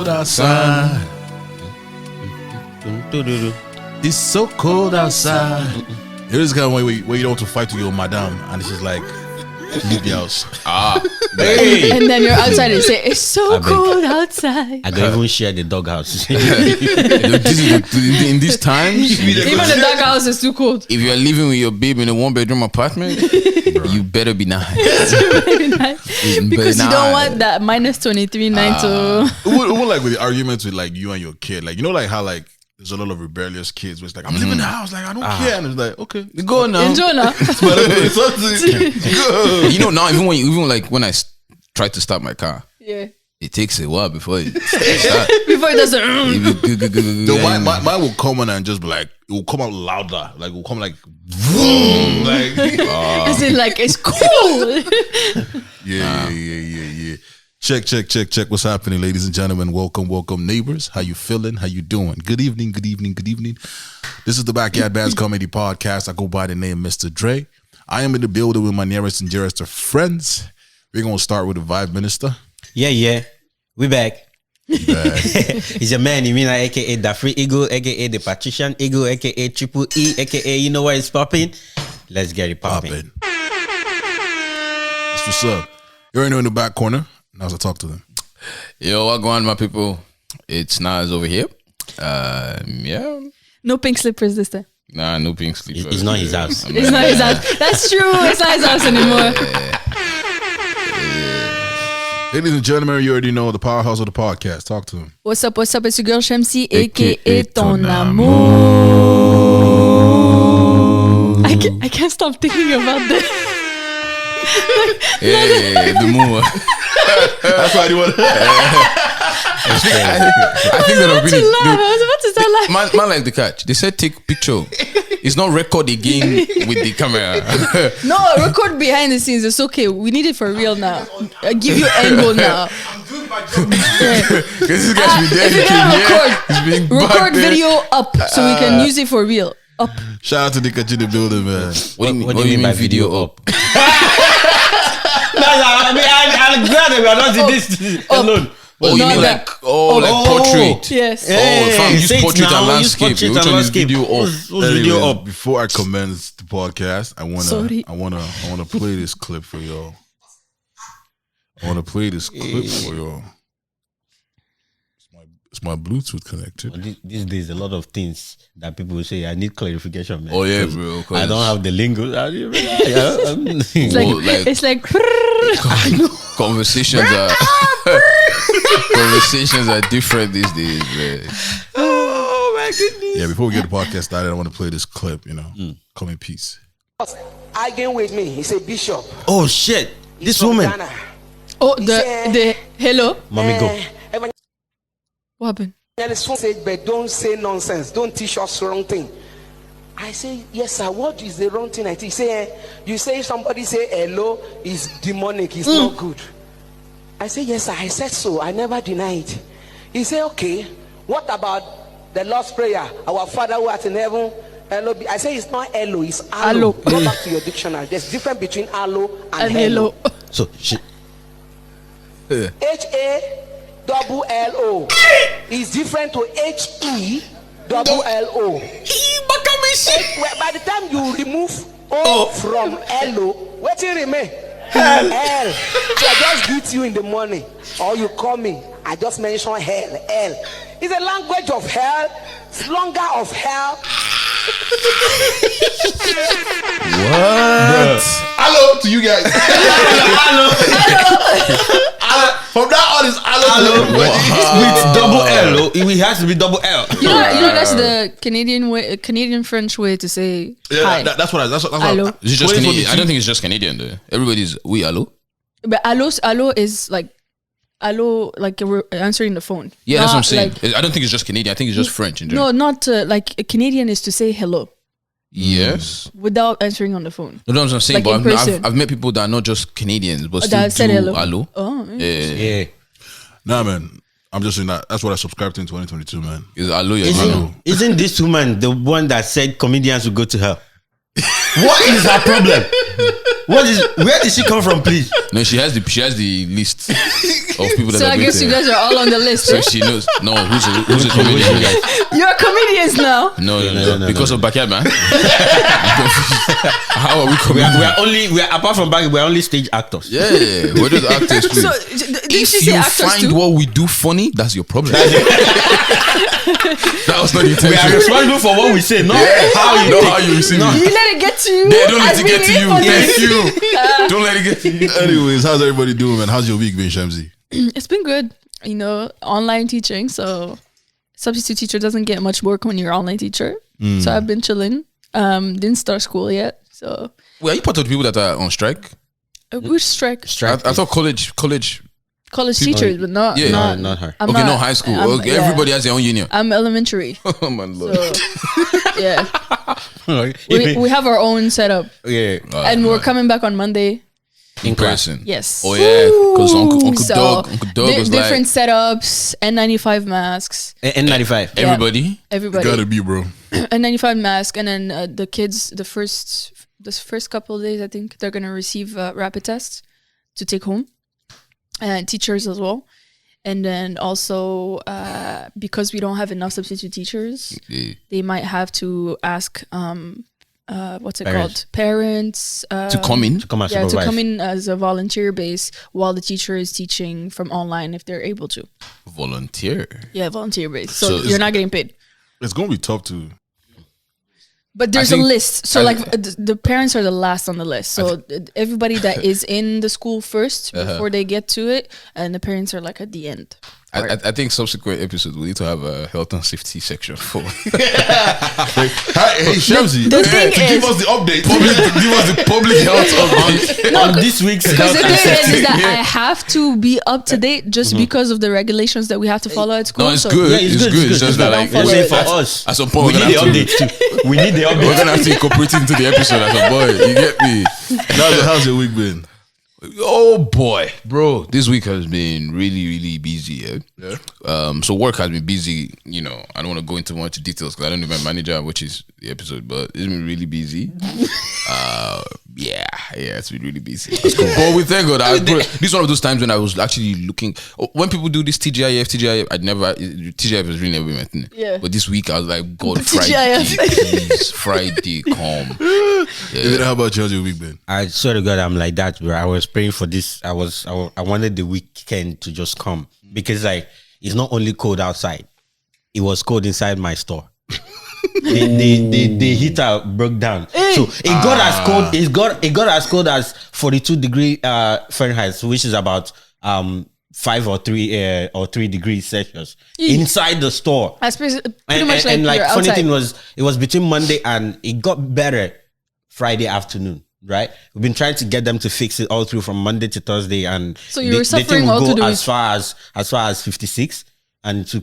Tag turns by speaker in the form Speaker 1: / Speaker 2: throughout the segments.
Speaker 1: cold outside. It's so cold outside. Here's the kind of way where you don't want to fight with your madam, and it's just like, leave the house.
Speaker 2: Hey. And then you're outside and say, it's so cold outside.
Speaker 3: I don't even share the doghouse.
Speaker 1: In these times,
Speaker 2: even the doghouse is too cold.
Speaker 4: If you're living with your babe in a 1-bedroom apartment, you better be nice.
Speaker 2: Because you don't want that minus 23 night.
Speaker 1: It would like with the arguments with like you and your kid, like, you know, like how like there's a lot of rebellious kids where it's like, I'm leaving the house, like I don't care, and it's like, okay, go now,
Speaker 2: enjoy now.
Speaker 4: You know, now even when I try to start my car, it takes a while before it starts.
Speaker 2: Before it doesn't.
Speaker 1: Mine will come on and just be like, it will come out louder, like it will come like, vroom, like,
Speaker 2: as in like it's cool.
Speaker 1: Yeah. Check. What's happening, ladies and gentlemen? Welcome, neighbors. How you feeling? How you doing? Good evening. This is the Backyard Bands Comedy Podcast. I go by the name Mr. Dre. I am in the building with my nearest and dearest of friends. We're going to start with the Vibe Minister.
Speaker 3: Yeah. We back. He's your man, Imina, aka the Free Eagle, aka the Patrician Eagle, aka Triple E, aka you know what it's popping. Let's get it popping.
Speaker 1: That's what's up. You already know in the back corner. Now I talk to them.
Speaker 4: Yo, what going on, my people? It's Nas over here. Yeah.
Speaker 2: No pink slippers this time.
Speaker 4: Nah, no pink slippers.
Speaker 3: It's not his house.
Speaker 2: It's not his house. That's true. It's not his house anymore.
Speaker 1: Ladies and gentlemen, you already know the powerhouse of the podcast. Talk to him.
Speaker 2: What's up? It's your girl Shamsi, aka Ton Amour. I can't stop thinking about this.
Speaker 4: Hey, the moon.
Speaker 1: That's why I want to.
Speaker 4: I think that
Speaker 2: I was about to start laughing.
Speaker 4: Man like the catch. They said take picture. It's not record again with the camera.
Speaker 2: No, record behind the scenes. It's okay. We need it for real now. I give you angle now.
Speaker 1: I'm doing my job. Because this guy's been dedicated.
Speaker 2: Record video up so we can use it for real. Up.
Speaker 1: Shout out to the catch in the building, man.
Speaker 4: What do you mean by video up?
Speaker 3: I'm glad that we are not in this alone.
Speaker 4: Oh, you mean like portrait?
Speaker 2: Yes.
Speaker 4: Fam, use portrait and landscape. Which one is video up?
Speaker 3: Video up.
Speaker 1: Before I commence the podcast, I wanna play this clip for y'all. It's my Bluetooth connected.
Speaker 3: These days, a lot of things that people will say, I need clarification, man.
Speaker 4: Oh yeah, bro.
Speaker 3: I don't have the lingo.
Speaker 2: It's like
Speaker 4: conversations are different these days, man.
Speaker 3: Oh my goodness.
Speaker 1: Yeah, before we get the podcast started, I want to play this clip, Come in peace.
Speaker 5: Arguing with me, he's a bishop.
Speaker 3: Oh shit. This woman.
Speaker 5: Ghana.
Speaker 2: oh the hello.
Speaker 3: Mommy go.
Speaker 2: What happened?
Speaker 5: But don't say nonsense. Don't teach us wrong thing. I say, yes, sir. What is the wrong thing I teach? You say if somebody say hello is demonic, it's not good. I say, yes, sir. I said so. I never denied. He say, okay. What about the Lord's Prayer? Our Father who art in heaven. Hello. I say it's not hello, it's hallo. Go back to your dictionary. There's difference between hallo and hello.
Speaker 3: So she
Speaker 5: HALLO is different to HELLO. By the time you remove O from hello, what do you remain? Hell. So I just greet you in the morning, or you call me. I just mention hell. It's a language of hell, longer of hell.
Speaker 1: What? Hello to you guys. Hello. From now on, it's hello.
Speaker 3: with double L. It has to be double L.
Speaker 2: You know that's the Canadian French way to say hi.
Speaker 1: That's what.
Speaker 2: Hello.
Speaker 4: Is it just Canadian? I don't think it's just Canadian though. Everybody's hello.
Speaker 2: But hello is like hello, like answering the phone.
Speaker 4: Yeah, that's what I'm saying. I don't think it's just Canadian. I think it's just French in general.
Speaker 2: No, not like a Canadian is to say hello.
Speaker 4: Yes.
Speaker 2: Without answering on the phone.
Speaker 4: No, that's what I'm saying.
Speaker 2: Like
Speaker 4: but I've met people that are not just Canadians, but still
Speaker 2: that said hello.
Speaker 4: Hello.
Speaker 2: Oh,
Speaker 4: yeah.
Speaker 1: Nah, man. I'm just saying that. That's what I subscribed to in 2022, man.
Speaker 4: Is hello?
Speaker 3: Isn't this woman the one that said comedians will go to hell? What is her problem? Where did she come from, please?
Speaker 4: No, she has the list of people that
Speaker 2: So
Speaker 4: are
Speaker 2: I guess
Speaker 4: going
Speaker 2: you guys are all on the list.
Speaker 4: So
Speaker 2: eh?
Speaker 4: she knows. No, who's a comedian?
Speaker 2: You're comedians now.
Speaker 4: No. Because of backyard man. How are we
Speaker 3: We
Speaker 4: comedians?
Speaker 3: are apart from back, we're only stage actors.
Speaker 4: Yeah, we're just actors. Please.
Speaker 2: So did she
Speaker 4: If
Speaker 2: say
Speaker 4: you
Speaker 2: actors
Speaker 4: find
Speaker 2: too?
Speaker 4: what we do funny, that's your problem. That was not the
Speaker 3: We are
Speaker 4: intention.
Speaker 3: responsible for what we say, not how you
Speaker 4: Know
Speaker 3: think.
Speaker 4: how you receive
Speaker 2: You
Speaker 4: it.
Speaker 2: let it get to you.
Speaker 4: They don't let
Speaker 2: as
Speaker 4: it get to
Speaker 2: being
Speaker 4: you.
Speaker 2: important.
Speaker 4: Thank you. Don't let it get to you.
Speaker 1: Anyways, how's everybody doing, man? How's your week been, Shamsi?
Speaker 2: It's been good. You know, online teaching. So substitute teacher doesn't get much work when you're online teacher. So I've been chilling. Didn't start school yet. So
Speaker 4: Wait, are you part of the people that are on strike?
Speaker 2: which strike?
Speaker 4: I thought college.
Speaker 2: College teachers, but not
Speaker 4: Yeah.
Speaker 3: Not her.
Speaker 2: I'm
Speaker 4: Okay,
Speaker 2: not-
Speaker 4: no high school.
Speaker 2: I'm-
Speaker 4: Okay,
Speaker 2: yeah.
Speaker 4: everybody has their own union.
Speaker 2: I'm elementary.
Speaker 4: Oh my lord.
Speaker 2: So yeah, we have our own setup,
Speaker 3: Yeah.
Speaker 2: and we're coming back on Monday.
Speaker 4: in person.
Speaker 2: Yes.
Speaker 4: Oh yeah, because Uncle
Speaker 2: So,
Speaker 4: Doug was
Speaker 2: different
Speaker 4: like
Speaker 2: setups, N95 masks,
Speaker 3: N95.
Speaker 4: everybody.
Speaker 2: everybody.
Speaker 1: Gotta be, bro.
Speaker 2: N95 mask, and then the kids, the first couple of days, I think they're gonna receive rapid tests to take home, and teachers as well. And then also because we don't have enough substitute teachers,
Speaker 4: Yeah.
Speaker 2: they might have to ask what's it
Speaker 3: Parents.
Speaker 2: called? Parents
Speaker 4: To come in.
Speaker 3: Come and
Speaker 2: yeah, to
Speaker 3: supervise.
Speaker 2: come in as a volunteer base while the teacher is teaching from online if they're able to.
Speaker 4: Volunteer.
Speaker 2: Yeah, volunteer base. So,
Speaker 4: So
Speaker 2: you're
Speaker 4: it's-
Speaker 2: not getting paid.
Speaker 1: It's gonna be tough to.
Speaker 2: But there's a
Speaker 4: think-
Speaker 2: list. So
Speaker 4: I-
Speaker 2: like the parents are the last on the list. So everybody that is in the school first before they get to it, and the parents are like at the end.
Speaker 4: I think subsequent episodes we need to have a health and safety section for
Speaker 1: Hey, Shamsi,
Speaker 2: the thing
Speaker 1: to give
Speaker 2: is-
Speaker 1: us the update.
Speaker 4: give us the public health update.
Speaker 3: on this week's
Speaker 2: Because
Speaker 3: health
Speaker 2: the
Speaker 3: and
Speaker 2: thing
Speaker 3: safety.
Speaker 2: is that I have to be up to date just because of the regulations that we have to follow at school.
Speaker 4: No, it's
Speaker 2: So-
Speaker 4: good.
Speaker 3: Yeah, it's good.
Speaker 4: It's just that like
Speaker 2: Don't
Speaker 3: Let's
Speaker 2: follow
Speaker 3: say
Speaker 2: it.
Speaker 3: for us.
Speaker 4: at some point
Speaker 3: We
Speaker 4: we're
Speaker 3: need the
Speaker 4: gonna have
Speaker 3: updates too. We need the
Speaker 4: we're
Speaker 3: updates.
Speaker 4: gonna have to incorporate it into the episode as a boy. You get me?
Speaker 1: How's your week been?
Speaker 4: Oh boy, bro, this week has been really busy. Yeah. So work has been busy. You know, I don't want to go into much details because I don't know my manager, which is the episode, but it's been really busy. Yeah, it's been really busy. But we thank God. This is one of those times when I was actually looking. When people do this TGIF, I'd never. TGIF has really never been my thing.
Speaker 2: Yeah.
Speaker 4: But this week I was like, God, Friday,
Speaker 2: TGIF.
Speaker 4: please, Friday, come.
Speaker 1: David, how about you? How's your week been?
Speaker 3: I swear to God, I'm like that, bro. I was praying for this. I wanted the weekend to just come because, like, it's not only cold outside; it was cold inside my store. the heater broke down, so it got as cold. It got as cold as 42 Fahrenheit, which is about 5 or 3 degrees Celsius inside the store.
Speaker 2: I suppose pretty
Speaker 3: And
Speaker 2: much like
Speaker 3: like
Speaker 2: you're
Speaker 3: funny
Speaker 2: outside.
Speaker 3: thing was, it was between Monday and it got better Friday afternoon. Right, we've been trying to get them to fix it all through from Monday to Thursday, and
Speaker 2: So you were suffering
Speaker 3: will
Speaker 2: all
Speaker 3: go
Speaker 2: through the
Speaker 3: as far as 56, and to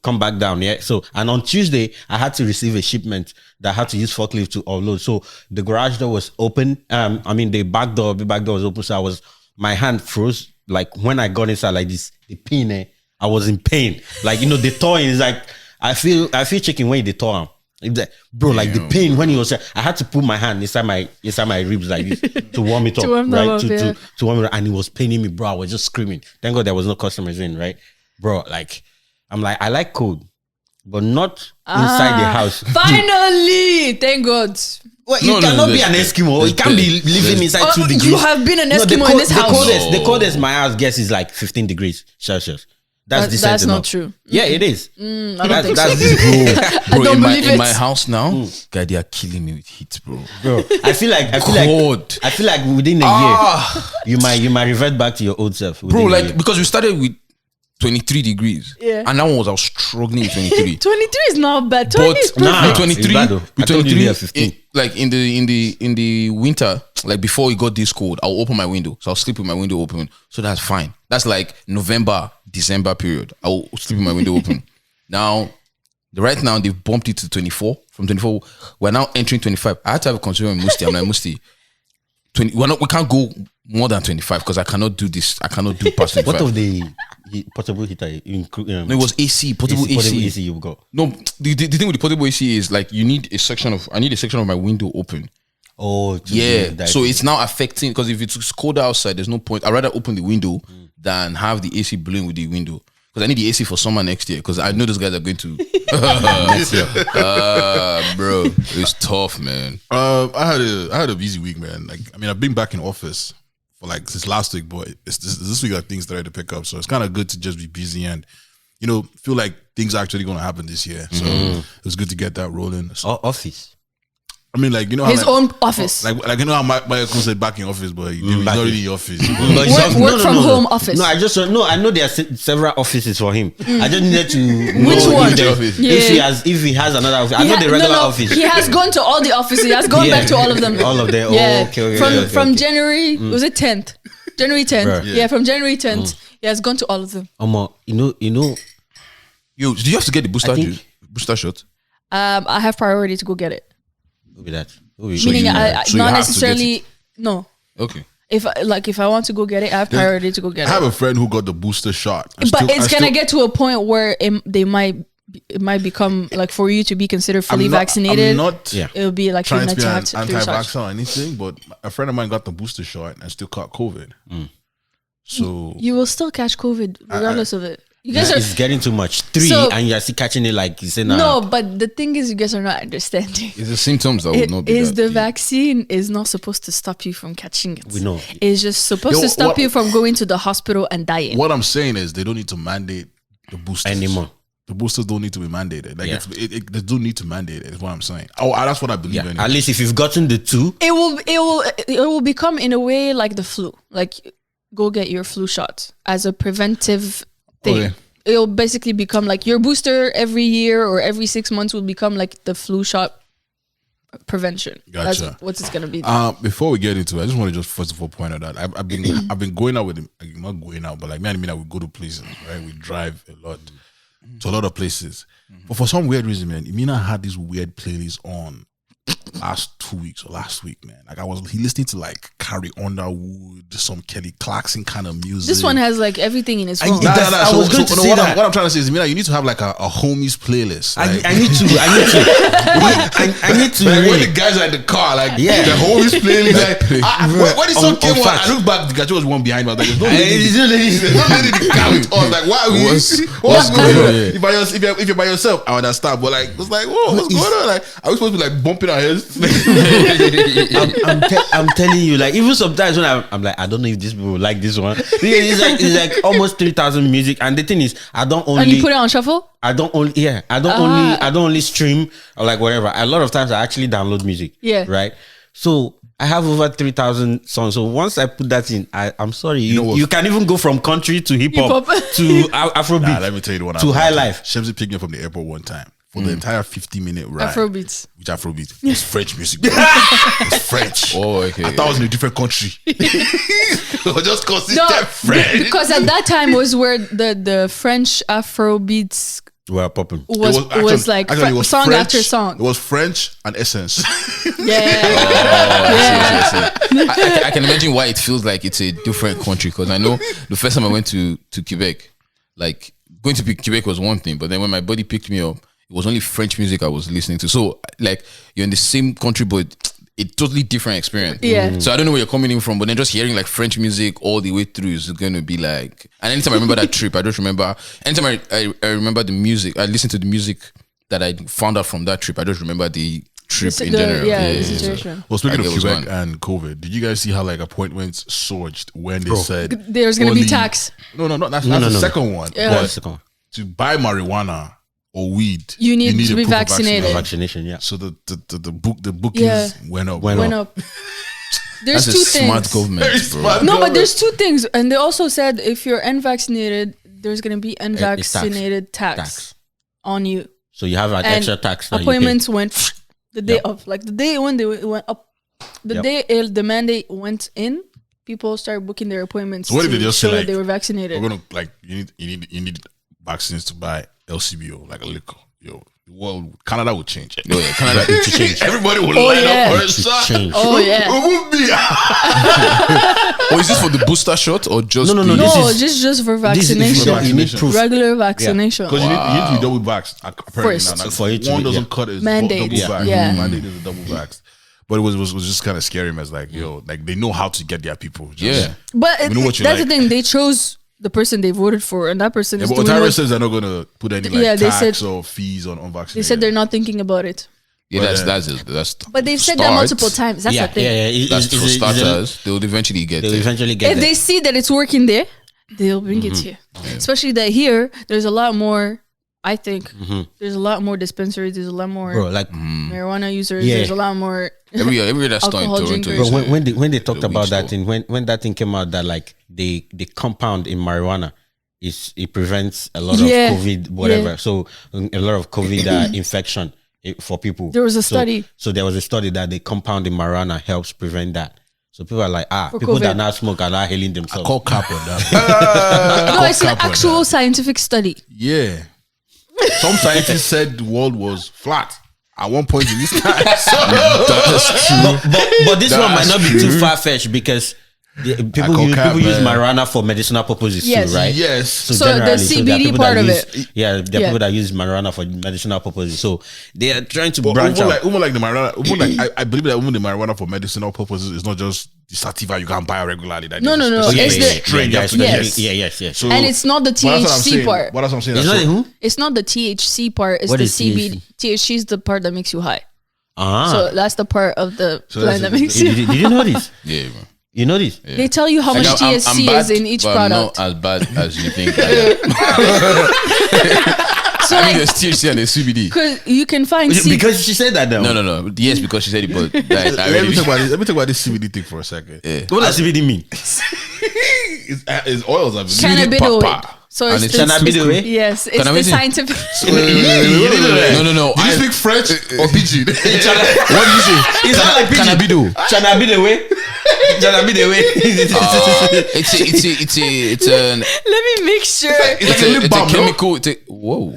Speaker 3: come back down. Yeah. So and on Tuesday I had to receive a shipment that I had to use forklift to unload. So the garage door was open. The back door was open. So my hand froze. Like when I got inside like this, the pain. I was in pain. Like the thawing is like I feel chicken when they thaw. It's like, bro, like the pain when he was, I had to put my hand inside my ribs like this to warm it up,
Speaker 2: To warm them
Speaker 3: right?
Speaker 2: up, yeah.
Speaker 3: To warm it up, and it was paining me, bro. I was just screaming. Thank God there was no customers in, right, bro? Like, I'm like, I like cold, but not inside the house.
Speaker 2: Finally, thank God.
Speaker 3: Well, you cannot be an Eskimo. You can't be living inside 2 degrees.
Speaker 2: You have been an
Speaker 3: No,
Speaker 2: Eskimo in this house.
Speaker 3: The coldest my house gets is like 15 degrees Celsius. That's decent
Speaker 2: That's not
Speaker 3: enough.
Speaker 2: true.
Speaker 3: Yeah, it is.
Speaker 2: I don't think
Speaker 3: that's
Speaker 2: so.
Speaker 4: Bro,
Speaker 2: don't
Speaker 4: in
Speaker 2: believe it.
Speaker 4: my house now, guy, they are killing me with heat, bro.
Speaker 3: Bro, I feel like within a year you might revert back to your old self.
Speaker 4: Bro,
Speaker 3: within a
Speaker 4: like
Speaker 3: year.
Speaker 4: because we started with 23 degrees,
Speaker 2: Yeah.
Speaker 4: and that one was I was struggling with 23.
Speaker 2: 23 is not bad. 20
Speaker 4: But
Speaker 2: is perfect.
Speaker 3: Nah,
Speaker 4: with 23,
Speaker 3: it's bad though.
Speaker 4: with
Speaker 3: I told you
Speaker 4: 23,
Speaker 3: they are 15.
Speaker 4: like in the winter, like before it got this cold, I'll open my window, so I'll sleep with my window open. So that's fine. That's like November, December period. I'll sleep with my window open. Now, right now they've bumped it to 24. From 24, we're now entering 25. I had to have a conversation with Musti. I'm like, Musti, we can't go more than 25 because I cannot do this. I cannot do past 25.
Speaker 3: What of the portable heater?
Speaker 4: No, it was AC, portable AC.
Speaker 3: you've got.
Speaker 4: No, the thing with the portable AC is like I need a section of my window open
Speaker 3: Oh,
Speaker 4: So it's now affecting, because if it's colder outside, there's no point. I'd rather open the window than have the AC blowing with the window. Because I need the AC for summer next year. Because I know those guys are going to next year. Bro, it's tough, man.
Speaker 1: I had a busy week, man. Like, I mean, I've been back in office for like since last week, but it's this week that things started to pick up. So it's kind of good to just be busy and, you know, feel like things are actually going to happen this year. So it was good to get that rolling. So,
Speaker 3: office.
Speaker 1: I mean, like, you know,
Speaker 2: His
Speaker 1: how,
Speaker 2: own office.
Speaker 1: like you know how Michael said back in office, but he's not really in office.
Speaker 2: Work from home office.
Speaker 3: No, I know there are several offices for him. I just needed to
Speaker 2: Which
Speaker 3: know
Speaker 2: one?
Speaker 3: if he has another office. I know the regular office.
Speaker 2: He has gone to all the offices. He has gone back to all of them.
Speaker 3: All of them.
Speaker 2: Yeah.
Speaker 3: Oh, okay.
Speaker 2: From January, was it 10th? January 10th.
Speaker 3: Right.
Speaker 2: Yeah, from January 10th. He has gone to all of them.
Speaker 3: You know.
Speaker 4: Yo, do you have to get the booster shot?
Speaker 2: I have priority to go get it.
Speaker 3: Who be that?
Speaker 2: Meaning, I
Speaker 1: so you
Speaker 2: not
Speaker 1: have to
Speaker 2: necessarily. No.
Speaker 4: Okay.
Speaker 2: If I want to go get it, I have priority to go get
Speaker 1: I have
Speaker 2: it.
Speaker 1: a friend who got the booster shot.
Speaker 2: But it's gonna get to a point where it might become like, for you to be considered fully vaccinated.
Speaker 1: I'm not
Speaker 2: It'll be like you
Speaker 1: trying to
Speaker 2: need
Speaker 1: be
Speaker 2: to
Speaker 1: an
Speaker 2: have to
Speaker 1: anti-vaxxer or anything, but a friend of mine got the booster shot and still caught COVID. So
Speaker 2: You will still catch COVID regardless of it. You guys
Speaker 3: It's getting too much. 3 and you're still catching it like you say now.
Speaker 2: No, but the thing is, you guys are not understanding.
Speaker 4: It's the symptoms that will not be
Speaker 2: Is
Speaker 4: that
Speaker 2: the
Speaker 4: deep.
Speaker 2: vaccine is not supposed to stop you from catching it.
Speaker 3: We know.
Speaker 2: It's just supposed to stop you from going to the hospital and dying.
Speaker 1: what I'm saying is they don't need to mandate the boosters
Speaker 3: Anymore.
Speaker 1: The boosters don't need to be mandated. Like they don't need to mandate it. Is what I'm saying. Oh, that's what I believe.
Speaker 3: Yeah.
Speaker 1: Anyway.
Speaker 3: At least if you've gotten the 2,
Speaker 2: It will become in a way like the flu. Like, go get your flu shot as a preventive thing.
Speaker 1: Okay.
Speaker 2: It'll basically become like your booster every year or every 6 months will become like the flu shot prevention.
Speaker 1: Gotcha.
Speaker 2: That's what it's gonna be.
Speaker 1: Before we get into it, I just want to just first of all point out that I've been going out with him, like, not going out, but like me and Imina, we go to places, right? We drive a lot to a lot of places. But for some weird reason, man, Imina had this weird playlist on last 2 weeks or last week, man. Like he listening to like Carrie Underwood, some Kelly Clarkson kind of music.
Speaker 2: This one has like everything in his phone.
Speaker 3: I was going to say that.
Speaker 1: What I'm trying to say is, Imina, you need to have like a homies playlist. Like,
Speaker 3: I need to. I need to.
Speaker 1: like when the guys are in the car, like the homies playlist. Like, when the song came on, I look back, the guy was one behind me. I was like, there's no lady in the car with us. Like, why are we? What's going on? If you're by yourself, I understand. But like, it's like, whoa, what's going on? Like, are we supposed to be like bumping our heads?
Speaker 3: I'm telling you, like, even sometimes when I'm like, I don't know if these people like this one. It's like almost 3,000 music, and the thing is, I don't only.
Speaker 2: And you put it on shuffle?
Speaker 3: I don't only stream or like whatever. A lot of times I actually download music.
Speaker 2: Yeah.
Speaker 3: Right. So I have over 3,000 songs. So once I put that in, I'm sorry, you can even go from country to hip hop to Afrobeat.
Speaker 1: Nah, let me tell you what
Speaker 3: to high life.
Speaker 1: Shemzy picked me up from the airport one time for the entire 50-minute ride.
Speaker 2: Afrobeats.
Speaker 1: Which Afrobeat? It's French music. Bro. It's French.
Speaker 4: Oh, okay.
Speaker 1: I thought I was in a different country. It was just consistent French.
Speaker 2: Because at that time was where the French Afrobeats
Speaker 3: Well, popping.
Speaker 2: was like song
Speaker 1: French,
Speaker 2: after song.
Speaker 1: It was French and Essence.
Speaker 4: I can imagine why it feels like it's a different country, because I know the first time I went to Quebec, like going to Quebec was one thing, but then when my buddy picked me up, it was only French music I was listening to. So like you're in the same country, but a totally different experience.
Speaker 2: Yeah.
Speaker 4: So I don't know where you're coming in from, but then just hearing like French music all the way through is going to be like. And anytime I remember that trip, I just remember. Anytime I remember the music, I listen to the music that I found out from that trip. I just remember the trip in general.
Speaker 2: The situation.
Speaker 1: Well, speaking of Quebec
Speaker 4: one.
Speaker 1: and COVID, did you guys see how like appointments surged when they said
Speaker 2: There's going to be
Speaker 1: only-
Speaker 2: tax.
Speaker 1: No, that's the second one.
Speaker 2: Yeah.
Speaker 1: But
Speaker 3: What's the second?
Speaker 1: to buy marijuana or weed,
Speaker 2: You need to
Speaker 1: a
Speaker 2: be
Speaker 1: proof of
Speaker 2: vaccinated.
Speaker 3: Vaccination, yeah.
Speaker 1: So the bookings went up.
Speaker 2: Went up. There's
Speaker 4: That's
Speaker 2: two
Speaker 4: a smart
Speaker 2: things.
Speaker 4: government,
Speaker 1: Very
Speaker 4: bro.
Speaker 1: smart.
Speaker 2: No, but
Speaker 1: government.
Speaker 2: there's two things. And they also said if you're unvaccinated, there's going to be unvaccinated tax on you.
Speaker 3: So you have an
Speaker 2: And
Speaker 3: extra tax. That
Speaker 2: appointments went the day of. Like the day when they went up. The day the mandate went in, people started booking their appointments
Speaker 1: So what if they
Speaker 2: to
Speaker 1: just
Speaker 2: show
Speaker 1: say
Speaker 2: that
Speaker 1: like
Speaker 2: they were vaccinated.
Speaker 1: we're gonna like you need vaccines to buy LCBO like a liquor. Yo, the world Canada would change.
Speaker 4: Oh, yeah, Canada needs to change.
Speaker 1: Everybody would
Speaker 2: Oh,
Speaker 1: line
Speaker 2: yeah.
Speaker 1: up for a shot.
Speaker 3: change.
Speaker 2: Oh, yeah.
Speaker 1: Who would be?
Speaker 4: Oh, is this for the booster shot or just
Speaker 3: No,
Speaker 4: the-
Speaker 3: this
Speaker 2: No,
Speaker 3: is-
Speaker 2: just for
Speaker 3: This is
Speaker 2: vaccination.
Speaker 3: you need proof.
Speaker 2: Regular vaccination.
Speaker 1: Because you need to be double vaxxed apparently.
Speaker 2: First.
Speaker 1: Now,
Speaker 3: For it to
Speaker 1: one
Speaker 3: be-
Speaker 1: doesn't cut it.
Speaker 2: Mandate.
Speaker 1: Double vax.
Speaker 2: Yeah.
Speaker 1: Mandate is a double vax. But it was just kind of scary, man. It's like, yo, like they know how to get their people.
Speaker 4: Yeah.
Speaker 2: But
Speaker 1: know what you
Speaker 2: that's
Speaker 1: like.
Speaker 2: the thing. They chose the person they voted for, and that person is
Speaker 1: But
Speaker 2: doing
Speaker 1: Ontario
Speaker 2: what-
Speaker 1: says they're not gonna put any
Speaker 2: Yeah, they
Speaker 1: tax
Speaker 2: said-
Speaker 1: or fees on unvaccinated.
Speaker 2: They said they're not thinking about it.
Speaker 4: Yeah,
Speaker 1: But,
Speaker 4: that's.
Speaker 2: But they've said that
Speaker 4: start.
Speaker 2: multiple times. That's the thing.
Speaker 4: That's for starters. They'll eventually get
Speaker 3: They'll
Speaker 4: there.
Speaker 3: eventually get
Speaker 2: If
Speaker 3: there.
Speaker 2: they see that it's working there, they'll bring it here. Especially that here, there's a lot more. I think there's a lot more dispensaries. There's a lot more
Speaker 3: Bro, like,
Speaker 2: marijuana users.
Speaker 3: Yeah.
Speaker 2: There's a lot more.
Speaker 4: Every year that's starting
Speaker 2: Alcohol
Speaker 4: Toronto.
Speaker 2: drinkers.
Speaker 4: is,
Speaker 3: bro, when they talked
Speaker 4: the
Speaker 3: about
Speaker 4: weed
Speaker 3: that
Speaker 4: store.
Speaker 3: thing, when that thing came out that like the compound in marijuana it prevents a lot
Speaker 2: Yeah.
Speaker 3: of COVID, whatever.
Speaker 2: Yeah.
Speaker 3: So a lot of COVID infection for people.
Speaker 2: There was a study.
Speaker 3: So there was a study that the compound in marijuana helps prevent that. So people are like,
Speaker 2: For
Speaker 3: people that
Speaker 2: COVID.
Speaker 3: now smoke are now healing themselves.
Speaker 1: call cap on that.
Speaker 2: No, it's an
Speaker 1: cap on
Speaker 2: actual scientific study.
Speaker 1: Yeah. Some scientists said the world was flat at one point in this time.
Speaker 4: That's true.
Speaker 3: But this one might
Speaker 4: That's
Speaker 3: not be
Speaker 4: true.
Speaker 3: too far fetched because people
Speaker 1: call
Speaker 3: use,
Speaker 1: cap,
Speaker 3: people use
Speaker 1: man.
Speaker 3: marijuana for medicinal purposes
Speaker 2: Yes.
Speaker 3: too, right?
Speaker 1: Yes.
Speaker 2: So the
Speaker 3: generally, there are
Speaker 2: CBD
Speaker 3: people
Speaker 2: part
Speaker 3: that
Speaker 2: of
Speaker 3: use-
Speaker 2: it.
Speaker 3: Yeah, there are
Speaker 2: Yeah.
Speaker 3: people that use marijuana for medicinal purposes. So they are trying to
Speaker 1: But
Speaker 3: branch out.
Speaker 1: even like the marijuana, even like I believe that even the marijuana for medicinal purposes is not just the sativa you can buy regularly. That
Speaker 2: No,
Speaker 1: there's a
Speaker 2: no, no.
Speaker 1: specific
Speaker 2: It's the-
Speaker 1: strain you have to
Speaker 2: Yes.
Speaker 1: get.
Speaker 3: Yes.
Speaker 1: So-
Speaker 2: And it's not the
Speaker 1: but that's what I'm
Speaker 2: THC
Speaker 1: saying.
Speaker 2: part.
Speaker 1: What else I'm saying?
Speaker 3: It's
Speaker 1: that
Speaker 3: not
Speaker 1: so-
Speaker 3: who?
Speaker 2: It's not the THC part. It's
Speaker 3: What
Speaker 2: the
Speaker 3: is
Speaker 2: CBD. THC is the part that makes you high.
Speaker 3: Ah.
Speaker 2: So that's the part of the
Speaker 1: So
Speaker 2: plant that
Speaker 1: that's-
Speaker 2: makes
Speaker 3: did,
Speaker 2: you.
Speaker 3: did you know this?
Speaker 4: Yeah, bro.
Speaker 3: You know this?
Speaker 2: They tell you how much
Speaker 4: Like, I'm
Speaker 2: THC
Speaker 4: bad,
Speaker 2: is in each
Speaker 4: but
Speaker 2: product.
Speaker 4: I'm not as bad as you think. I
Speaker 2: So
Speaker 4: mean,
Speaker 2: like,
Speaker 4: there's THC and there's CBD.
Speaker 2: because you can find
Speaker 3: Because she said that now.
Speaker 4: No. Yes, because she said it, but like, I
Speaker 1: Let
Speaker 4: really,
Speaker 1: me talk about this CBD thing for a second.
Speaker 4: yeah.
Speaker 3: What does CBD mean?
Speaker 1: It's oils, I believe.
Speaker 2: cannabinoid.
Speaker 4: papa.
Speaker 2: So
Speaker 4: And
Speaker 2: it's
Speaker 4: it's
Speaker 2: the,
Speaker 3: cannabinoid?
Speaker 2: yes, it's the
Speaker 4: Cannabinoid?
Speaker 2: scientific.
Speaker 4: No.
Speaker 1: Do you speak French or pidgin?
Speaker 4: What did you say?
Speaker 3: It's not like
Speaker 4: Cannabido.
Speaker 3: Cannabido.
Speaker 4: It's an
Speaker 2: Let me make sure.
Speaker 4: it's a chemical. Whoa.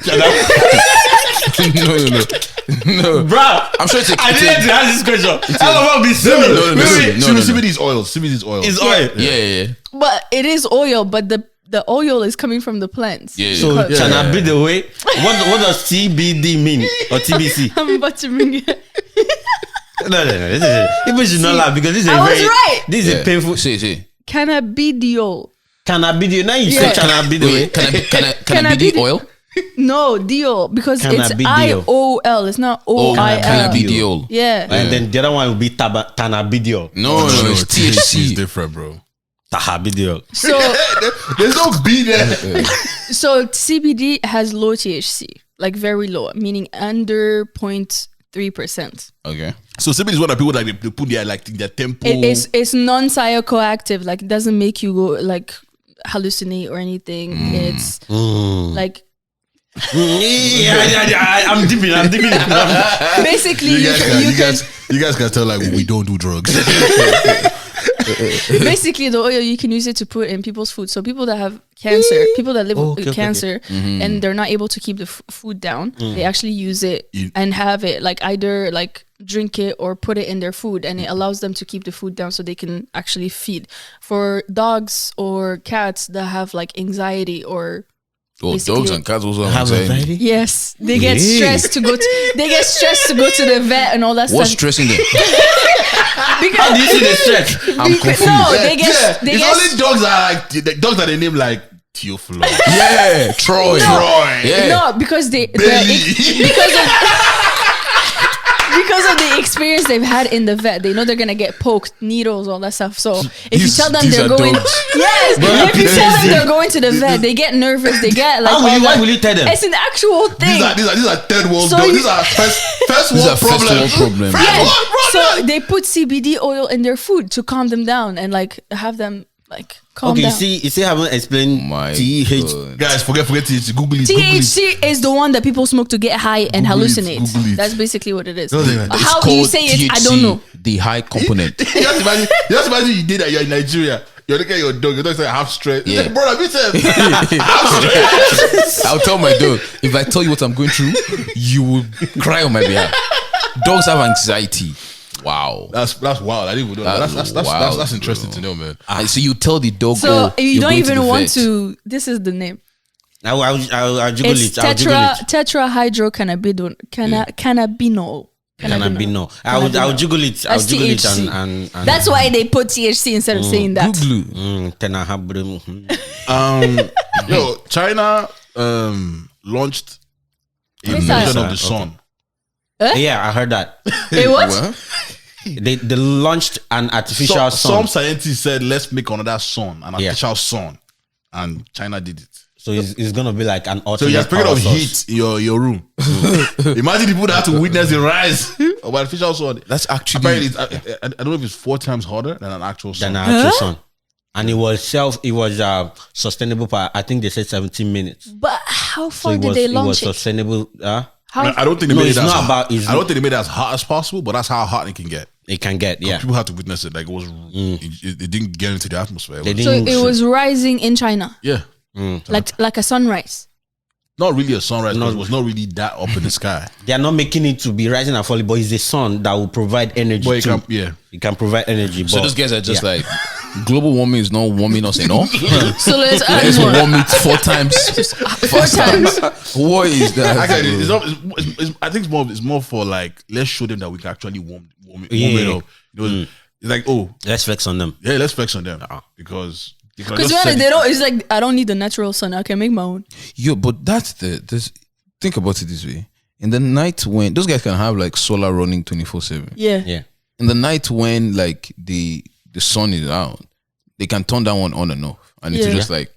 Speaker 4: No.
Speaker 3: Bruh,
Speaker 4: I'm sure it's a.
Speaker 3: I didn't to ask this question. How about be
Speaker 4: No.
Speaker 1: CBD is oils. CBD is oils.
Speaker 3: It's oil.
Speaker 4: Yeah.
Speaker 2: But it is oil, but the oil is coming from the plants.
Speaker 4: Yeah.
Speaker 3: So
Speaker 2: Yeah.
Speaker 3: Cannabido way. What does CBD mean or TBC?
Speaker 2: I'm about to bring it.
Speaker 3: No. People should not laugh because this is
Speaker 2: I
Speaker 3: a
Speaker 2: was
Speaker 3: very
Speaker 2: right.
Speaker 3: this is a painful.
Speaker 4: See.
Speaker 2: Cannabidiol.
Speaker 3: Cannabidio. Now you
Speaker 2: Yeah.
Speaker 3: say cannabidio.
Speaker 4: Wait, can I be the oil?
Speaker 2: No, diol, because it's
Speaker 3: Cannabidiol.
Speaker 2: IOL. It's not
Speaker 4: Oh,
Speaker 2: OIL.
Speaker 4: cannabidiol.
Speaker 2: Yeah.
Speaker 3: And then the other one will be cannabidio.
Speaker 4: No, it's
Speaker 1: THC is
Speaker 4: THC.
Speaker 1: different, bro.
Speaker 3: Tahabidio.
Speaker 2: So
Speaker 1: There's no B there.
Speaker 2: so CBD has low THC, like very low, meaning under 0.3%.
Speaker 4: Okay.
Speaker 1: So CBD is what people like they put their tempo.
Speaker 2: It's non-psychoactive, like it doesn't make you go like hallucinate or anything. It's like
Speaker 3: Yeah. I'm dipping.
Speaker 2: basically
Speaker 1: you guys can tell like we don't do drugs.
Speaker 2: basically the oil you can use it to put in people's food. So people that have cancer, people that live with cancer and they're not able to keep the food down, they actually use it and have it like either like drink it or put it in their food, and it allows them to keep the food down so they can actually feed. For dogs or cats that have like anxiety or
Speaker 4: Oh,
Speaker 2: Basically-
Speaker 4: dogs and cats also
Speaker 3: Have
Speaker 4: have anxiety.
Speaker 3: anxiety?
Speaker 2: yes, they get stressed to go to the vet and all that
Speaker 4: What's
Speaker 2: stuff.
Speaker 4: stressing them?
Speaker 3: How do you see the stress?
Speaker 4: I'm confused.
Speaker 2: No, they get they
Speaker 1: it's
Speaker 2: get
Speaker 1: only dogs that are like the dogs that they name like Theophilus.
Speaker 4: Yeah, Troy. Yeah.
Speaker 2: no, because
Speaker 1: Billy.
Speaker 2: because of the experience they've had in the vet, they know they're gonna get poked, needles, all that stuff. So if you tell them
Speaker 1: these
Speaker 2: they're
Speaker 1: are
Speaker 2: going,
Speaker 1: dogs.
Speaker 2: yes, if you tell them they're going to the vet, they get nervous. They get like,
Speaker 3: Why will you tell them?
Speaker 2: it's an actual thing.
Speaker 1: These are third world
Speaker 2: So
Speaker 1: dogs.
Speaker 2: you-
Speaker 1: These are first
Speaker 4: These
Speaker 1: world
Speaker 4: are first
Speaker 1: problems.
Speaker 4: world problems.
Speaker 1: First
Speaker 2: Yes.
Speaker 1: world
Speaker 2: So
Speaker 1: problems.
Speaker 2: they put CBD oil in their food to calm them down and like have them like calm
Speaker 3: Okay,
Speaker 2: down.
Speaker 3: you see, I haven't explained
Speaker 4: My
Speaker 3: TH.
Speaker 4: God.
Speaker 1: Guys, forget THC. Google it. Google it.
Speaker 2: THC is the one that people smoke to get high and
Speaker 1: Google it,
Speaker 2: hallucinate.
Speaker 1: Google it.
Speaker 2: That's basically what it is.
Speaker 1: Don't say that.
Speaker 4: It's
Speaker 2: How
Speaker 4: called
Speaker 2: you say it, I
Speaker 4: THC,
Speaker 2: don't know.
Speaker 4: The high component.
Speaker 1: You have to imagine you did that. You're in Nigeria. You're looking at your dog. Your dog's like half straight.
Speaker 4: Yeah.
Speaker 1: Like, brother, half straight.
Speaker 4: I'll tell my dog, if I tell you what I'm going through, you will cry on my behalf. Dogs have anxiety. Wow.
Speaker 1: That's wild. I didn't even know that.
Speaker 4: That's
Speaker 1: That's
Speaker 4: wild,
Speaker 1: interesting
Speaker 4: bro.
Speaker 1: to know, man.
Speaker 4: So you tell the dog,
Speaker 2: So
Speaker 4: oh,
Speaker 2: you
Speaker 4: you're
Speaker 2: don't
Speaker 4: going
Speaker 2: even
Speaker 4: the
Speaker 2: want
Speaker 4: vet.
Speaker 2: to. This is the name.
Speaker 3: I'll jiggle
Speaker 2: It's
Speaker 3: it. I'll jiggle it.
Speaker 2: tetrahydrocannabinol. Cannabinol.
Speaker 3: Cannabis, no. I'll jiggle it. I'll
Speaker 2: That's
Speaker 3: jiggle it
Speaker 2: THC.
Speaker 3: and
Speaker 2: That's why they put THC instead of saying that.
Speaker 1: Yo, China launched a
Speaker 2: What's that?
Speaker 1: version of the sun.
Speaker 3: Yeah, I heard that.
Speaker 2: Hey, what?
Speaker 3: They launched an artificial
Speaker 1: Some
Speaker 3: sun.
Speaker 1: scientists said, let's make another sun, an artificial sun. And China did it.
Speaker 3: So it's gonna be like an
Speaker 1: So
Speaker 3: alternate
Speaker 1: you're speaking
Speaker 3: power
Speaker 1: of
Speaker 3: source.
Speaker 1: heat in your room. Imagine the people that had to witness the rise of artificial sun.
Speaker 4: That's actually
Speaker 1: Apparently, I don't know if it's 4 times harder than an actual sun.
Speaker 3: Than an actual sun. And it was sustainable for, I think they said 17 minutes.
Speaker 2: But how
Speaker 3: So
Speaker 2: far did they
Speaker 3: it was
Speaker 2: launch it?
Speaker 3: sustainable.
Speaker 2: How,
Speaker 1: I don't think they
Speaker 3: No,
Speaker 1: made it
Speaker 3: it's
Speaker 1: as
Speaker 3: not
Speaker 1: hot.
Speaker 3: about- it's
Speaker 1: I don't
Speaker 3: not-
Speaker 1: think they made it as hot as possible, but that's how hot it can get.
Speaker 3: It can get, yeah.
Speaker 1: People had to witness it. Like it was, it didn't get into the atmosphere. It
Speaker 3: They
Speaker 1: was-
Speaker 2: so
Speaker 3: didn't-
Speaker 2: it was rising in China,
Speaker 1: yeah,
Speaker 2: like a sunrise.
Speaker 1: not really a sunrise. Because it was not really that up in the sky.
Speaker 3: They are not making it to be rising and falling, but it's the sun that will provide energy.
Speaker 1: But it
Speaker 3: too.
Speaker 1: can,
Speaker 3: It can provide energy.
Speaker 4: So
Speaker 3: but,
Speaker 4: those guys are just
Speaker 3: yeah.
Speaker 4: like, global warming is not warming us enough.
Speaker 2: So let's add
Speaker 4: Let's
Speaker 2: more.
Speaker 4: warm it 4 times.
Speaker 2: 4 times.
Speaker 4: What is that?
Speaker 1: Actually, I think it's more for like, let's show them that we can actually warm it
Speaker 3: Yeah.
Speaker 1: up. You know, it's like, oh
Speaker 3: Let's flex on them.
Speaker 1: yeah, let's flex on them because
Speaker 2: Because they don't. It's like I don't need the natural sun. I can make my own.
Speaker 4: Yo, but that's this. Think about it this way: in the night when those guys can have like solar running 24/7.
Speaker 2: Yeah.
Speaker 3: Yeah.
Speaker 4: In the night when like the sun is out, they can turn that one on and off, and it's
Speaker 2: Yeah.
Speaker 4: just like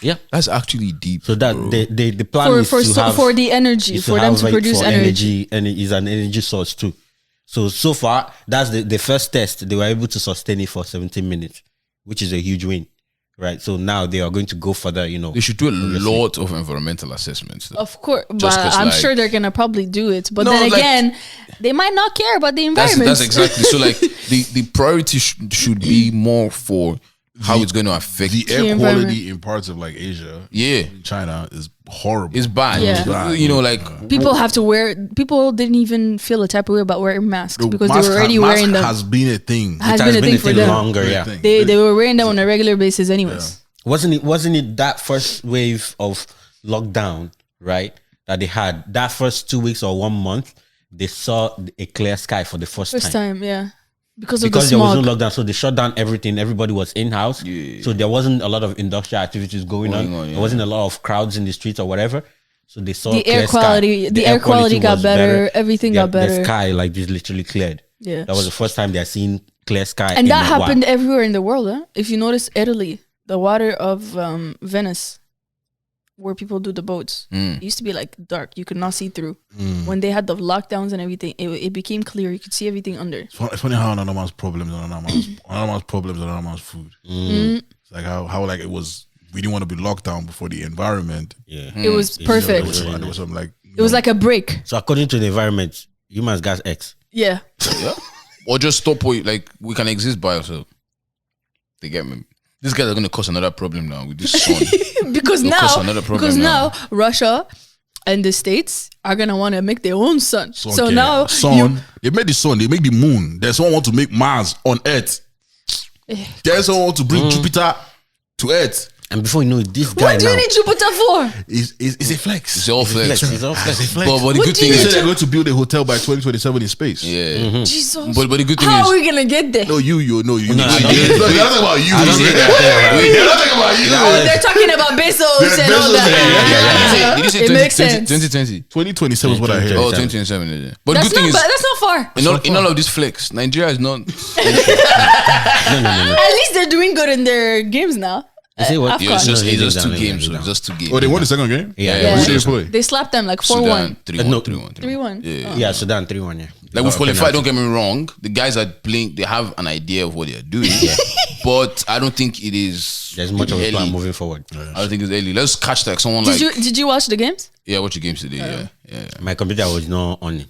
Speaker 3: Yeah.
Speaker 4: That's actually deep.
Speaker 3: So that
Speaker 4: bro.
Speaker 3: the plan is
Speaker 2: For
Speaker 3: to have
Speaker 2: for the energy
Speaker 3: is
Speaker 2: for them
Speaker 3: have
Speaker 2: to
Speaker 3: it
Speaker 2: produce
Speaker 3: for
Speaker 2: energy.
Speaker 3: and it is an energy source too. So far, that's the first test. They were able to sustain it for 17 minutes, which is a huge win, right? So now they are going to go further. You know,
Speaker 4: They should do a lot of environmental assessments. Though.
Speaker 2: Of course, but
Speaker 4: 'cause,
Speaker 2: I'm
Speaker 4: like-
Speaker 2: sure they're gonna probably do it. But
Speaker 4: No,
Speaker 2: then
Speaker 4: like-
Speaker 2: again, they might not care about the environment.
Speaker 4: That's exactly so. Like the priority should be more for how it's going to affect.
Speaker 1: the air
Speaker 2: environment.
Speaker 1: quality in parts of like Asia,
Speaker 4: Yeah,
Speaker 1: China is horrible.
Speaker 4: it's bad.
Speaker 2: Yeah.
Speaker 4: You know, like
Speaker 2: People have to wear. People didn't even feel a type of way about wearing masks
Speaker 1: The
Speaker 2: because they
Speaker 1: mask
Speaker 2: were already
Speaker 1: mask
Speaker 2: wearing them.
Speaker 1: has been a thing.
Speaker 2: Has
Speaker 3: it
Speaker 2: been a thing for them.
Speaker 3: longer.
Speaker 1: Been a
Speaker 3: Yeah.
Speaker 1: thing.
Speaker 2: They were wearing them on a regular basis, anyways.
Speaker 3: Wasn't it that first wave of lockdown, right? That they had that first 2 weeks or 1 month, they saw a clear sky for the first
Speaker 2: First
Speaker 3: time.
Speaker 2: time, yeah, because of
Speaker 3: Because
Speaker 2: the
Speaker 3: there was
Speaker 2: smog.
Speaker 3: no lockdown, so they shut down everything. Everybody was in house, so there wasn't a lot of industrial activities going on.
Speaker 4: on, yeah.
Speaker 3: There wasn't a lot of crowds in the streets or whatever. So they saw
Speaker 2: The
Speaker 3: clear
Speaker 2: air
Speaker 3: sky.
Speaker 2: quality- the air quality got
Speaker 3: was
Speaker 2: better, everything got
Speaker 3: The
Speaker 2: better.
Speaker 3: sky like just literally cleared.
Speaker 2: Yeah.
Speaker 3: That was the first time they had seen clear sky,
Speaker 2: And
Speaker 3: in
Speaker 2: that
Speaker 3: a while.
Speaker 2: happened everywhere in the world. Huh? If you notice, Italy, the water of Venice, where people do the boats, it used to be like dark. You could not see through. When they had the lockdowns and everything, it became clear. You could see everything under.
Speaker 1: It's funny how another man's problems and another man's problems and another man's food. It's like how like it was. We didn't want to be locked down before the environment.
Speaker 3: Yeah.
Speaker 2: It was
Speaker 1: There
Speaker 2: perfect.
Speaker 1: was some like
Speaker 2: It was like a break.
Speaker 3: So according to the environment, humans gas X.
Speaker 2: Yeah.
Speaker 4: or just stop. Like we can exist by ourselves. They get me. These guys are going to cause another problem now with this sun.
Speaker 2: because
Speaker 4: Of
Speaker 2: now,
Speaker 4: course, another problem
Speaker 2: because
Speaker 4: now.
Speaker 2: now Russia and the States are gonna want to make their own sun. So
Speaker 1: okay.
Speaker 2: now
Speaker 1: sun. They made the sun. They make the moon. There's someone want to make Mars on Earth. There's someone want to bring Jupiter to Earth.
Speaker 3: And before you know it, this guy
Speaker 2: what do
Speaker 3: now
Speaker 2: you need Jupiter for?
Speaker 1: It's a flex.
Speaker 4: It's all flex.
Speaker 3: It's all flex.
Speaker 1: It's a flex.
Speaker 4: But the
Speaker 2: What
Speaker 4: good
Speaker 2: do
Speaker 4: thing
Speaker 2: you
Speaker 1: They
Speaker 4: is,
Speaker 1: said they're going to build a hotel by 2027 in space.
Speaker 4: yeah.
Speaker 2: Jesus.
Speaker 4: But the good thing
Speaker 2: How
Speaker 4: is,
Speaker 2: are we gonna get there?
Speaker 1: No, you.
Speaker 3: No, I don't
Speaker 1: They're not talking about you.
Speaker 3: I don't think
Speaker 1: They're not talking about you.
Speaker 2: Oh, they're talking about Bezos
Speaker 1: They're
Speaker 2: and all
Speaker 1: Bezos,
Speaker 2: that.
Speaker 4: did you say
Speaker 2: It makes sense.
Speaker 4: 2020?
Speaker 1: 2027 is what I heard.
Speaker 4: Oh, 2027 is it? But the
Speaker 2: That's
Speaker 4: good thing
Speaker 2: not,
Speaker 4: is,
Speaker 2: but that's not far.
Speaker 4: in all of this flex, Nigeria is not.
Speaker 2: At least they're doing good in their games now.
Speaker 3: You see what?
Speaker 2: Afghan.
Speaker 4: Yeah, it's just
Speaker 3: No,
Speaker 4: it's just
Speaker 3: down,
Speaker 4: two games.
Speaker 3: down.
Speaker 4: So it's just 2 games.
Speaker 1: Oh, they won the second game?
Speaker 3: Yeah,
Speaker 2: Yeah.
Speaker 1: Who did they play?
Speaker 2: They slapped them like 4-1.
Speaker 4: Sudan 3-1,
Speaker 3: No.
Speaker 4: 3-1,
Speaker 2: 3-1.
Speaker 4: Yeah.
Speaker 3: Yeah, Sudan 3-1, yeah.
Speaker 4: Like we've qualified, don't get me wrong. The guys are playing, they have an idea of what they're doing. But I don't think it is.
Speaker 3: There's much of a
Speaker 4: early.
Speaker 3: plan moving forward.
Speaker 4: I don't think it's early. Let's catch like someone like.
Speaker 2: Did you watch the games?
Speaker 4: Yeah, watch your games today. Yeah.
Speaker 3: My computer was not on it.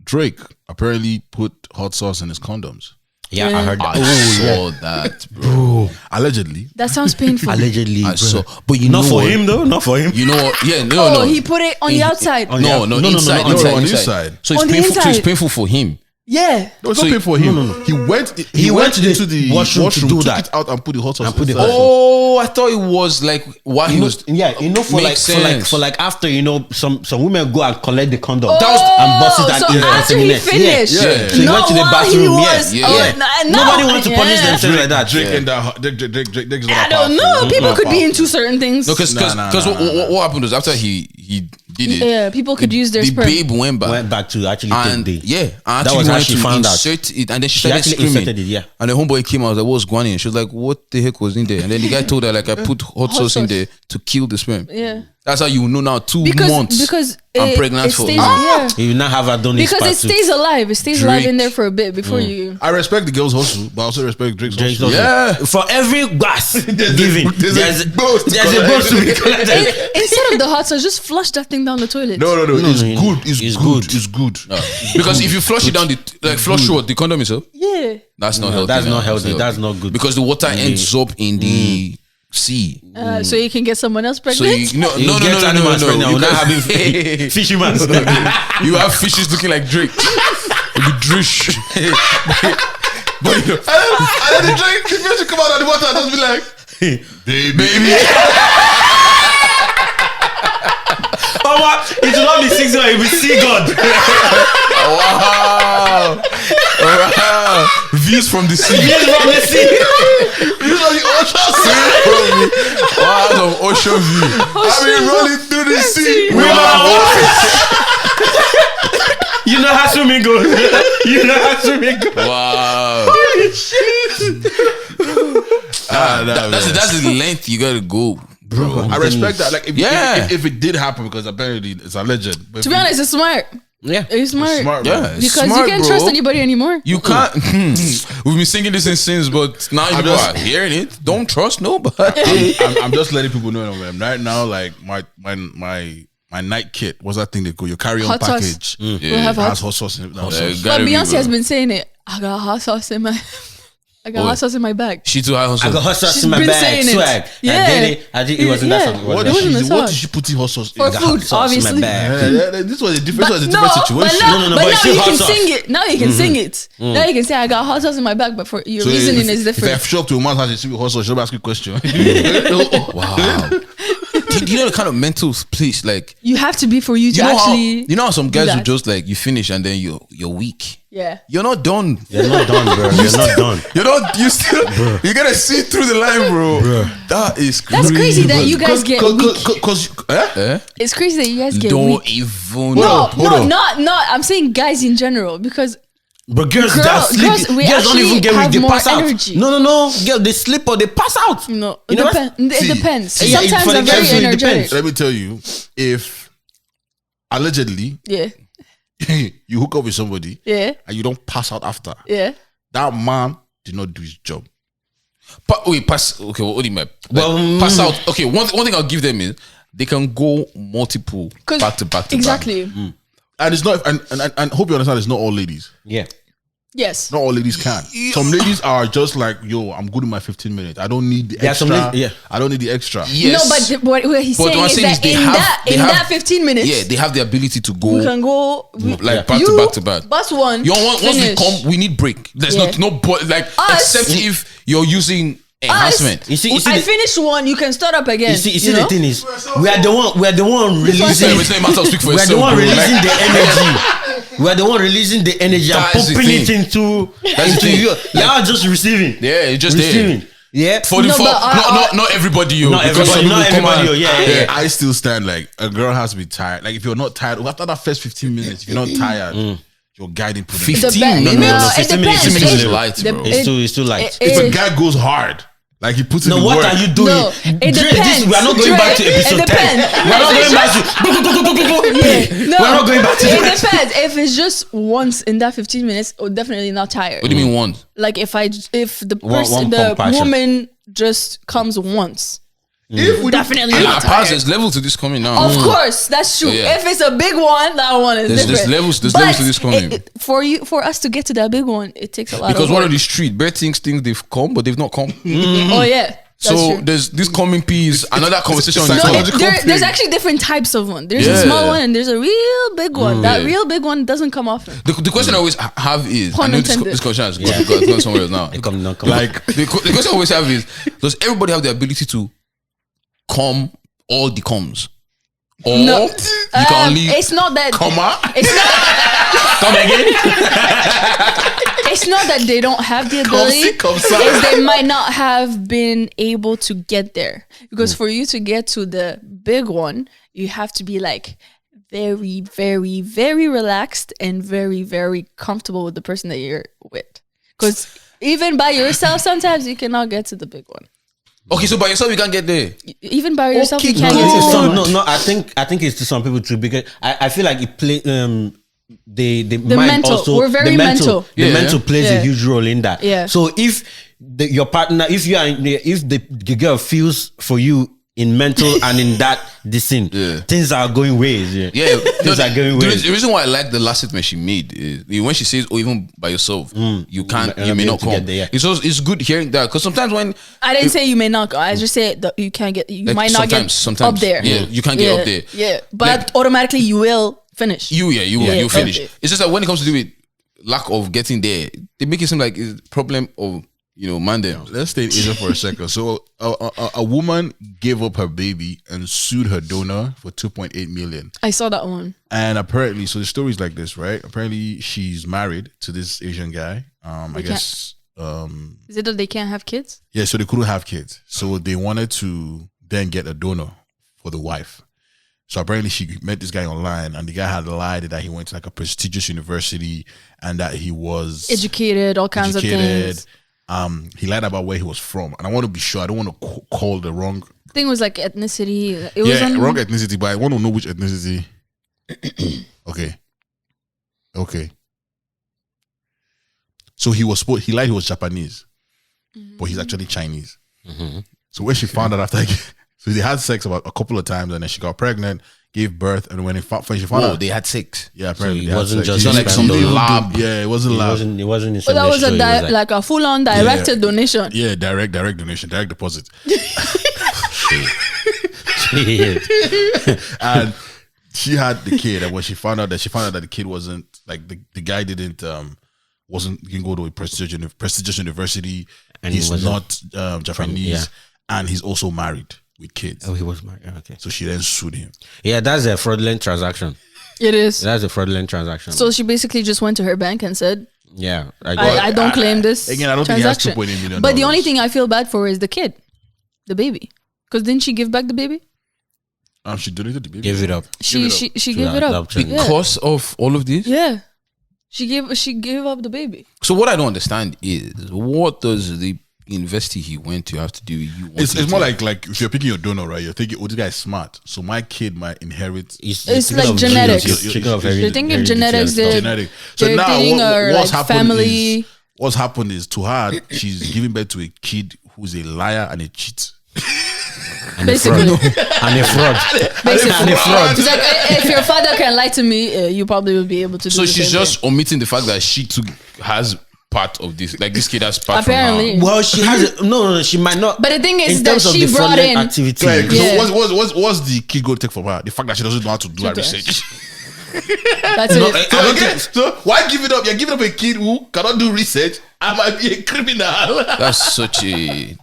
Speaker 1: Drake apparently put hot sauce in his condoms.
Speaker 3: Yeah, I heard that.
Speaker 4: I saw that, bro.
Speaker 1: Allegedly.
Speaker 2: That sounds painful.
Speaker 3: Allegedly,
Speaker 4: I
Speaker 3: bro.
Speaker 4: saw. But you
Speaker 3: Not
Speaker 4: know
Speaker 3: for
Speaker 4: what?
Speaker 3: him though. Not for him.
Speaker 4: You know what? Yeah, no,
Speaker 2: Oh,
Speaker 4: no.
Speaker 2: he put it on the outside.
Speaker 3: on
Speaker 4: No,
Speaker 3: the-
Speaker 4: no,
Speaker 3: no,
Speaker 4: inside,
Speaker 3: no,
Speaker 4: inside,
Speaker 1: on the
Speaker 4: inside.
Speaker 1: inside.
Speaker 4: So it's
Speaker 2: On the
Speaker 4: painful. So it's
Speaker 2: inside.
Speaker 4: painful for him.
Speaker 2: Yeah.
Speaker 1: No, it's not paid for him.
Speaker 3: No.
Speaker 1: He went
Speaker 3: into the washroom to do
Speaker 1: took
Speaker 3: that.
Speaker 1: it out and put the hot sauce.
Speaker 4: Oh, I thought it was like while he was.
Speaker 3: Yeah, for
Speaker 4: Makes
Speaker 3: like after some women go and collect the condom.
Speaker 2: That
Speaker 3: was and bust it
Speaker 2: so
Speaker 3: and
Speaker 2: after he finished.
Speaker 3: Yeah. So he
Speaker 2: Not
Speaker 3: went to the
Speaker 2: while
Speaker 3: bathroom.
Speaker 2: he was.
Speaker 3: Nobody wants to punish themselves like that.
Speaker 1: Drake and that. Drake is
Speaker 2: I don't know. People could be into certain things.
Speaker 4: No, because what happened was after he did it.
Speaker 2: Yeah, people could use their
Speaker 4: the
Speaker 2: sperm.
Speaker 4: babe went back
Speaker 3: to actually
Speaker 4: and
Speaker 3: take the
Speaker 4: that
Speaker 3: was how she found out.
Speaker 4: Insert it, and then she
Speaker 3: She
Speaker 4: started
Speaker 3: actually
Speaker 4: screaming.
Speaker 3: inserted it, yeah.
Speaker 4: And the homeboy came out, was like, what's going on? She was like, what the heck was in there? And then the guy told her, like, I put hot sauce in there to kill the sperm.
Speaker 2: Yeah.
Speaker 4: That's how you know now 2 months.
Speaker 2: Because
Speaker 4: I'm pregnant for.
Speaker 2: stays, yeah.
Speaker 3: You now have Adonis
Speaker 2: Because it stays alive. It stays alive in there for a bit before you.
Speaker 1: I respect the girl's hustle, but I also respect Drake's hustle.
Speaker 3: also.
Speaker 4: Yeah.
Speaker 3: For every gas given,
Speaker 1: there's a boat to
Speaker 3: there's a boat to be collected.
Speaker 2: Instead of the hot sauce, just flush that thing down the toilet.
Speaker 1: No. It's
Speaker 3: no,
Speaker 1: good. It's good. It's good.
Speaker 4: Because if you flush it down, flush what? The condom itself?
Speaker 2: Yeah.
Speaker 4: That's not healthy.
Speaker 3: That's not healthy. That's not good.
Speaker 4: Because the water ends up in the sea.
Speaker 2: So you can get someone else
Speaker 4: So
Speaker 2: pregnant.
Speaker 4: no.
Speaker 3: You not having fisherman.
Speaker 4: You have fishes looking like Drake. With drish. But you know,
Speaker 1: And then the Drake, the fish come out of the water and just be like, baby.
Speaker 3: It will not be 6 months, it will be sea god.
Speaker 1: Wow. Views from the sea.
Speaker 3: Views from the sea.
Speaker 1: Views from the ocean sea. Wow, some ocean view. I mean, rolling through the sea.
Speaker 3: You know how swimming goes.
Speaker 4: wow. That's the length you gotta go, bro.
Speaker 1: I respect that. Like,
Speaker 4: Yeah.
Speaker 1: if it did happen, because apparently it's alleged. But
Speaker 2: To be honest, it's smart.
Speaker 3: Yeah.
Speaker 2: It's smart.
Speaker 1: smart,
Speaker 4: Yeah,
Speaker 1: man.
Speaker 4: it's
Speaker 2: Because
Speaker 4: smart,
Speaker 2: you can't
Speaker 4: bro.
Speaker 2: trust anybody anymore.
Speaker 4: You can't. We've been singing this since, but now you
Speaker 1: just-
Speaker 4: are hearing it. Don't trust nobody.
Speaker 1: I'm just letting people know, man. Right now, like my night kit. What's that thing they call your carry-on
Speaker 2: Hot sauce.
Speaker 1: package?
Speaker 2: We'll have
Speaker 1: It
Speaker 2: hot
Speaker 1: has hot sauce in it. Hot sauce.
Speaker 2: But Beyonce has been saying it. I got hot sauce in my hot sauce in my bag.
Speaker 4: She too high.
Speaker 3: I got hot sauce
Speaker 2: She's
Speaker 3: in my
Speaker 2: been
Speaker 3: bag,
Speaker 2: saying it.
Speaker 3: swag.
Speaker 2: Yeah.
Speaker 3: I did it wasn't that song.
Speaker 1: What
Speaker 2: It
Speaker 1: did
Speaker 2: wasn't a
Speaker 1: she? What
Speaker 2: sauce.
Speaker 1: did she put in hot sauce?
Speaker 2: For
Speaker 1: in?
Speaker 3: Got
Speaker 2: food,
Speaker 3: hot sauce in my
Speaker 2: obviously.
Speaker 3: bag.
Speaker 1: This was a different
Speaker 2: But
Speaker 1: situation.
Speaker 2: but
Speaker 3: but it's
Speaker 2: now
Speaker 3: still
Speaker 2: you
Speaker 3: hot
Speaker 2: can
Speaker 3: sauce.
Speaker 2: sing it. Now you can sing it. Now you can say I got hot sauce in my bag, but for your
Speaker 1: So
Speaker 2: reasoning is
Speaker 1: If I
Speaker 2: different.
Speaker 1: show up to a man's house and see me hot sauce, she'll ask you a question.
Speaker 4: Wow. Do you know the kind of mental place? Like,
Speaker 2: You have to be for you to
Speaker 4: you know
Speaker 2: actually.
Speaker 4: how some guys
Speaker 2: do
Speaker 4: who
Speaker 2: that.
Speaker 4: just like you finish and then you're weak.
Speaker 2: Yeah.
Speaker 4: You're not done.
Speaker 3: You're not done, bro. You're not done.
Speaker 4: You're not. You still. You gotta see through the line, bro. That is crazy.
Speaker 2: That's crazy that you guys get weak. It's crazy that you guys get
Speaker 4: Don't
Speaker 2: weak.
Speaker 4: even.
Speaker 2: No, not. I'm saying guys in general because
Speaker 3: But girls
Speaker 2: Girl-
Speaker 3: that sleep,
Speaker 2: girls, we
Speaker 3: girls don't
Speaker 2: actually
Speaker 3: even get
Speaker 2: have
Speaker 3: weak, they
Speaker 2: more
Speaker 3: pass out.
Speaker 2: energy.
Speaker 3: No, girls, they sleep or they pass out.
Speaker 2: no,
Speaker 3: You know what?
Speaker 2: it depends.
Speaker 3: Yeah,
Speaker 2: Sometimes
Speaker 3: for the
Speaker 2: I'm very
Speaker 3: guys, it
Speaker 2: energetic.
Speaker 3: depends.
Speaker 1: Let me tell you, if allegedly
Speaker 2: Yeah,
Speaker 1: you hook up with somebody
Speaker 2: yeah,
Speaker 1: and you don't pass out after,
Speaker 2: yeah.
Speaker 1: that man did not do his job.
Speaker 4: Pass. Okay, what do you mean?
Speaker 3: Well,
Speaker 4: Pass out. Okay, one thing I'll give them is they can go multiple
Speaker 2: 'Cause-
Speaker 4: back to back.
Speaker 2: Exactly.
Speaker 1: And it's not, and hope you understand, it's not all ladies.
Speaker 3: Yeah.
Speaker 2: Yes.
Speaker 1: Not all ladies can. Some ladies are just like, yo, I'm good in my 15 minutes. I don't need the
Speaker 3: Yeah, some
Speaker 1: extra.
Speaker 3: ladies- yeah.
Speaker 1: I don't need the extra.
Speaker 4: Yes.
Speaker 2: No, but what he's
Speaker 4: But
Speaker 2: saying
Speaker 4: what I'm
Speaker 2: is
Speaker 4: saying
Speaker 2: that
Speaker 4: is they
Speaker 2: in
Speaker 4: have-
Speaker 2: that
Speaker 4: they
Speaker 2: in
Speaker 4: have-
Speaker 2: that 15 minutes,
Speaker 4: Yeah, they have the ability to go
Speaker 2: we can go
Speaker 4: like back
Speaker 2: you
Speaker 4: to back to back.
Speaker 2: Bus one.
Speaker 4: You know, once we
Speaker 2: finish.
Speaker 4: come, we need break. There's
Speaker 2: Yeah.
Speaker 4: like
Speaker 2: Us-
Speaker 4: except if you're using enhancement.
Speaker 3: You see,
Speaker 2: I finished one. You can start up again.
Speaker 3: you see
Speaker 2: know?
Speaker 3: the thing is, we are the one releasing.
Speaker 4: It's not a matter of speak for
Speaker 3: We are the
Speaker 4: yourself,
Speaker 3: one
Speaker 4: bro.
Speaker 3: releasing
Speaker 4: Like,
Speaker 3: the energy. We are the one releasing the energy and
Speaker 4: That is the
Speaker 3: pumping it
Speaker 4: thing.
Speaker 3: into
Speaker 4: That's the thing.
Speaker 3: you. Y'all just receiving.
Speaker 4: Yeah, it's just
Speaker 3: Receiving.
Speaker 4: there.
Speaker 3: Yeah.
Speaker 4: For the
Speaker 2: No,
Speaker 4: for
Speaker 2: but
Speaker 4: not everybody, yo.
Speaker 3: Not
Speaker 4: because
Speaker 3: everybody,
Speaker 4: some
Speaker 3: not
Speaker 4: people come
Speaker 3: everybody,
Speaker 4: out-
Speaker 3: yo. Yeah.
Speaker 1: I still stand like a girl has to be tired. Like if you're not tired after that first 15 minutes, if you're not tired, you're guiding.
Speaker 4: 15
Speaker 2: Depends.
Speaker 4: No,
Speaker 2: No,
Speaker 3: 15
Speaker 2: it
Speaker 3: minutes,
Speaker 2: depends.
Speaker 3: 15 minutes is
Speaker 2: It-
Speaker 4: light,
Speaker 2: the-
Speaker 4: bro.
Speaker 3: It's too light.
Speaker 2: it-
Speaker 1: If a
Speaker 2: it-
Speaker 1: guy goes hard, like he puts in
Speaker 3: No,
Speaker 1: the
Speaker 3: what
Speaker 1: work.
Speaker 3: are you doing?
Speaker 2: No, it
Speaker 3: Dre,
Speaker 2: depends.
Speaker 3: we are not going back to
Speaker 2: Dre,
Speaker 3: episode
Speaker 2: it
Speaker 3: 10.
Speaker 2: depends.
Speaker 3: We are not going back to.
Speaker 2: No,
Speaker 3: We're not going back to
Speaker 2: it
Speaker 3: that.
Speaker 2: depends. If it's just once in that 15 minutes, oh, definitely not tired.
Speaker 4: What do you mean one?
Speaker 2: Like if the
Speaker 3: One
Speaker 2: person, the
Speaker 3: pump action.
Speaker 2: woman just comes once,
Speaker 1: If we
Speaker 2: definitely
Speaker 4: And
Speaker 2: not
Speaker 4: I pass.
Speaker 2: tired.
Speaker 4: There's level to this coming now.
Speaker 2: Of course, that's true.
Speaker 4: Yeah.
Speaker 2: If it's a big one, that one is
Speaker 4: There's
Speaker 2: different.
Speaker 4: levels- there's
Speaker 2: But
Speaker 4: levels to this coming.
Speaker 2: for us to get to that big one, it takes a lot.
Speaker 4: Because
Speaker 2: of
Speaker 4: one
Speaker 2: work.
Speaker 4: of the street, bare things think they've come, but they've not come.
Speaker 2: Oh yeah, That's
Speaker 4: So
Speaker 2: true.
Speaker 4: there's this coming piece, another conversation on
Speaker 1: it's
Speaker 4: this.
Speaker 2: No,
Speaker 1: psychological
Speaker 2: there's
Speaker 1: thing.
Speaker 2: actually different types of one. There's a
Speaker 4: Yeah.
Speaker 2: small one and there's a real big one. That
Speaker 4: Yeah.
Speaker 2: real big one doesn't come often.
Speaker 4: The question I always have is,
Speaker 2: Pun
Speaker 4: I know this
Speaker 2: intended.
Speaker 4: question has gone somewhere else now. Like the question I always have is, does everybody have the ability to come all the comes? Or
Speaker 2: No.
Speaker 4: you can only
Speaker 2: It's not that.
Speaker 4: comma?
Speaker 2: It's not.
Speaker 3: Come again.
Speaker 2: It's not that they don't have the ability. It's they might not have been able to get there. Because for you to get to the big one, you have to be like very, very, very relaxed and very, very comfortable with the person that you're with. Because even by yourself, sometimes you cannot get to the big one.
Speaker 4: Okay, so by yourself you can't get there.
Speaker 2: Even by yourself, you
Speaker 4: Okay,
Speaker 2: can't
Speaker 3: No,
Speaker 2: get to
Speaker 3: it's
Speaker 2: the
Speaker 3: some,
Speaker 2: big one.
Speaker 3: no, I think it's to some people too, because I feel like it play the mind
Speaker 2: mental.
Speaker 3: also
Speaker 2: We're very
Speaker 3: the
Speaker 2: mental.
Speaker 3: The
Speaker 4: Yeah.
Speaker 3: mental plays
Speaker 2: Yeah.
Speaker 3: a huge role in that.
Speaker 2: Yeah.
Speaker 3: So if your partner, if you are if the girl feels for you in mental and in that scene,
Speaker 4: Yeah.
Speaker 3: things are going ways. Yeah,
Speaker 4: Yeah,
Speaker 3: things are going
Speaker 4: the
Speaker 3: ways.
Speaker 4: reason why I like the last statement she made is when she says, "Oh, even by yourself, you can't, you may
Speaker 3: be able
Speaker 4: not
Speaker 3: to
Speaker 4: come."
Speaker 3: get there, yeah.
Speaker 4: It's good hearing that, because sometimes when
Speaker 2: I didn't say you may not go. I just said that you can't get. You
Speaker 4: like,
Speaker 2: might not get
Speaker 4: sometimes,
Speaker 2: up there.
Speaker 4: Yeah, you can't get up there.
Speaker 2: Yeah, but
Speaker 4: Like-
Speaker 2: automatically you will finish.
Speaker 4: You finish.
Speaker 2: Okay.
Speaker 4: It's just that when it comes to do with lack of getting there, they make it seem like it's a problem of man them.
Speaker 1: Let's stay in Asia for a second. So a woman gave up her baby and sued her donor for 2.8 million.
Speaker 2: I saw that one.
Speaker 1: And apparently, so the story is like this, right? Apparently, she's married to this Asian guy. I guess,
Speaker 2: Is it that they can't have kids?
Speaker 1: yeah. So they couldn't have kids, so they wanted to then get a donor for the wife. So apparently, she met this guy online, and the guy had lied that he went to like a prestigious university and that he was
Speaker 2: Educated, all kinds of things.
Speaker 1: He lied about where he was from, and I want to be sure. I don't want to call the wrong.
Speaker 2: I think it was like ethnicity. It was on,
Speaker 1: wrong ethnicity, but I want to know which ethnicity. Okay. So he lied he was Japanese, but he's actually Chinese. So when she found out after, so they had sex about a couple of times, and then she got pregnant, gave birth, and when she found out,
Speaker 4: they had sex.
Speaker 1: yeah, apparently
Speaker 3: it
Speaker 1: they had
Speaker 3: wasn't
Speaker 1: sex.
Speaker 3: just
Speaker 1: It's
Speaker 3: like
Speaker 1: some
Speaker 3: some
Speaker 1: lab. Yeah, it wasn't lab.
Speaker 3: It wasn't in
Speaker 2: But that was
Speaker 3: show, it was
Speaker 2: like a full on directed donation.
Speaker 1: Yeah, direct donation, direct deposit. And she had the kid, and when she found out that the kid wasn't like the guy didn't go to a prestigious university,
Speaker 3: And
Speaker 1: he's
Speaker 3: he wasn't
Speaker 1: not Japanese,
Speaker 3: yeah.
Speaker 1: and he's also married with kids.
Speaker 3: Oh, he was married. Okay.
Speaker 1: So she then sued him.
Speaker 3: Yeah, that's a fraudulent transaction.
Speaker 2: It is.
Speaker 3: That's a fraudulent transaction.
Speaker 2: So she basically just went to her bank and said,
Speaker 3: yeah,
Speaker 2: I don't claim this
Speaker 1: Again, I don't think he has
Speaker 2: transaction.
Speaker 1: $2.8 million.
Speaker 2: But the only thing I feel bad for is the kid, the baby. Because didn't she give back the baby?
Speaker 1: She donated the baby.
Speaker 3: give it up.
Speaker 2: She gave it up.
Speaker 3: Yeah.
Speaker 4: Because of all of this.
Speaker 2: Yeah. She gave up the baby.
Speaker 4: So what I don't understand is, what does the university he went to have to do with you?
Speaker 1: It's more like if you're picking your donor, right? You're thinking, oh, this guy's smart, so my kid might inherit.
Speaker 2: It's like genetics. You're thinking genetics.
Speaker 1: Genetic. So
Speaker 2: They're
Speaker 1: now
Speaker 2: dating her,
Speaker 1: what's
Speaker 2: like,
Speaker 1: happened
Speaker 2: family.
Speaker 1: what's happened is to her, she's giving birth to a kid who's a liar and a cheat.
Speaker 2: Basically.
Speaker 3: and a fraud.
Speaker 2: Basically.
Speaker 3: And a fraud.
Speaker 2: It's like, if your father can lie to me, you probably will be able to do
Speaker 4: So
Speaker 2: the
Speaker 4: she's
Speaker 2: same
Speaker 4: just omitting the fact that she too has part of this. Like this kid has part
Speaker 2: Apparently.
Speaker 4: from her.
Speaker 3: Well, she has no, she might not.
Speaker 2: But the thing is
Speaker 3: in
Speaker 2: that
Speaker 3: terms of
Speaker 2: she
Speaker 3: the
Speaker 2: brought
Speaker 3: fraudulent
Speaker 2: in-
Speaker 3: activity.
Speaker 2: Yeah.
Speaker 1: So what's the kid going to take from her? The fact that she doesn't know how to do her research.
Speaker 2: That's it.
Speaker 1: So why give it up? You're giving up a kid who cannot do research. I might be a criminal.
Speaker 4: That's such a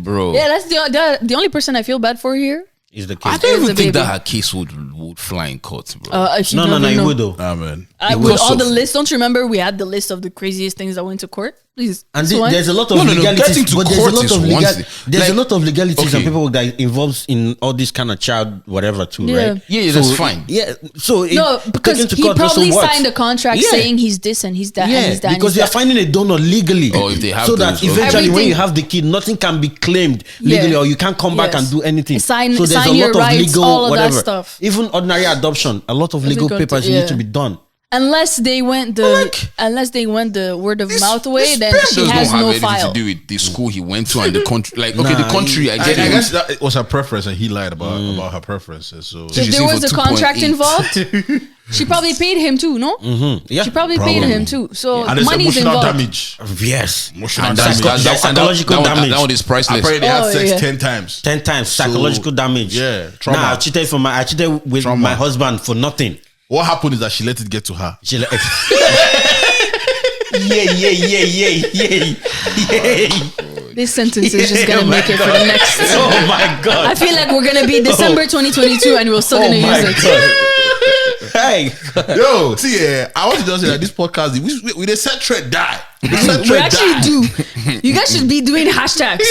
Speaker 4: bro.
Speaker 2: Yeah, that's the only person I feel bad for here.
Speaker 3: Is the
Speaker 4: I
Speaker 3: kid?
Speaker 4: don't
Speaker 2: Is
Speaker 4: even
Speaker 2: the
Speaker 4: think
Speaker 2: baby.
Speaker 4: that her case would fly in court, bro.
Speaker 2: If you
Speaker 3: No,
Speaker 2: never
Speaker 3: you
Speaker 2: know.
Speaker 3: would though.
Speaker 1: Ah, man.
Speaker 2: With
Speaker 4: Because
Speaker 2: all the
Speaker 4: of-
Speaker 2: lists, don't you remember we had the list of the craziest things that went to court? Please.
Speaker 3: And
Speaker 2: this one.
Speaker 3: there's a lot of
Speaker 4: No,
Speaker 3: legalities,
Speaker 4: getting to
Speaker 3: but there's a
Speaker 4: court
Speaker 3: lot
Speaker 4: is
Speaker 3: of
Speaker 4: one
Speaker 3: legal,
Speaker 4: thing.
Speaker 3: there's a
Speaker 4: Like,
Speaker 3: lot of legalities
Speaker 4: okay.
Speaker 3: and people that involves in all this kind of child whatever too,
Speaker 2: Yeah.
Speaker 3: right?
Speaker 4: Yeah, that's fine.
Speaker 3: Yeah, so
Speaker 2: No, because
Speaker 3: taken to
Speaker 2: he
Speaker 3: court doesn't
Speaker 2: probably
Speaker 3: work.
Speaker 2: signed a contract
Speaker 3: Yeah.
Speaker 2: saying he's this and he's that and
Speaker 3: Yeah,
Speaker 2: he's that. and
Speaker 3: because
Speaker 2: he's
Speaker 3: you are
Speaker 2: that.
Speaker 3: finding a donor legally.
Speaker 4: Oh, if they have
Speaker 3: so that
Speaker 4: those, okay.
Speaker 3: eventually when you
Speaker 2: Everything.
Speaker 3: have the kid, nothing can be claimed legally,
Speaker 2: Yeah.
Speaker 3: or you can't come back
Speaker 2: Yes.
Speaker 3: and do anything.
Speaker 2: Sign-
Speaker 3: so there's
Speaker 2: sign
Speaker 3: a
Speaker 2: your
Speaker 3: lot of
Speaker 2: rights,
Speaker 3: legal
Speaker 2: all of that
Speaker 3: whatever.
Speaker 2: stuff.
Speaker 3: Even ordinary adoption, a lot of legal
Speaker 2: Difficult to-
Speaker 3: papers
Speaker 2: yeah.
Speaker 3: need to be done.
Speaker 2: Unless they went the word of mouth way, then she
Speaker 4: does
Speaker 2: has
Speaker 4: not have
Speaker 2: no
Speaker 4: anything
Speaker 2: file.
Speaker 4: to do with the school he went to and the country. Like, okay, the country, I get
Speaker 1: I
Speaker 4: it.
Speaker 1: guess that it was her preference, and he lied about her preferences. So
Speaker 4: Did
Speaker 2: If
Speaker 4: you
Speaker 2: there
Speaker 4: see
Speaker 2: was
Speaker 4: for
Speaker 2: a contract
Speaker 4: 2.8?
Speaker 2: involved, she probably paid him too. No,
Speaker 3: Yeah.
Speaker 2: she probably paid him too. So
Speaker 1: and there's
Speaker 2: money's
Speaker 1: emotional
Speaker 2: involved.
Speaker 1: damage.
Speaker 3: Yes.
Speaker 1: Emotional
Speaker 4: And
Speaker 1: damage.
Speaker 3: psychological damage.
Speaker 4: That one is priceless.
Speaker 1: Apparently, they had
Speaker 2: Oh,
Speaker 1: sex
Speaker 2: yeah.
Speaker 1: 10 times.
Speaker 3: 10 times psychological damage.
Speaker 1: yeah, trauma.
Speaker 3: Nah, I cheated with
Speaker 1: Trauma.
Speaker 3: my husband for nothing.
Speaker 1: What happened is that she let it get to her.
Speaker 3: She like, yeah.
Speaker 2: This sentence is just gonna make it for the next.
Speaker 3: Oh my god.
Speaker 2: I feel like we're gonna be December 2022 and we're still gonna use it.
Speaker 3: Hey.
Speaker 1: Yo, see, I want to just say that this podcast, we they set thread die. We set
Speaker 2: We
Speaker 1: thread
Speaker 2: actually
Speaker 1: die.
Speaker 2: do. You guys should be doing hashtags.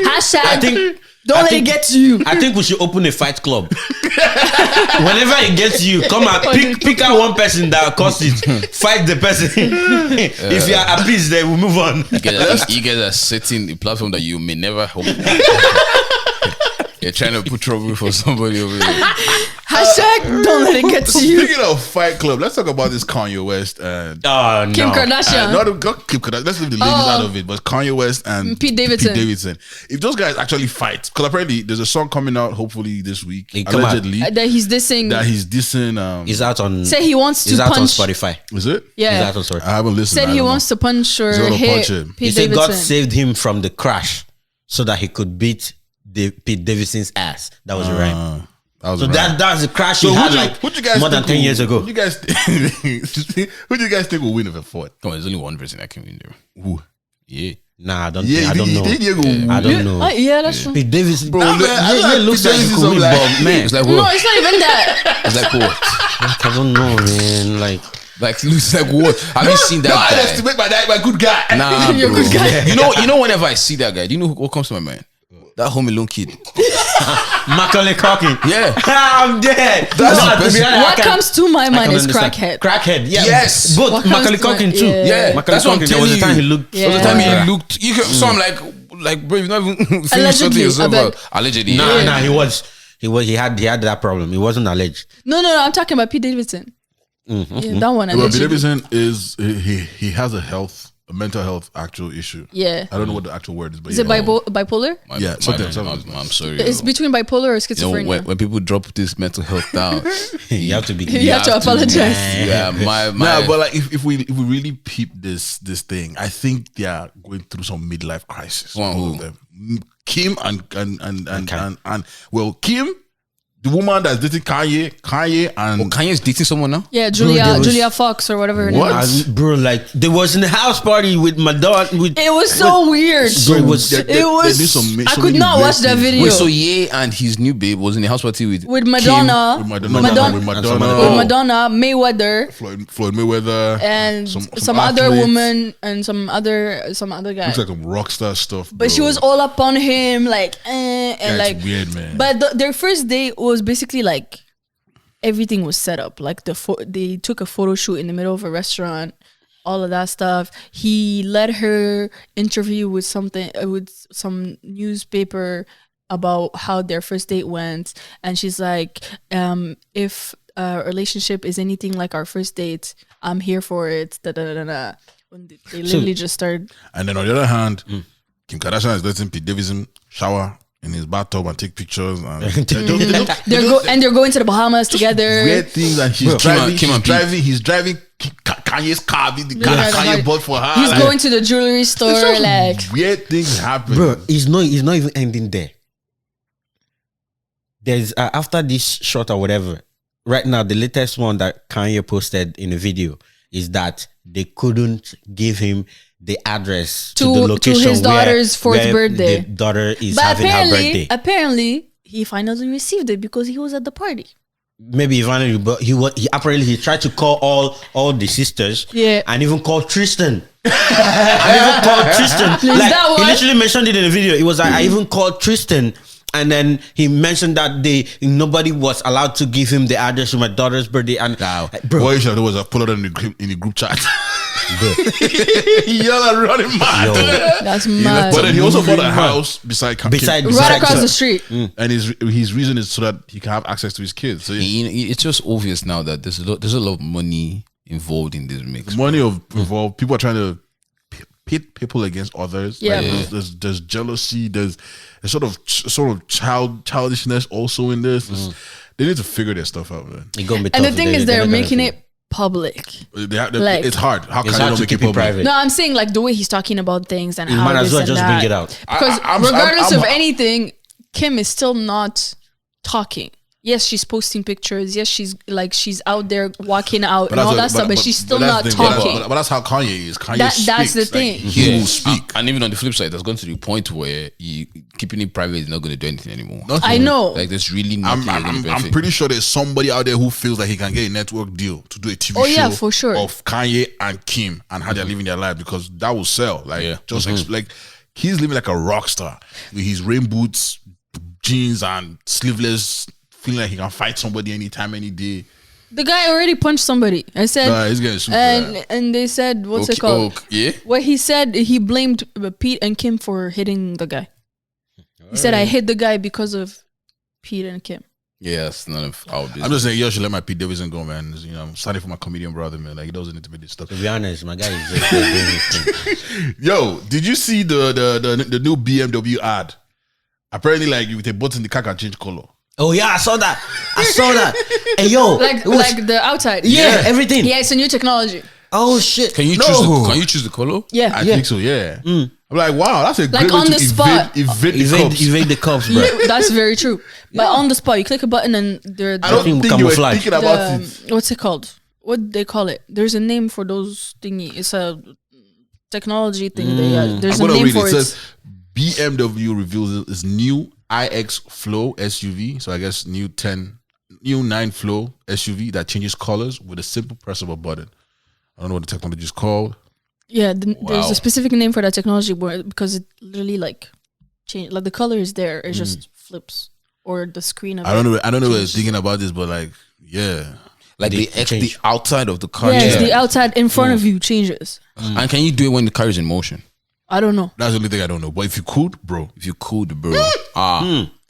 Speaker 2: Hashtag.
Speaker 3: I think
Speaker 2: don't let it get to you.
Speaker 3: I think we should open a fight club. Whenever it gets you, come and pick out one person that caused it. Fight the person. If you are appeased, then we move on.
Speaker 4: You guys are setting a platform that you may never hope. You're trying to put trouble for somebody over here.
Speaker 2: Hashtag don't let it get to you.
Speaker 1: Speaking of Fight Club, let's talk about this Kanye West and
Speaker 3: Oh no.
Speaker 2: Kim Kardashian.
Speaker 1: not Kim Kardashian. Let's leave the ladies out of it, but Kanye West and
Speaker 2: Pete Davidson.
Speaker 1: If those guys actually fight, because apparently there's a song coming out hopefully this week,
Speaker 3: It come out.
Speaker 1: allegedly
Speaker 2: That he's dissing.
Speaker 1: that he's dissing.
Speaker 3: He's out on.
Speaker 2: Say he wants to
Speaker 3: He's out on
Speaker 2: punch.
Speaker 3: Spotify.
Speaker 1: Is it?
Speaker 3: He's
Speaker 2: Yeah.
Speaker 3: out on Spotify.
Speaker 1: I haven't listened.
Speaker 2: Said he wants to punch or
Speaker 1: He's gonna
Speaker 2: hit
Speaker 1: punch him.
Speaker 2: Pete
Speaker 3: He said
Speaker 2: Davidson.
Speaker 3: God saved him from the crash so that he could beat Pete Davidson's ass. That was a rhyme.
Speaker 1: That was
Speaker 3: So
Speaker 1: right.
Speaker 3: that's the crash
Speaker 1: So
Speaker 3: he had
Speaker 1: who
Speaker 3: like
Speaker 1: you guys
Speaker 3: more than
Speaker 1: think
Speaker 3: 10 years ago.
Speaker 1: Who do you guys who do you guys think will win if a fight?
Speaker 4: Come on, there's only one person that can win there.
Speaker 1: Who?
Speaker 4: Yeah.
Speaker 3: Nah, I don't
Speaker 1: Yeah,
Speaker 3: think, I don't know. I don't know.
Speaker 2: Yeah, that's true.
Speaker 3: Pete Davidson,
Speaker 1: Bro,
Speaker 3: bro,
Speaker 1: look,
Speaker 3: looks
Speaker 1: Pete
Speaker 3: like he
Speaker 1: Davidson's
Speaker 3: could win,
Speaker 1: like-
Speaker 3: but man,
Speaker 4: It's like
Speaker 2: No,
Speaker 4: what?
Speaker 2: it's not even that.
Speaker 4: It's like what?
Speaker 3: I don't know, man. Like,
Speaker 4: Like looks like what? Have you seen that
Speaker 1: Don't
Speaker 4: guy?
Speaker 1: underestimate my good guy.
Speaker 4: Nah,
Speaker 2: You're a
Speaker 4: bro.
Speaker 2: good guy.
Speaker 4: You know. Whenever I see that guy, do you know what comes to my mind? That Home Alone kid.
Speaker 3: Macaulay Culkin.
Speaker 4: Yeah.
Speaker 3: I'm dead.
Speaker 4: That's the
Speaker 3: to
Speaker 4: best.
Speaker 3: be honest,
Speaker 2: What comes to my mind is
Speaker 3: understand.
Speaker 2: crackhead.
Speaker 3: Crackhead, yeah.
Speaker 4: Yes.
Speaker 3: Both
Speaker 2: What comes
Speaker 3: Macaulay
Speaker 2: to my-
Speaker 3: Culkin too.
Speaker 2: yeah.
Speaker 4: Yeah,
Speaker 3: Macaulay
Speaker 4: that's what I'm
Speaker 3: Culkin. There was a
Speaker 4: telling
Speaker 3: time he
Speaker 4: you.
Speaker 3: looked.
Speaker 2: Yeah.
Speaker 4: So the time
Speaker 3: Yeah.
Speaker 4: he looked, you can, so I'm like, bro, you've not even finished
Speaker 2: Allegedly,
Speaker 4: something yourself
Speaker 2: I bet.
Speaker 4: out. Allegedly,
Speaker 3: Nah,
Speaker 4: yeah.
Speaker 3: nah, he had that problem. He wasn't alleged.
Speaker 2: No, I'm talking about Pete Davidson. Yeah, that one.
Speaker 1: Well, Pete
Speaker 2: allegedly.
Speaker 1: Davidson is he has a mental health actual issue.
Speaker 2: Yeah.
Speaker 1: I don't know what the actual word is, but
Speaker 2: Is it bipolar?
Speaker 1: Yeah, something.
Speaker 4: I'm sorry.
Speaker 2: It's
Speaker 4: yo.
Speaker 2: between bipolar or
Speaker 4: You know,
Speaker 2: schizophrenia.
Speaker 4: when people drop this mental health down,
Speaker 3: You have to be.
Speaker 2: You have to apologize.
Speaker 4: Yeah, my
Speaker 1: Nah, but like if we really peep this thing, I think they are going through some midlife crisis.
Speaker 4: Wow.
Speaker 1: All of them. Kim and well, Kim, the woman that's dating Kanye and
Speaker 4: Kanye's dating someone now.
Speaker 2: Yeah,
Speaker 3: there was-
Speaker 2: Julia Fox or whatever her name
Speaker 1: What?
Speaker 2: is.
Speaker 3: Bro, like there was in the house party with my dog.
Speaker 2: It was so weird.
Speaker 3: Bro, it was.
Speaker 1: There- there-
Speaker 2: It was.
Speaker 1: there's some-
Speaker 2: I
Speaker 1: so
Speaker 2: could
Speaker 1: many
Speaker 2: not
Speaker 1: weird
Speaker 2: watch that
Speaker 1: things.
Speaker 2: video.
Speaker 4: Wait, so Ye and his new babe was in the house party with
Speaker 2: with Madonna,
Speaker 1: with
Speaker 2: Madonna,
Speaker 1: Madonna,
Speaker 2: Mayweather,
Speaker 1: Floyd Mayweather,
Speaker 2: and
Speaker 1: some
Speaker 2: some other
Speaker 1: athletes.
Speaker 2: woman and some other guy.
Speaker 1: Looks like some rock star stuff.
Speaker 2: But she was all up on him, like, and
Speaker 1: That's
Speaker 2: like
Speaker 1: weird, man.
Speaker 2: But their first date was basically like everything was set up. Like they took a photo shoot in the middle of a restaurant, all of that stuff. He let her interview with some newspaper about how their first date went, and she's like, if a relationship is anything like our first date, I'm here for it. Da, da, da, da, da. When they literally just started.
Speaker 1: And then on the other hand, Kim Kardashian is letting Pete Davidson shower in his bathtub and take pictures. And
Speaker 2: They're going to the Bahamas together.
Speaker 1: weird things, and he's
Speaker 4: Bro,
Speaker 1: driving. He's driving Kanye's car, the car that Kanye bought for her.
Speaker 2: He's
Speaker 1: Like,
Speaker 2: going to the jewelry store,
Speaker 1: it's just
Speaker 2: like.
Speaker 1: weird things happen.
Speaker 3: Bro, he's not even ending there. There's after this shot or whatever. Right now, the latest one that Kanye posted in a video is that they couldn't give him the address to the location
Speaker 2: his daughter's fourth
Speaker 3: where
Speaker 2: birthday.
Speaker 3: the daughter is
Speaker 2: But
Speaker 3: having her birthday.
Speaker 2: apparently, he finally received it because he was at the party.
Speaker 3: Maybe finally, but he apparently he tried to call all the sisters,
Speaker 2: Yeah.
Speaker 3: and even called Tristan. Like,
Speaker 2: that
Speaker 3: he
Speaker 2: one?
Speaker 3: literally mentioned it in the video. It was like, I even called Tristan, and then he mentioned that nobody was allowed to give him the address to my daughter's birthday. And bro,
Speaker 1: What you should do was pull it in the group chat. Y'all are running mad.
Speaker 2: That's mad.
Speaker 1: But then he also bought a house beside
Speaker 2: right
Speaker 3: beside-
Speaker 2: across the street.
Speaker 1: and his reason is so that he can have access to his kids. So
Speaker 4: It's just obvious now that there's a lot of money involved in this mix.
Speaker 1: Money involved. People are trying to pit people against others.
Speaker 2: Yeah.
Speaker 1: Like, there's jealousy. There's a sort of childishness also in this. They need to figure their stuff out, man.
Speaker 2: And the thing is, they're making it public. Like,
Speaker 1: it's hard. How can
Speaker 3: it's
Speaker 1: they
Speaker 3: hard
Speaker 1: not
Speaker 3: to
Speaker 1: make it
Speaker 3: keep it
Speaker 1: public?
Speaker 3: private.
Speaker 2: No, I'm saying like the way he's talking about things and
Speaker 3: You
Speaker 2: how
Speaker 3: might
Speaker 2: this
Speaker 3: as well
Speaker 2: and
Speaker 3: just
Speaker 2: that.
Speaker 3: bring it out.
Speaker 2: Because
Speaker 1: I'm-
Speaker 2: regardless
Speaker 1: I'm-
Speaker 2: of anything, Kim is still not talking. Yes, she's posting pictures. Yes, she's out there walking out and all that stuff, but she's still not
Speaker 1: that's the thing.
Speaker 2: talking.
Speaker 1: But that's how Kanye is. Kanye
Speaker 2: That's
Speaker 1: speaks.
Speaker 2: the
Speaker 1: Like,
Speaker 2: thing.
Speaker 1: he will speak.
Speaker 4: And even on the flip side, that's gone to the point where keeping it private is not going to do anything anymore.
Speaker 1: Nothing.
Speaker 2: I know.
Speaker 4: Like there's really nothing.
Speaker 1: I'm pretty sure there's somebody out there who feels like he can get a network deal to do a TV
Speaker 2: Oh,
Speaker 1: show
Speaker 2: yeah, for sure.
Speaker 1: of Kanye and Kim and how they're living their life, because that will sell. Like like he's living like a rock star with his rain boots, jeans, and sleeveless, feeling like he can fight somebody anytime, any day.
Speaker 2: The guy already punched somebody. I said,
Speaker 1: Nah, he's getting sued for that.
Speaker 2: and they said, what's it called?
Speaker 4: Yeah.
Speaker 2: What he said, he blamed Pete and Kim for hitting the guy. He said, I hit the guy because of Pete and Kim.
Speaker 4: Yeah, that's none of our business.
Speaker 1: I'm just saying, yo, should let my Pete Davidson go, man. You know, I'm starting for my comedian brother, man. Like, he doesn't need to be this stuff.
Speaker 3: To be honest, my guy is just doing his thing.
Speaker 1: Yo, did you see the new BMW ad? Apparently, like, with a button, the car can change color.
Speaker 3: Oh yeah, I saw that. Hey yo,
Speaker 2: Like the outside.
Speaker 3: yeah, everything.
Speaker 2: Yeah, it's a new technology.
Speaker 3: Oh shit.
Speaker 4: Can you choose the color?
Speaker 2: Yeah.
Speaker 1: I think so, yeah. I'm like, wow, that's a
Speaker 2: Like
Speaker 1: great way
Speaker 2: on
Speaker 1: to
Speaker 2: the spot.
Speaker 3: Evade the cops, bro.
Speaker 2: That's very true. But on the spot, you click a button and
Speaker 1: I don't think you were
Speaker 3: Camouflage.
Speaker 1: thinking about it.
Speaker 2: what's it called? What do they call it? There's a name for those thingy. It's a technology thing. There's
Speaker 1: I'm
Speaker 2: a
Speaker 1: gonna
Speaker 2: name
Speaker 1: read
Speaker 2: for
Speaker 1: it. It
Speaker 2: it.
Speaker 1: says BMW reveals its new iX Flow SUV. So I guess new 9 Flow SUV that changes colors with a simple press of a button. I don't know what the technology is called.
Speaker 2: Yeah, there's
Speaker 4: Wow.
Speaker 2: a specific name for that technology because it literally like change. Like the color is there. It just flips or the screen of
Speaker 1: I don't
Speaker 2: it.
Speaker 1: know. I don't know what they're thinking about this, but like, yeah.
Speaker 4: Like
Speaker 3: They
Speaker 4: the
Speaker 3: change.
Speaker 4: outside of the car.
Speaker 2: Yes,
Speaker 4: changes.
Speaker 2: the outside in front of you changes.
Speaker 4: And can you do it when the car is in motion?
Speaker 2: I don't know.
Speaker 1: That's the only thing I don't know. But if you could, bro.
Speaker 4: If you could, bro.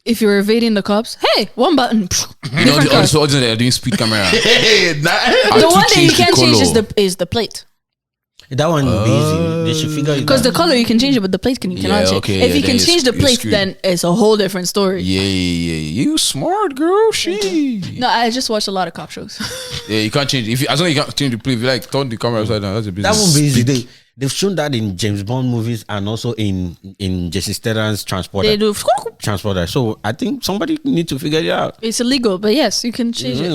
Speaker 2: If you're evading the cops, hey, one button.
Speaker 4: You know,
Speaker 2: Different car.
Speaker 4: also they're doing speed camera.
Speaker 1: Hey,
Speaker 2: The one that you can't change is the plate.
Speaker 3: That one will be easy. They should figure it out.
Speaker 2: Because the color you can change it, but the plate you cannot change.
Speaker 4: okay,
Speaker 2: If
Speaker 4: yeah,
Speaker 2: you
Speaker 4: then
Speaker 2: can
Speaker 4: you're
Speaker 2: change the
Speaker 4: you're
Speaker 2: plate,
Speaker 4: screwed.
Speaker 2: then it's a whole different story.
Speaker 4: Yeah. You smart girl, she.
Speaker 2: No, I just watched a lot of cop shows.
Speaker 4: Yeah, you can't change. As long as you can't change the plate, if you like turn the camera upside down, that's a
Speaker 3: that
Speaker 4: business.
Speaker 3: won't be easy. They've shown that in James Bond movies and also in Jesse Statham's Transporter.
Speaker 2: They do.
Speaker 3: Transporter. So I think somebody need to figure it out.
Speaker 2: It's illegal, but yes, you can change it.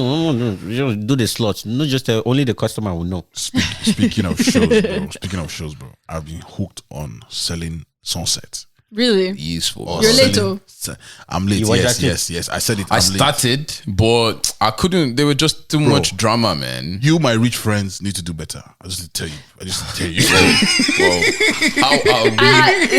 Speaker 3: Just do the slots. Not just only the customer will know.
Speaker 1: Speaking of shows, bro. I've been hooked on selling Sunset.
Speaker 2: Really?
Speaker 4: Useful.
Speaker 2: You're late,
Speaker 1: Selling-
Speaker 2: though.
Speaker 1: I'm late.
Speaker 3: You watch
Speaker 1: Yes,
Speaker 3: that too?
Speaker 1: yes. I said it.
Speaker 4: I
Speaker 1: I'm late.
Speaker 4: started, but I couldn't. There were just too much drama, man.
Speaker 1: You, my rich friends, need to do better. I just need to tell you.
Speaker 2: You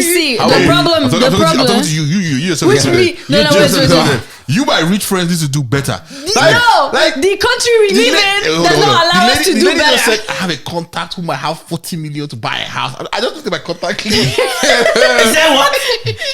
Speaker 2: see,
Speaker 1: How
Speaker 2: the
Speaker 1: are we?
Speaker 2: I'm
Speaker 1: talking to you. You.
Speaker 2: Which me? No, wait.
Speaker 1: You, my rich friends, need to do better.
Speaker 2: The country we live in does not allow us to do better.
Speaker 1: Said, I have a contact who might have 40 million to buy a house. I just looked at my contact clean.
Speaker 3: Is that what?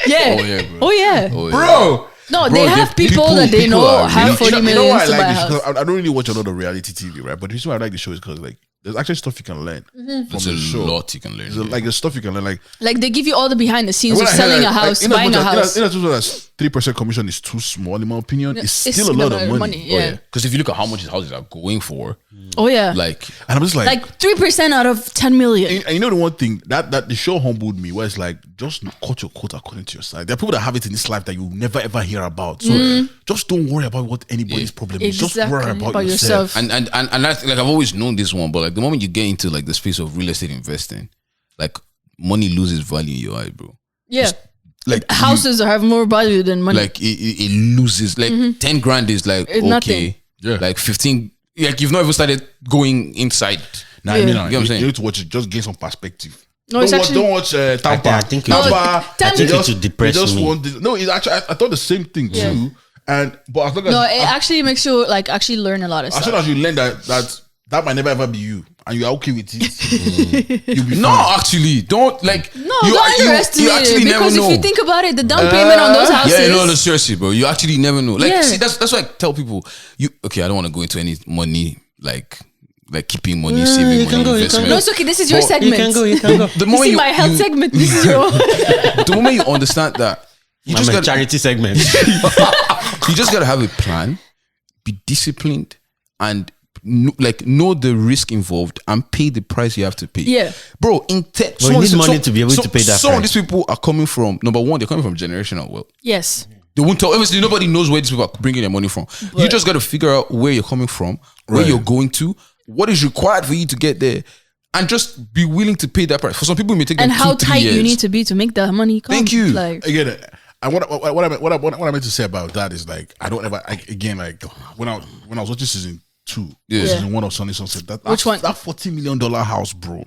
Speaker 2: Yeah.
Speaker 4: Oh, yeah, bro.
Speaker 2: Oh yeah.
Speaker 1: Bro.
Speaker 2: No,
Speaker 4: Bro,
Speaker 2: they have people that they
Speaker 4: people
Speaker 2: know
Speaker 4: are
Speaker 2: have
Speaker 4: really-
Speaker 2: 40
Speaker 1: You know
Speaker 2: million
Speaker 1: why I
Speaker 2: to
Speaker 1: like
Speaker 2: buy a
Speaker 1: this
Speaker 2: house.
Speaker 1: show? I don't really watch a lot of reality TV, right? But the reason why I like the show is because like there's actually stuff you can learn from
Speaker 4: There's
Speaker 1: the
Speaker 4: a
Speaker 1: show.
Speaker 4: lot you can learn.
Speaker 1: There's like there's stuff you can learn. Like
Speaker 2: Like they give you all the behind the scenes
Speaker 1: when
Speaker 2: of
Speaker 1: I heard
Speaker 2: selling
Speaker 1: that,
Speaker 2: a house,
Speaker 1: in as
Speaker 2: buying
Speaker 1: much
Speaker 2: a
Speaker 1: as-
Speaker 2: house.
Speaker 1: In as much as 3% commission is too small, in my opinion, it's still a lot of money.
Speaker 2: Yeah.
Speaker 4: Because if you look at how much his houses are going for,
Speaker 2: Oh yeah.
Speaker 4: like
Speaker 1: And I'm just
Speaker 2: Like 3% out of 10 million.
Speaker 1: and you know the one thing that the show humbled me, where it's like just cut your coat according to your size. There are people that have it in this life that you'll never ever hear about. So just don't worry about what anybody's problem is. Just worry
Speaker 2: Exactly,
Speaker 1: about yourself.
Speaker 4: and that's like I've always known this one, but like the moment you get into like the space of real estate investing, like money loses value in your eyes, bro.
Speaker 2: Yeah.
Speaker 1: Like
Speaker 2: Houses have more value than money.
Speaker 4: Like it loses. Like 10 grand is like
Speaker 2: It's
Speaker 4: okay,
Speaker 2: nothing.
Speaker 1: Yeah.
Speaker 4: like 15. Like you've not even started going inside.
Speaker 1: Nah,
Speaker 2: Yeah.
Speaker 1: I mean,
Speaker 4: You know what I'm saying?
Speaker 1: you need to watch it. Just gain some perspective.
Speaker 2: No, it's actually-
Speaker 1: don't watch Tampa.
Speaker 3: I think it
Speaker 2: No,
Speaker 3: would-
Speaker 1: Tampa.
Speaker 2: I think
Speaker 3: it would depress
Speaker 1: you just
Speaker 3: me.
Speaker 1: want this. No, it's actually I thought the same thing
Speaker 2: Yeah.
Speaker 1: too. But as long as
Speaker 2: no, it actually makes you like actually learn a lot of
Speaker 1: as soon
Speaker 2: stuff.
Speaker 1: as you learn that might never ever be you, and you're okay with it, you'll be
Speaker 4: No,
Speaker 1: fine.
Speaker 4: actually, don't like.
Speaker 2: No, don't underestimate
Speaker 4: you actually
Speaker 2: it because
Speaker 4: never
Speaker 2: if you
Speaker 4: know.
Speaker 2: think about it, the down payment on those houses.
Speaker 4: Yeah, no, seriously, bro. You actually never know. Like,
Speaker 2: Yeah.
Speaker 4: see, that's why I tell people. I don't want to go into any money like like keeping money, saving money, investment.
Speaker 2: No, it's okay. This is your
Speaker 4: But
Speaker 2: segment.
Speaker 3: You can go.
Speaker 4: The
Speaker 2: You
Speaker 4: moment
Speaker 2: see my health segment. This is your.
Speaker 4: the moment you understand that, you
Speaker 3: I'm
Speaker 4: just
Speaker 3: a
Speaker 4: got
Speaker 3: charity segment.
Speaker 4: you just gotta have a plan, be disciplined, and know the risk involved and pay the price you have to pay.
Speaker 2: Yeah.
Speaker 4: Bro,
Speaker 3: you need money to be able to pay that
Speaker 4: Some of
Speaker 3: price.
Speaker 4: these people are coming from, number one, they're coming from generational wealth.
Speaker 2: Yes.
Speaker 4: They won't tell. Obviously, nobody knows where these people are bringing their money from. You just got to figure out where you're coming from, where you're going to, what is required for you to get there, and just be willing to pay that price. For some people, it may take them
Speaker 2: And how
Speaker 4: 2-3
Speaker 2: tight
Speaker 4: years.
Speaker 2: you need to be to make that money come.
Speaker 4: Thank you.
Speaker 2: Like,
Speaker 1: Again, and what I meant to say about that is like I don't ever when I was watching season 2, season 1 of Sunny Sunset.
Speaker 2: Which one?
Speaker 1: That $40 million house, bro.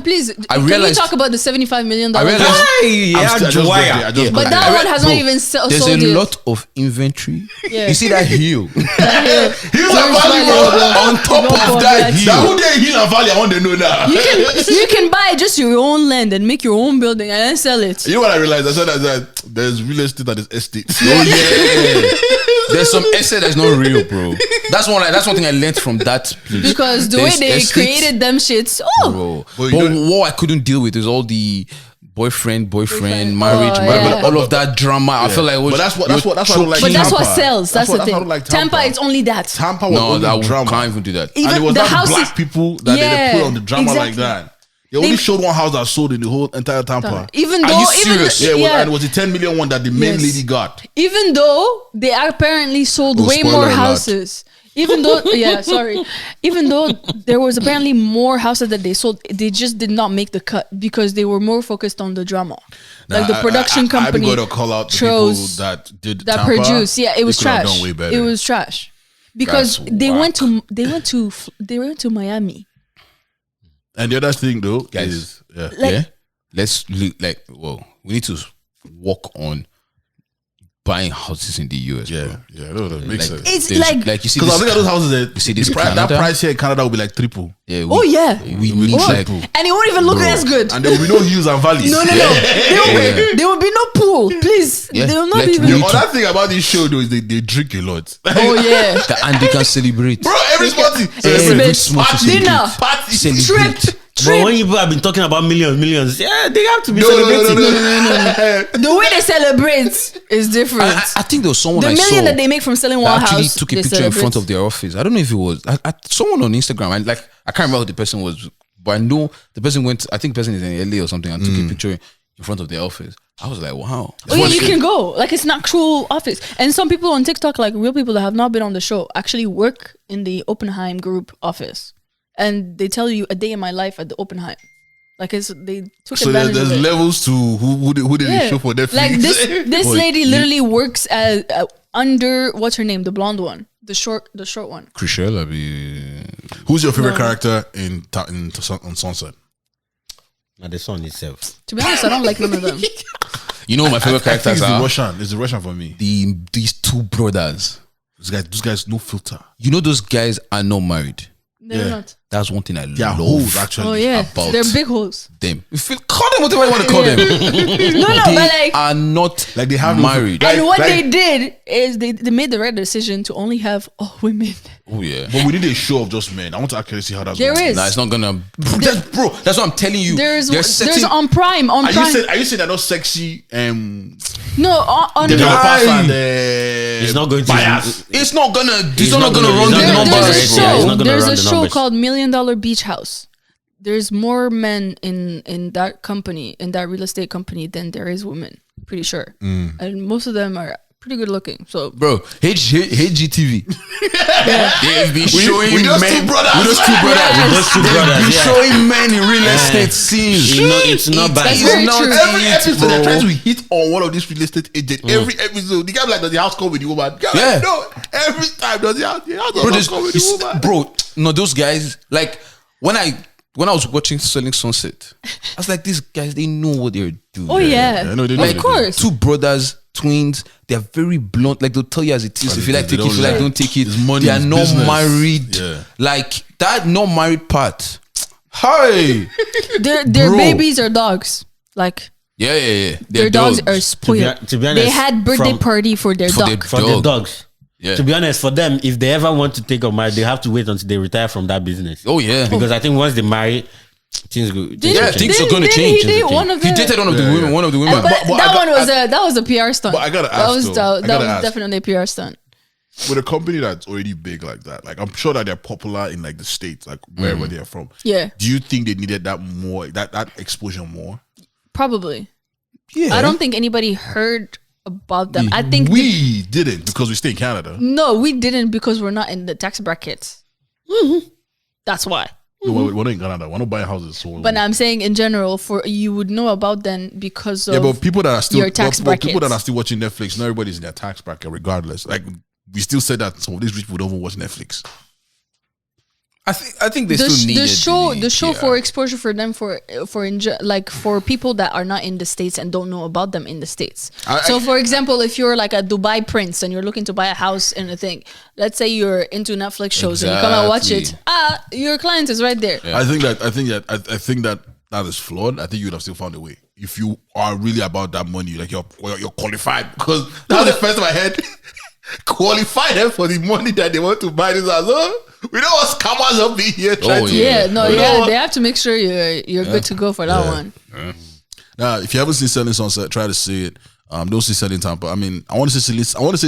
Speaker 2: please,
Speaker 4: I
Speaker 2: can we
Speaker 4: realized-
Speaker 2: talk about the $75 million?
Speaker 4: I realized-
Speaker 1: I just got there, I just got
Speaker 2: But
Speaker 1: there.
Speaker 2: that one has not even sold
Speaker 4: There's a
Speaker 2: yet.
Speaker 4: lot of inventory.
Speaker 2: Yeah.
Speaker 4: You see that hill?
Speaker 1: Here's a value, bro.
Speaker 4: On top
Speaker 2: No
Speaker 4: of
Speaker 2: problem.
Speaker 4: that
Speaker 1: That
Speaker 4: hill.
Speaker 1: who they heal and value, I want to know now.
Speaker 2: You can buy just your own land and make your own building and then sell it.
Speaker 1: You know what I realized? I said that there's real estate and there's estate.
Speaker 4: Oh yeah. There's some essay that's not real, bro. That's one thing I learned from that place.
Speaker 2: Because the
Speaker 4: There's
Speaker 2: way they
Speaker 4: estates,
Speaker 2: created them shits,
Speaker 4: bro.
Speaker 1: But
Speaker 4: But,
Speaker 1: you
Speaker 4: what I couldn't deal with is all the boyfriend,
Speaker 2: Boyfriend.
Speaker 4: marriage,
Speaker 2: Oh,
Speaker 4: marriage,
Speaker 2: yeah.
Speaker 4: all of that drama. I feel like it was,
Speaker 1: But that's what I don't like.
Speaker 2: but that's what
Speaker 1: Tampa.
Speaker 2: sells. That's the
Speaker 1: what I
Speaker 2: thing.
Speaker 1: don't like
Speaker 2: Tampa, it's only that.
Speaker 1: Tampa was
Speaker 4: no,
Speaker 1: only
Speaker 4: that
Speaker 1: drama.
Speaker 4: can't even do that.
Speaker 2: Even
Speaker 1: And it was
Speaker 2: the
Speaker 1: not
Speaker 2: houses-
Speaker 1: black people that they put on the drama like
Speaker 2: exactly.
Speaker 1: that. They only showed one house that sold in the whole entire Tampa.
Speaker 2: Even
Speaker 4: Are
Speaker 2: though,
Speaker 4: you
Speaker 2: even
Speaker 4: serious?
Speaker 1: And it was the 10 million one that the main
Speaker 2: Yes.
Speaker 1: lady got.
Speaker 2: even though they apparently sold
Speaker 1: Oh,
Speaker 2: way
Speaker 1: spoiler
Speaker 2: more
Speaker 1: alert.
Speaker 2: houses. Even though, even though there was apparently more houses that they sold, they just did not make the cut because they were more focused on the drama. Like the production company
Speaker 1: I'm going to call out the people
Speaker 2: chose
Speaker 1: that did
Speaker 2: that
Speaker 1: Tampa.
Speaker 2: produced. Yeah, it was
Speaker 1: They could have
Speaker 2: trash.
Speaker 1: done way better.
Speaker 2: It was trash because
Speaker 4: That's
Speaker 2: they
Speaker 4: whack.
Speaker 2: went to Miami.
Speaker 1: And the other thing though
Speaker 4: Guys.
Speaker 1: is
Speaker 2: Like,
Speaker 4: Yeah, let's look like. Well, we need to work on buying houses in the US. bro.
Speaker 1: no, that makes
Speaker 4: Like,
Speaker 1: sense.
Speaker 2: It's
Speaker 4: there's-
Speaker 2: like
Speaker 4: you see
Speaker 1: Because I
Speaker 4: this,
Speaker 1: look at those houses,
Speaker 4: you see this
Speaker 1: that
Speaker 4: Canada?
Speaker 1: price here in Canada will be like triple.
Speaker 4: yeah,
Speaker 2: oh yeah,
Speaker 4: we need
Speaker 1: Oh.
Speaker 4: like
Speaker 2: and it won't even look as good.
Speaker 1: And there will be no hills and valleys.
Speaker 2: No. There will be no pool. Please,
Speaker 4: Yeah,
Speaker 2: there will not
Speaker 4: like
Speaker 2: be
Speaker 4: we
Speaker 1: The
Speaker 2: even.
Speaker 4: need
Speaker 1: other thing about this show though is they drink a lot.
Speaker 2: Oh yeah,
Speaker 4: and they can celebrate.
Speaker 1: Bro, every party.
Speaker 4: Every
Speaker 2: Celebrate.
Speaker 4: small
Speaker 1: Party.
Speaker 2: Dinner.
Speaker 1: Party.
Speaker 4: Celebrate.
Speaker 3: But when people have been talking about millions, yeah, they have to be
Speaker 1: No.
Speaker 3: celebrating.
Speaker 2: the way they celebrate is different.
Speaker 4: I think there was someone
Speaker 2: The
Speaker 4: I
Speaker 2: million
Speaker 4: saw
Speaker 2: that they make from selling
Speaker 4: that
Speaker 2: one
Speaker 4: actually
Speaker 2: house,
Speaker 4: took a
Speaker 2: they
Speaker 4: picture in front
Speaker 2: celebrate.
Speaker 4: of their office. I don't know if it was someone on Instagram. And like I can't remember who the person was, but I know the person went. I think the person is in LA or something and took a picture in front of their office. I was like, wow.
Speaker 2: Oh yeah, you can go. Like it's an actual office. And some people on TikTok, like real people that have not been on the show, actually work in the Oppenheim Group office, and they tell you a day in my life at the Oppenheim. Like they took
Speaker 1: So
Speaker 2: advantage
Speaker 1: there's
Speaker 2: of it.
Speaker 1: levels to who did they show for Netflix.
Speaker 2: Like this
Speaker 1: Boy,
Speaker 2: lady literally works as under what's her name, the blonde one, the short one.
Speaker 4: Chriselle, be
Speaker 1: Who's your favorite
Speaker 2: No.
Speaker 1: character on Sunset?
Speaker 3: Now the son itself.
Speaker 2: To be honest, I don't like none of them.
Speaker 4: you know what my favorite
Speaker 1: I think
Speaker 4: characters
Speaker 1: it's the
Speaker 4: are
Speaker 1: Russian. It's the Russian for me.
Speaker 4: these two brothers.
Speaker 1: Those guys, no filter.
Speaker 4: You know those guys are not married.
Speaker 2: They're
Speaker 1: Yeah.
Speaker 2: not.
Speaker 4: That's one thing I
Speaker 1: They're
Speaker 4: love
Speaker 1: hoes, actually.
Speaker 2: Oh yeah,
Speaker 4: about
Speaker 2: they're big holes.
Speaker 4: them. If you call them whatever you want to call them.
Speaker 2: No,
Speaker 4: They
Speaker 2: but like.
Speaker 4: are not
Speaker 1: Like they have no-
Speaker 4: married.
Speaker 1: Like-
Speaker 2: And what they did is they made the right decision to only have all women.
Speaker 4: Oh yeah.
Speaker 1: But we need a show of just men. I want to actually see how that's
Speaker 2: There
Speaker 1: going.
Speaker 2: is.
Speaker 4: Nah, it's not gonna. Bro, that's what I'm telling you.
Speaker 2: There's
Speaker 4: certain-
Speaker 2: on Prime.
Speaker 1: Are you saying they're not sexy?
Speaker 2: No, on
Speaker 1: Developers
Speaker 2: the,
Speaker 1: and
Speaker 3: It's not going to.
Speaker 1: bias.
Speaker 4: It's not gonna. It's
Speaker 3: It's
Speaker 4: not
Speaker 3: not
Speaker 4: gonna
Speaker 3: gonna-
Speaker 4: run
Speaker 3: it's
Speaker 4: the
Speaker 3: not gonna-
Speaker 2: there's
Speaker 4: numbers.
Speaker 2: a
Speaker 3: Yeah, it's
Speaker 2: show.
Speaker 3: not gonna
Speaker 2: There's
Speaker 3: run
Speaker 2: a
Speaker 3: the
Speaker 2: show
Speaker 3: numbers.
Speaker 2: called $1 Million Beach House. There's more men in that company, in that real estate company, than there is women. Pretty sure, and most of them are pretty good looking. So
Speaker 4: Bro, HGTV. They've been showing
Speaker 1: with those
Speaker 4: men.
Speaker 1: two brothers.
Speaker 4: With those two brothers.
Speaker 2: Yes.
Speaker 3: Those two
Speaker 4: They've
Speaker 3: brothers,
Speaker 4: been
Speaker 3: yeah.
Speaker 4: showing men in real estate scenes.
Speaker 3: It's not bad.
Speaker 2: That's very
Speaker 4: not
Speaker 2: true.
Speaker 1: Every
Speaker 4: it,
Speaker 1: episode
Speaker 4: bro.
Speaker 1: they're trying to hit on one of these real estate agents. Every episode, the guy like does the house call with the woman. The guy
Speaker 4: Yeah.
Speaker 1: like, no, every time does the house
Speaker 4: Bro,
Speaker 1: call with the woman.
Speaker 4: bro, no, those guys, like when I was watching Selling Sunset, I was like, these guys, they know what they're doing.
Speaker 2: oh yeah,
Speaker 1: Yeah, no, they know
Speaker 2: of
Speaker 1: they do.
Speaker 2: course.
Speaker 4: Two brothers, twins, they're very blunt. Like they'll tell you as it is. If you like,
Speaker 1: They
Speaker 4: take it. If you
Speaker 1: don't
Speaker 4: like,
Speaker 1: lie.
Speaker 4: don't take it.
Speaker 1: It's money,
Speaker 4: They are
Speaker 1: it's
Speaker 4: not
Speaker 1: business.
Speaker 4: married.
Speaker 1: Yeah.
Speaker 4: Like that not married part. Hi.
Speaker 2: Their
Speaker 4: Bro.
Speaker 2: babies are dogs. Like
Speaker 4: Yeah.
Speaker 2: their dogs are spoiled.
Speaker 3: To be honest,
Speaker 2: they had birthday
Speaker 3: from-
Speaker 2: party for their
Speaker 4: For their
Speaker 2: dog.
Speaker 3: For the dogs.
Speaker 4: Yeah.
Speaker 3: To be honest, for them, if they ever want to take a marriage, they have to wait until they retire from that business.
Speaker 4: Oh yeah.
Speaker 3: Because I think once they marry, things go.
Speaker 4: Things are going to change.
Speaker 2: He dated one of
Speaker 4: He
Speaker 2: the,
Speaker 4: dated one of the women. One of the women.
Speaker 2: but
Speaker 1: But
Speaker 2: that was a PR stunt.
Speaker 1: But I gotta ask,
Speaker 2: that
Speaker 1: though.
Speaker 2: was definitely a PR stunt.
Speaker 1: With a company that's already big like that, like I'm sure that they're popular in like the States, like wherever they're from.
Speaker 2: Yeah,
Speaker 1: Do you think they needed that more, that exposure more?
Speaker 2: probably.
Speaker 1: Yeah.
Speaker 2: I don't think anybody heard about them. I think
Speaker 1: we didn't because we stay in Canada.
Speaker 2: no, we didn't because we're not in the tax brackets. That's why.
Speaker 1: No, we're not in Canada. We're not buying houses. So
Speaker 2: But I'm saying in general, for you would know about them because of
Speaker 1: yeah, but people that are still
Speaker 2: your tax
Speaker 1: but people that
Speaker 2: brackets.
Speaker 1: are still watching Netflix, not everybody's in their tax bracket, regardless. Like we still said that some of these rich people don't even watch Netflix.
Speaker 4: I think they still need
Speaker 2: the show for exposure for them for people that are not in the States and don't know about them in the States. So for example, if you're like a Dubai prince and you're looking to buy a house and a thing, let's say you're into Netflix shows and you come and watch it, your client is right there.
Speaker 1: Yeah. I think that is flawed. I think you would have still found a way if you are really about that money. Like you're qualified, because that's the first time I heard qualify them for the money that they want to buy this house. Oh, we don't want scammers up in here trying to.
Speaker 2: They have to make sure you're good to go for that one.
Speaker 1: Yeah. Now, if you haven't seen Selling Sunset, try to see it. Don't see Selling Tampa. I mean, I want to say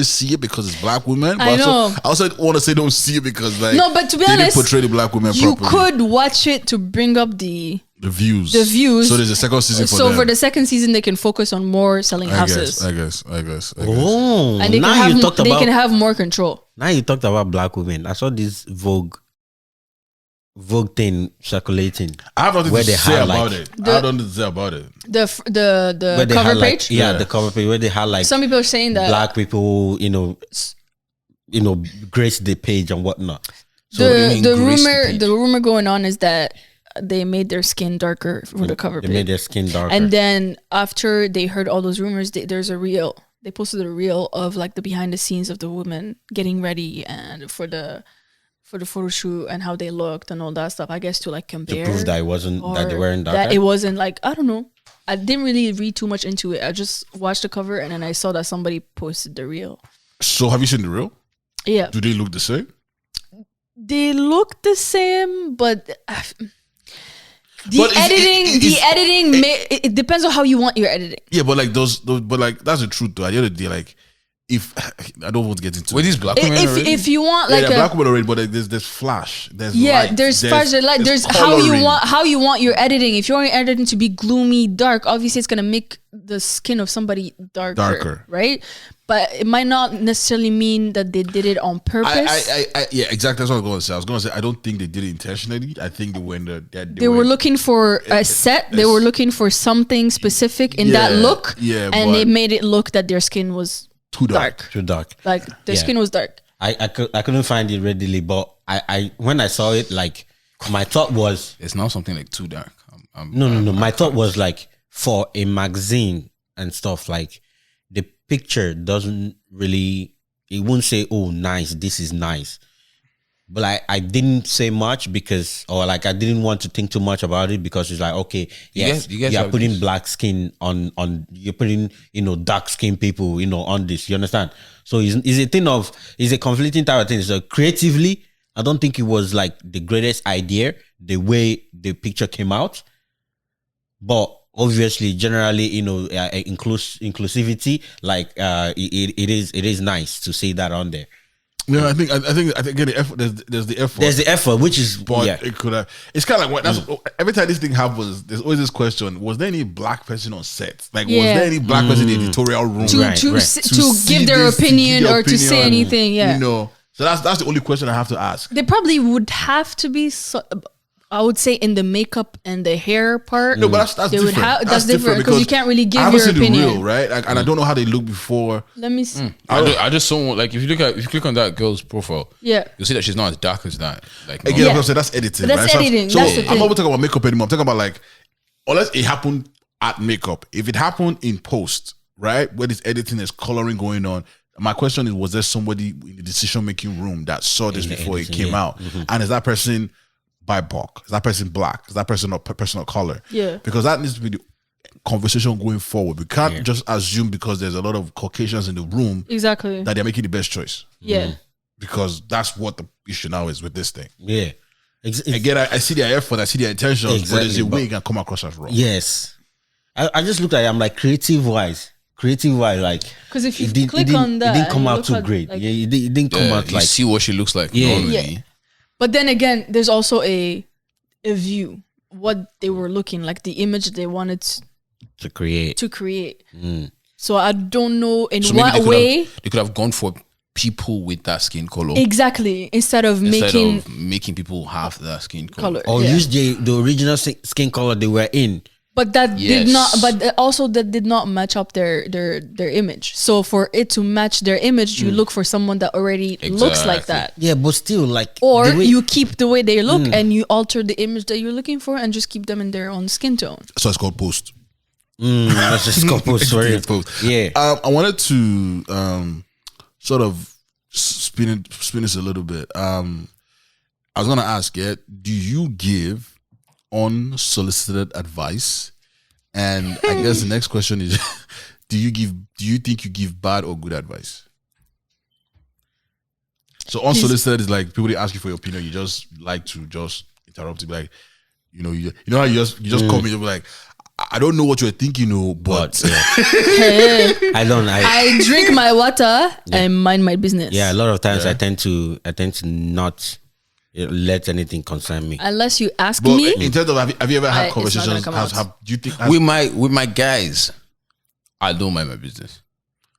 Speaker 1: see it because it's black women. But
Speaker 2: I know.
Speaker 1: I also want to say don't see it because like
Speaker 2: No, but to be
Speaker 1: they
Speaker 2: honest,
Speaker 1: didn't portray the black women
Speaker 2: you
Speaker 1: properly.
Speaker 2: could watch it to bring up the
Speaker 1: views.
Speaker 2: views.
Speaker 1: So there's a second season for
Speaker 2: so
Speaker 1: them.
Speaker 2: for the second season, they can focus on more selling houses.
Speaker 1: I guess.
Speaker 3: Oh,
Speaker 2: And they can have more control.
Speaker 3: Now you talked about black women. I saw this Vogue thing circulating.
Speaker 1: I have nothing
Speaker 3: where
Speaker 1: to
Speaker 3: they
Speaker 1: say
Speaker 3: had,
Speaker 1: about
Speaker 3: like,
Speaker 1: it. I have nothing to say about it.
Speaker 2: The
Speaker 3: Where they
Speaker 2: cover
Speaker 3: had, like,
Speaker 2: page.
Speaker 3: the cover page where they had like
Speaker 2: Some people are saying that
Speaker 3: black people, grace the page and whatnot. So
Speaker 2: the rumor going on is that they made their skin darker for the cover
Speaker 3: they
Speaker 2: page.
Speaker 3: made their skin darker.
Speaker 2: And then after they heard all those rumors, there's a reel. They posted a reel of like the behind the scenes of the women getting ready and for the photo shoot and how they looked and all that stuff. I guess to like compare.
Speaker 3: to prove that it wasn't that they weren't darker.
Speaker 2: That it wasn't like, I don't know. I didn't really read too much into it. I just watched the cover and then I saw that somebody posted the reel.
Speaker 1: So have you seen the real?
Speaker 2: Yeah.
Speaker 1: Do they look the same?
Speaker 2: They look the same, but
Speaker 1: But
Speaker 2: it depends on how you want your editing.
Speaker 1: Yeah, but like but like that's the truth though. At the end of the day, like if I don't want to get into
Speaker 4: Were these black women already?
Speaker 2: If you want like
Speaker 1: they're black women already, but like, there's flash, there's light,
Speaker 2: there's flash, there's light, there's
Speaker 1: coloring.
Speaker 2: how you want your editing. If you want your editing to be gloomy, dark, obviously it's gonna make the skin of somebody darker, right? But it might not necessarily mean that they did it on purpose.
Speaker 1: Yeah, exactly. That's what I was going to say. I was going to say I don't think they did it intentionally. I think they were
Speaker 2: they were looking for a set. They were looking for something specific in that look.
Speaker 1: Yeah,
Speaker 2: and they made it look that their skin was
Speaker 1: too dark.
Speaker 3: Too dark.
Speaker 2: Like their skin was dark.
Speaker 3: I couldn't find it readily, but I when I saw it, like my thought was
Speaker 4: It's not something like too dark.
Speaker 3: no. My thought was like for a magazine and stuff, like the picture doesn't really, it won't say, oh, nice, this is nice. But I didn't say much because, or like I didn't want to think too much about it because it's like, okay, yes,
Speaker 4: you guys
Speaker 3: are
Speaker 4: have
Speaker 3: putting
Speaker 4: this.
Speaker 3: black skin on, you're putting, dark skin people, on this, you understand? So it's a thing of, it's a conflicting type of thing. So creatively, I don't think it was like the greatest idea, the way the picture came out. But obviously, generally, inclusivity, like it is nice to see that on there.
Speaker 1: Yeah, I think again the effort. There's the effort.
Speaker 3: There's the effort, which is
Speaker 1: But it could have. It's kind of like every time this thing happens, there's always this question: was there any black person on set? Like, was there any black person in the editorial room
Speaker 2: To
Speaker 1: see
Speaker 2: give their
Speaker 1: this, to
Speaker 2: opinion
Speaker 1: give their
Speaker 2: or to say
Speaker 1: opinion,
Speaker 2: anything? Yeah.
Speaker 1: So that's the only question I have to ask.
Speaker 2: They probably would have to be. I would say in the makeup and the hair part.
Speaker 1: No, but that's
Speaker 2: they would
Speaker 1: different.
Speaker 2: that's different because you can't really give
Speaker 1: I haven't
Speaker 2: your
Speaker 1: seen
Speaker 2: opinion.
Speaker 1: the real, right? Like, and I don't know how they look before.
Speaker 2: Let me see.
Speaker 4: I just saw like if you click on that girl's profile,
Speaker 2: Yeah.
Speaker 4: you'll see that she's not as dark as that. Like
Speaker 1: Again,
Speaker 2: Yeah.
Speaker 1: I'm saying that's editing.
Speaker 2: But that's
Speaker 1: right?
Speaker 2: editing,
Speaker 1: So
Speaker 2: that's the
Speaker 1: I'm
Speaker 2: thing.
Speaker 1: not talking about makeup anymore. I'm talking about like, unless it happened at makeup. If it happened in post, right, where this editing, there's coloring going on. My question is, was there somebody in the decision making room that saw this before it came out? And is that person BIPOC? Is that person black? Is that person a person of color?
Speaker 2: Yeah.
Speaker 1: Because that needs to be conversation going forward. We can't just assume because there's a lot of Caucasians in the room
Speaker 2: Exactly.
Speaker 1: that they're making the best choice.
Speaker 2: Yeah.
Speaker 1: Because that's what the issue now is with this thing.
Speaker 3: Yeah.
Speaker 1: Again, I see their effort, I see their intentions, but there's a way it can come across as wrong.
Speaker 3: Yes. I just looked at it, I'm like, creative wise, like,
Speaker 2: Because if you
Speaker 3: it
Speaker 2: click
Speaker 3: didn't,
Speaker 2: on that,
Speaker 3: it didn't come
Speaker 2: and you
Speaker 3: out
Speaker 2: look
Speaker 3: too
Speaker 2: at,
Speaker 3: great.
Speaker 2: like-
Speaker 3: Yeah, it didn't come out
Speaker 4: you
Speaker 3: like.
Speaker 4: see what she looks like
Speaker 3: Yeah.
Speaker 4: normally.
Speaker 2: Yeah. But then again, there's also a view, what they were looking like, the image they wanted
Speaker 3: To create.
Speaker 2: to create. So I don't know in
Speaker 4: So maybe
Speaker 2: what
Speaker 4: they
Speaker 2: way
Speaker 4: could have gone for people with that skin color
Speaker 2: exactly instead of
Speaker 4: making people have that skin color.
Speaker 2: color.
Speaker 3: Or
Speaker 2: yeah.
Speaker 3: use the original skin color they were in.
Speaker 2: But that did
Speaker 4: Yes.
Speaker 2: not. But also that did not match up their image. So for it to match their image, you look for someone that already looks like
Speaker 4: Exactly.
Speaker 2: that.
Speaker 3: Yeah, but still, like.
Speaker 2: Or
Speaker 3: the way-
Speaker 2: you keep the way they look and you alter the image that you're looking for and just keep them in their own skin tone.
Speaker 1: So it's called post.
Speaker 3: That's just couple, sorry.
Speaker 1: Post.
Speaker 3: Yeah.
Speaker 1: I wanted to sort of spin this a little bit. I was gonna ask, do you give unsolicited advice? And I guess the next question is, do you think you give bad or good advice? So unsolicited is like people they ask you for your opinion, you just like to just interrupt, be like, you know how you just call me, you'll be like, I don't know what you're thinking, but
Speaker 3: I don't.
Speaker 2: I drink my water and mind my business.
Speaker 3: Yeah, a lot of times I tend to not let anything concern me.
Speaker 2: Unless you ask
Speaker 1: but
Speaker 2: me.
Speaker 1: in terms of have you ever had
Speaker 2: it's not
Speaker 1: conversations?
Speaker 2: gonna come out.
Speaker 1: Do you think
Speaker 4: With my guys, I don't mind my business.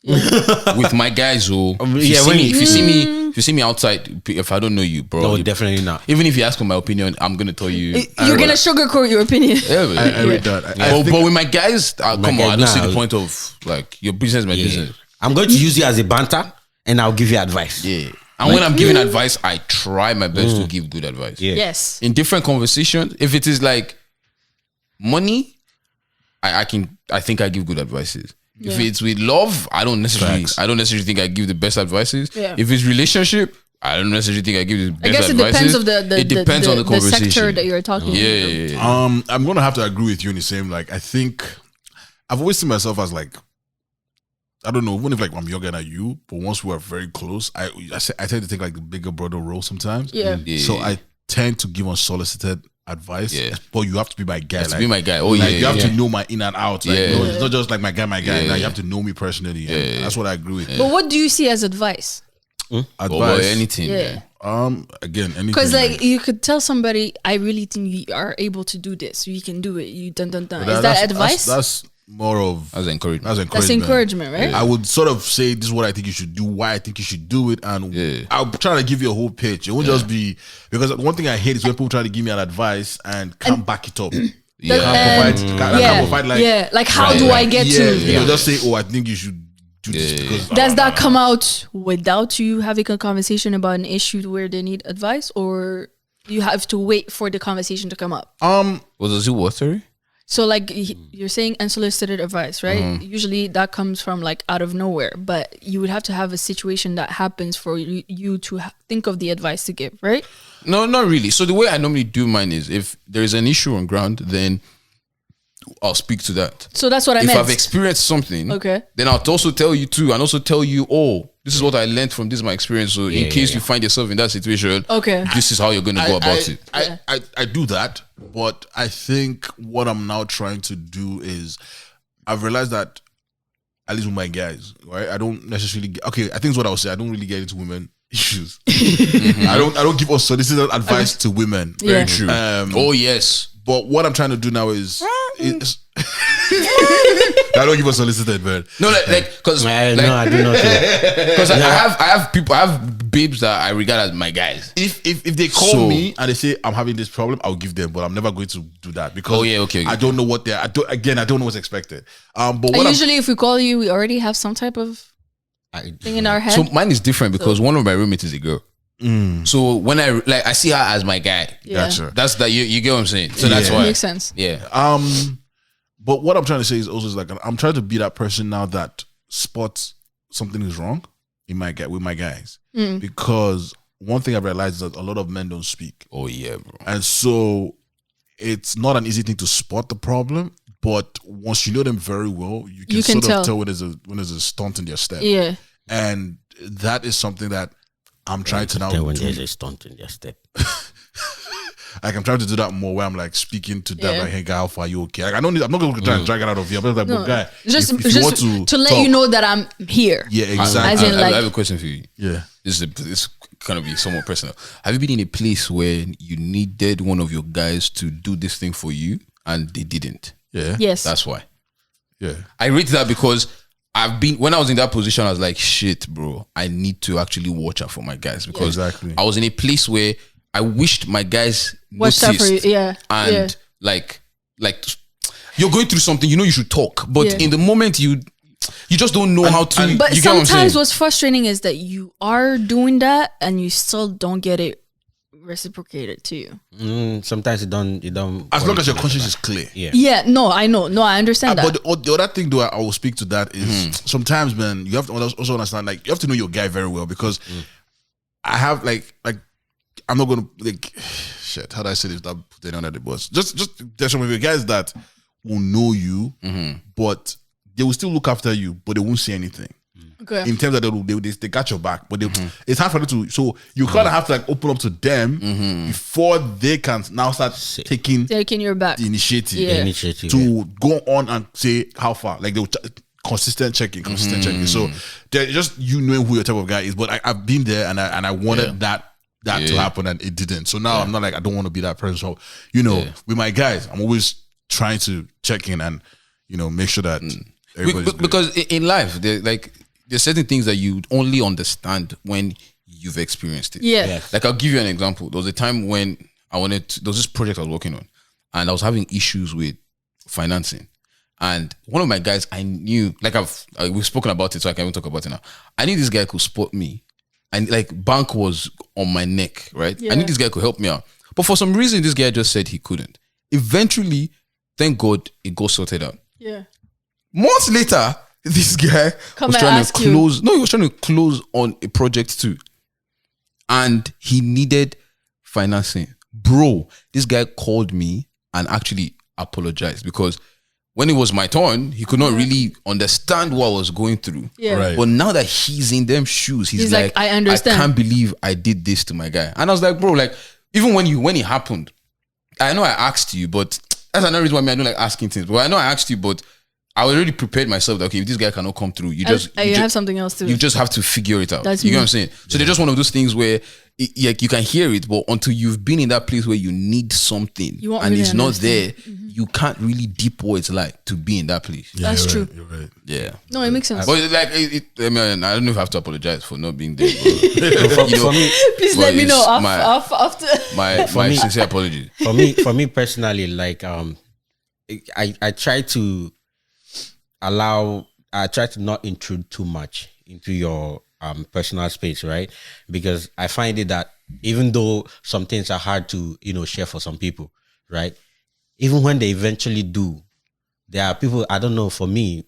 Speaker 4: With my guys, if you see me outside, if I don't know you, bro,
Speaker 3: No, definitely not.
Speaker 4: even if you ask for my opinion, I'm gonna tell you.
Speaker 2: You're gonna sugarcoat your opinion.
Speaker 4: Yeah, man.
Speaker 1: I read that. I think-
Speaker 4: But with my guys, come on,
Speaker 3: guys,
Speaker 4: I don't see
Speaker 3: nah.
Speaker 4: the point of like your business, is my business.
Speaker 3: I'm going to use you as a banter, and I'll give you advice.
Speaker 4: Yeah, and when I'm giving advice, I try my best to give good advice.
Speaker 3: Yeah.
Speaker 2: Yes.
Speaker 4: In different conversations, if it is like money, I think I give good advices. If
Speaker 2: Yeah.
Speaker 4: it's with love, I don't necessarily
Speaker 1: Facts.
Speaker 4: think I give the best advices.
Speaker 2: Yeah.
Speaker 4: If it's relationship, I don't necessarily think I give the best
Speaker 2: I guess it
Speaker 4: advices.
Speaker 2: depends of
Speaker 4: it depends on the conversation.
Speaker 2: sector that you're talking.
Speaker 4: Yeah.
Speaker 1: I'm gonna have to agree with you in the same. Like, I think I've always seen myself as like, I don't know, even if like I'm younger than you, but once we are very close, I tend to take like the bigger brother role sometimes.
Speaker 2: Yeah.
Speaker 1: So I tend to give unsolicited advice.
Speaker 4: Yeah.
Speaker 1: But you have to be my guy.
Speaker 4: To be my guy. Oh yeah.
Speaker 1: Like, you have
Speaker 4: yeah.
Speaker 1: to know my in and out. Like,
Speaker 4: Yeah.
Speaker 1: it's not just like my guy.
Speaker 4: Yeah.
Speaker 1: Like, you have to know me personally. And that's what I agree with.
Speaker 2: But what do you see as advice?
Speaker 1: Advice.
Speaker 4: anything.
Speaker 2: Yeah.
Speaker 4: Man.
Speaker 1: Again, anything.
Speaker 2: Because like you could tell somebody, I really think you are able to do this. You can do it. You dun dun dun. Is that advice?
Speaker 1: That's more of
Speaker 4: That's encouragement.
Speaker 2: That's encouragement, right?
Speaker 1: I would sort of say this is what I think you should do, why I think you should do it, and
Speaker 4: Yeah.
Speaker 1: I'll try to give you a whole pitch. It won't just be because one thing I hate is when people try to give me an advice and can't back it up.
Speaker 4: Yeah.
Speaker 1: Can't provide like
Speaker 2: like how do I get to?
Speaker 1: They'll just say, "Oh, I think you should do this."
Speaker 4: Yeah.
Speaker 1: Because
Speaker 2: Does that come out without you having a conversation about an issue where they need advice, or you have to wait for the conversation to come up?
Speaker 4: What does it what, sorry?
Speaker 2: So like you're saying unsolicited advice, right? Usually that comes from like out of nowhere, but you would have to have a situation that happens for you to think of the advice to give, right?
Speaker 4: No, not really. So the way I normally do mine is if there is an issue on ground, then I'll speak to that.
Speaker 2: So that's what I
Speaker 4: If
Speaker 2: meant.
Speaker 4: I've experienced something,
Speaker 2: Okay.
Speaker 4: then I'll also tell you too, and also tell you, oh, this is what I learned from this my experience. So in case you find yourself in that situation,
Speaker 2: Okay.
Speaker 4: this is how you're gonna go about it.
Speaker 1: I do that, but I think what I'm now trying to do is I've realized that at least with my guys, right? I don't necessarily get, I think it's what I would say. I don't really get into women issues. I don't give unsolicited advice to women.
Speaker 2: Yeah.
Speaker 4: Very true. Oh yes.
Speaker 1: But what I'm trying to do now is I don't give unsolicited, man.
Speaker 4: No, because
Speaker 3: No, I do not.
Speaker 4: because I have people, I have babes that I regard as my guys.
Speaker 1: If they call
Speaker 4: So-
Speaker 1: me and they say I'm having this problem, I'll give them, but I'm never going to do that because
Speaker 4: Oh, yeah, okay.
Speaker 1: I don't know what they're. I don't know what's expected. But
Speaker 2: And
Speaker 1: what I'm,
Speaker 2: usually, if we call you, we already have some type of thing in our head.
Speaker 4: So mine is different because one of my roommates is a girl. So when I see her as my guy.
Speaker 2: Yeah.
Speaker 1: Gotcha.
Speaker 4: That's that you get what I'm saying. So that's
Speaker 1: Yeah.
Speaker 4: why.
Speaker 2: Makes sense.
Speaker 4: Yeah.
Speaker 1: But what I'm trying to say is also is like I'm trying to be that person now that spots something is wrong in with my guys because one thing I've realized is that a lot of men don't speak,
Speaker 4: Oh yeah, bro.
Speaker 1: and so it's not an easy thing to spot the problem. but once you know them very well, you can sort of tell when there's a stunt in their step.
Speaker 2: Yeah.
Speaker 1: And that is something that I'm trying to now
Speaker 3: when
Speaker 1: do.
Speaker 3: there's a stunt in their step.
Speaker 1: Like I'm trying to do that more where I'm like speaking to them like, hey guy, how far you okay? Like, I'm not going to try and drag it out of you. I'm like, but guy,
Speaker 2: just
Speaker 1: if you want
Speaker 2: to let
Speaker 1: talk,
Speaker 2: you know that I'm here.
Speaker 1: Yeah, exactly.
Speaker 2: As in,
Speaker 4: I
Speaker 2: like,
Speaker 4: have a question for you.
Speaker 1: Yeah.
Speaker 4: This kind of be somewhat personal. Have you been in a place where you needed one of your guys to do this thing for you and they didn't?
Speaker 1: Yeah.
Speaker 2: Yes.
Speaker 4: That's why.
Speaker 1: Yeah.
Speaker 4: I rate that because when I was in that position, I was like, shit, bro, I need to actually watch out for my guys because
Speaker 1: Exactly.
Speaker 4: I was in a place where I wished my guys
Speaker 2: Watch out for you.
Speaker 4: noticed.
Speaker 2: Yeah.
Speaker 4: And like you're going through something, you know you should talk. But in the moment you just don't know how to.
Speaker 2: But
Speaker 4: you get what I'm
Speaker 2: sometimes
Speaker 4: saying?
Speaker 2: what's frustrating is that you are doing that and you still don't get it reciprocated to you.
Speaker 3: Sometimes it don't.
Speaker 1: As long as your conscience is clear.
Speaker 3: Yeah.
Speaker 2: Yeah, no, I know. No, I understand that.
Speaker 1: But the other thing, though, I will speak to that is sometimes, man, you have to also understand, like, you have to know your guy very well because I have, like, I'm not going to, like, shit, how do I say this? I'll put it under the bus. Just, there's some of your guys that will know you, but they will still look after you, but they won't say anything.
Speaker 2: Okay.
Speaker 1: In terms of they got your back, but it's hard for them to. So you kind of have to like open up to them before they can now start taking
Speaker 2: your back.
Speaker 1: the initiative,
Speaker 2: Yeah.
Speaker 1: to go on and say how far. Like they'll consistent checking. So they're just you knowing who your type of guy is. But I've been there and I wanted that to happen and it didn't. So now I'm not like I don't want to be that person. So with my guys, I'm always trying to check in and make sure that everybody's good.
Speaker 4: Because in life, there's certain things that you only understand when you've experienced it.
Speaker 2: Yeah. Yes.
Speaker 4: Like I'll give you an example. There was a time when there was this project I was working on and I was having issues with financing. And one of my guys I knew, like we've spoken about it, so I can't even talk about it now. I knew this guy could support me. And like bank was on my neck, right?
Speaker 2: Yeah.
Speaker 4: I knew this guy could help me out. But for some reason, this guy just said he couldn't. Eventually, thank God, it got sorted out.
Speaker 2: Yeah.
Speaker 4: Months later, this guy was trying to close. No, he was trying to close on a project too. And he needed financing. Bro, this guy called me and actually apologized because when it was my turn, he could not really understand what I was going through.
Speaker 2: Yeah.
Speaker 1: Right.
Speaker 4: But now that he's in them shoes, he's like,
Speaker 2: I understand.
Speaker 4: I can't believe I did this to my guy. And I was like, bro, like, even when it happened, I know I asked you, but that's another reason why I don't like asking things. But I know I asked you, but I already prepared myself that, okay, if this guy cannot come through, you
Speaker 2: have something else to do.
Speaker 4: You just have to figure it out.
Speaker 2: That's
Speaker 4: you
Speaker 2: me.
Speaker 4: know what I'm saying? So they're just one of those things where you can hear it, but until you've been in that place where you need something and it's not there, you can't really deep what it's like to be in that place.
Speaker 1: Yeah,
Speaker 2: That's true.
Speaker 1: Right, you're right.
Speaker 4: Yeah.
Speaker 2: No, it makes sense.
Speaker 4: But like, I mean, I don't know if I have to apologize for not being there. But,
Speaker 3: For me,
Speaker 2: Please
Speaker 4: but
Speaker 2: let me
Speaker 4: it's
Speaker 2: know
Speaker 4: my-
Speaker 2: after.
Speaker 4: my
Speaker 3: me-
Speaker 4: sincere apology.
Speaker 3: for me personally, like I try to not intrude too much into your personal space, right? Because I find it that even though some things are hard to share for some people, right? Even when they eventually do, there are people, I don't know, for me,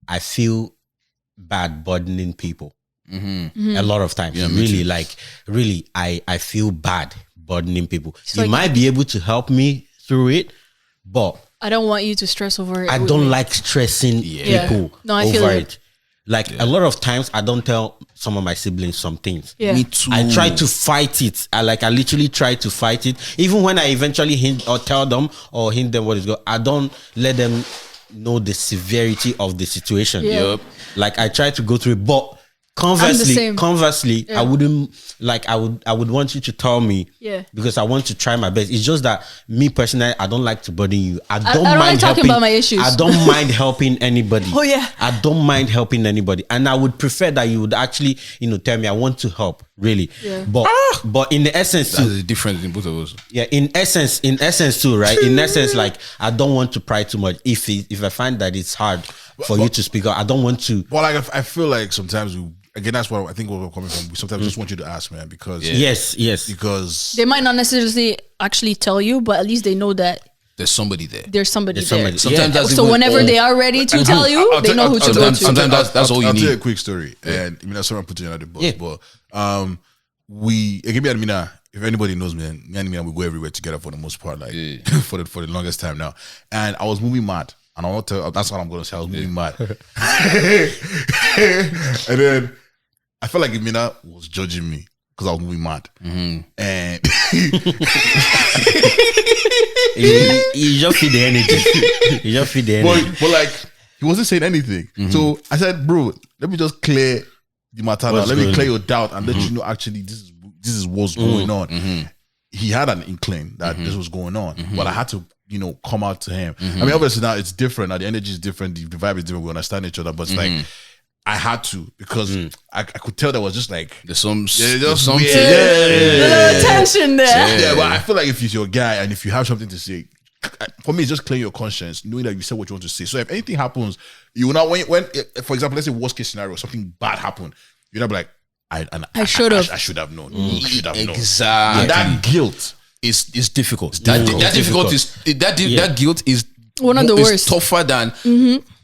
Speaker 3: I feel bad burdening people. A lot of times. Really, I feel bad burdening people.
Speaker 2: So
Speaker 3: you might be able to help me through it, but
Speaker 2: I don't want you to stress over it.
Speaker 3: I don't like stressing people
Speaker 2: No, I feel
Speaker 3: over
Speaker 2: it.
Speaker 3: it. Like a lot of times I don't tell some of my siblings some things.
Speaker 2: Yeah.
Speaker 4: Me too.
Speaker 3: I try to fight it. I literally try to fight it. Even when I eventually hint or tell them or hint them what is going, I don't let them know the severity of the situation.
Speaker 2: Yeah.
Speaker 4: Yep.
Speaker 3: Like I try to go through it, but
Speaker 2: same.
Speaker 3: conversely, I wouldn't like. I would want you to tell me, because I want to try my best. It's just that me personally, I don't like to burden you. I don't
Speaker 2: don't
Speaker 3: mind
Speaker 2: like talking
Speaker 3: helping,
Speaker 2: about my issues.
Speaker 3: I don't mind helping anybody.
Speaker 2: Oh, yeah.
Speaker 3: I don't mind helping anybody, and I would prefer that you would actually, tell me I want to help, really.
Speaker 2: Yeah.
Speaker 3: But in the essence,
Speaker 4: That's
Speaker 3: too,
Speaker 4: the difference in both of us.
Speaker 3: yeah, in essence too, right? In essence, like I don't want to pry too much. If I find that it's hard for you to speak out, I don't want to.
Speaker 1: Well, like I feel like sometimes again, that's what I think where we're coming from. We sometimes just want you to ask, man, because
Speaker 3: Yes.
Speaker 1: because
Speaker 2: They might not necessarily actually tell you, but at least they know that
Speaker 4: There's somebody there.
Speaker 2: there's somebody there.
Speaker 3: somebody.
Speaker 4: Sometimes that's
Speaker 2: So
Speaker 4: even
Speaker 2: whenever
Speaker 4: all-
Speaker 2: they are ready to tell you, they know who to go to.
Speaker 4: sometimes that's all you
Speaker 1: I'll tell you a
Speaker 4: need.
Speaker 1: quick story, and I mean that's someone put it in the book.
Speaker 3: Yeah.
Speaker 1: But we give me Imina. If anybody knows me, and me and Imina, we go everywhere together for the most part, like for the longest time now. And I was moving mad And I want to. That's what I'm gonna say. I was moving mad. And then I felt like Imina was judging me because I was moving mad. And
Speaker 3: you just feel the energy. You just feel the energy.
Speaker 1: but like he wasn't saying anything. So I said, bro, let me just clear the matter now. Let me clear your doubt and let you know actually this is what's going on. He had an inkling that this was going on, but I had to, come out to him. I mean, obviously now it's different. Now the energy is different. The vibe is different. We understand each other, but it's like I had to because I could tell there was just like
Speaker 4: there's some
Speaker 1: something.
Speaker 2: little tension there.
Speaker 1: Yeah, but I feel like if he's your guy and if you have something to say, for me, it's just clear your conscience, knowing that you said what you want to say. So if anything happens, you will not when for example, let's say worst case scenario, something bad happened, you're not be like, I should have. I should have known. I should have known.
Speaker 4: Exactly.
Speaker 1: And that guilt
Speaker 4: is difficult. That guilt is
Speaker 2: one of the
Speaker 4: is
Speaker 2: worst.
Speaker 4: tougher than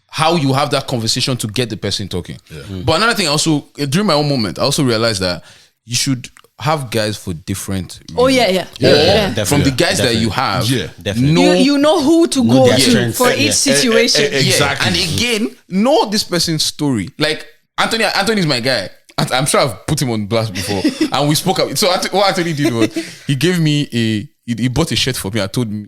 Speaker 4: how you have that conversation to get the person talking. But another thing, also during my own moment, I also realized that you should have guys for different reasons.
Speaker 2: Oh yeah.
Speaker 4: From the guys that you have,
Speaker 3: definitely.
Speaker 2: You know who to go to
Speaker 3: strengths.
Speaker 2: for each situation.
Speaker 1: Exactly.
Speaker 4: And again, know this person's story. Like Anthony's my guy. I'm sure I've put him on blast before, and we spoke. So what Anthony did was he gave me he bought a shirt for me. I told me.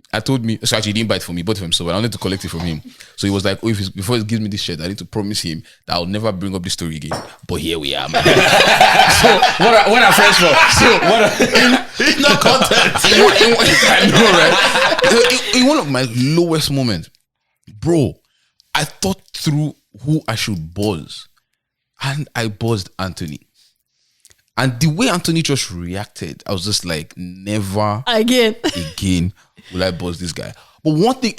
Speaker 4: So actually, he didn't buy it for me. He bought it for himself. But I wanted to collect it from him. So he was like, before he gives me this shirt, I need to promise him that I'll never bring up this story again. But here we are, man. So what are friends for? So it's not content. I know, right? In one of my lowest moments, bro, I thought through who I should buzz. And I buzzed Anthony. And the way Anthony just reacted, I was just like, never again will I buzz this guy. But one thing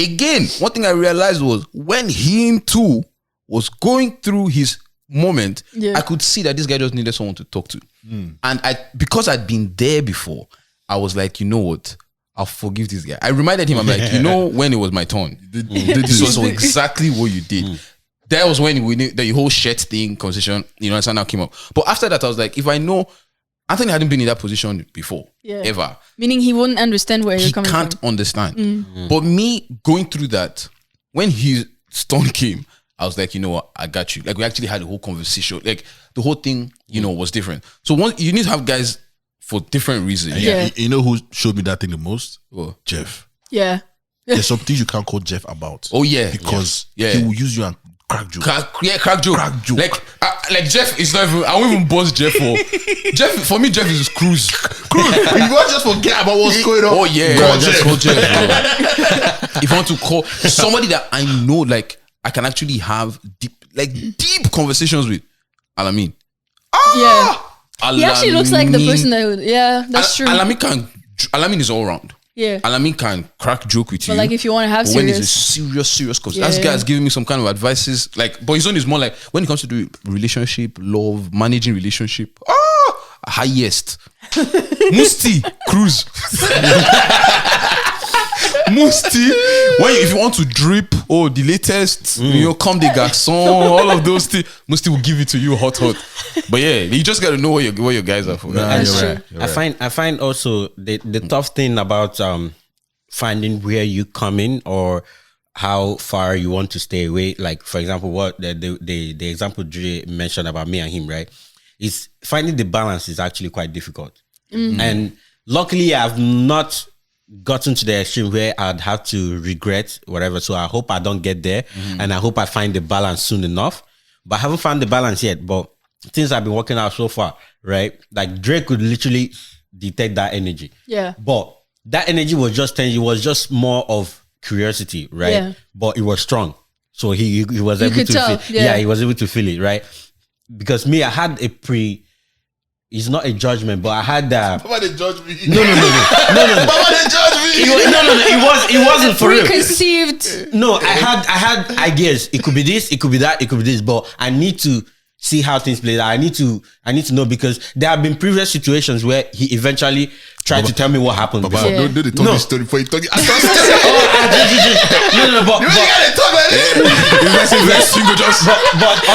Speaker 4: I realized was when him too was going through his moment, I could see that this guy just needed someone to talk to. And because I'd been there before, I was like, you know what? I'll forgive this guy. I reminded him, I'm like, when it was my turn, this was exactly what you did. That was when we knew the whole shirt thing conversation, that's how came up. But after that, I was like, if I know Anthony hadn't been in that position before, ever.
Speaker 2: Meaning he wouldn't understand where you're coming from.
Speaker 4: He can't understand. But me going through that, when his turn came, I was like, you know what, I got you. Like we actually had a whole conversation. Like the whole thing, was different. So you need to have guys for different reasons.
Speaker 1: You know who showed me that thing the most? Jeff.
Speaker 2: Yeah.
Speaker 1: There's some things you can't call Jeff about.
Speaker 4: Oh yeah.
Speaker 1: Because he will use you and crack joke.
Speaker 4: Crack joke. Like Jeff is not even. I won't even buzz Jeff for. Jeff for me, Jeff is cruise.
Speaker 1: You want just forget about what's going on.
Speaker 4: Oh yeah, just call Jeff. Bro. If I want to call somebody that I know, like I can actually have deep conversations with, Alamin.
Speaker 2: He actually looks like the person that would. Yeah, that's true.
Speaker 4: Alamin is all round.
Speaker 2: Yeah.
Speaker 4: Alamin can crack joke with you.
Speaker 2: But like if you want to have
Speaker 4: when it's a serious conversation. That guy's giving me some kind of advices. But his own is more like when it comes to the relationship, love, managing relationship. Highest. Musti, cruise. Musti, if you want to drip, the latest, come the garçon, all of those things, Musti will give it to you hot. But yeah, you just got to know what your guys are for.
Speaker 2: That's true.
Speaker 3: Right. I find also the tough thing about finding where you come in or how far you want to stay away. Like for example, what the example Dre mentioned about me and him, right? Is finding the balance is actually quite difficult. And luckily, I've not gotten to the extreme where I'd have to regret whatever. So I hope I don't get there, and I hope I find the balance soon enough. But I haven't found the balance yet. But things I've been working out so far, right? Like Drake could literally detect that energy.
Speaker 2: Yeah.
Speaker 3: But that energy was just more of curiosity, right? Yeah. But it was strong. So he was able to feel. Yeah, he was able to feel it, right? Because me, I had it's not a judgment, but I had that.
Speaker 1: Papa, they judge me.
Speaker 3: No.
Speaker 1: Papa, they judge me.
Speaker 3: It wasn't for real.
Speaker 2: Preconceived.
Speaker 3: No, I had ideas. It could be this, it could be that, it could be this, but I need to see how things play out. I need to know because there have been previous situations where he eventually tried to tell me what happened.
Speaker 1: Papa, don't do the story before you talk.
Speaker 3: No, but But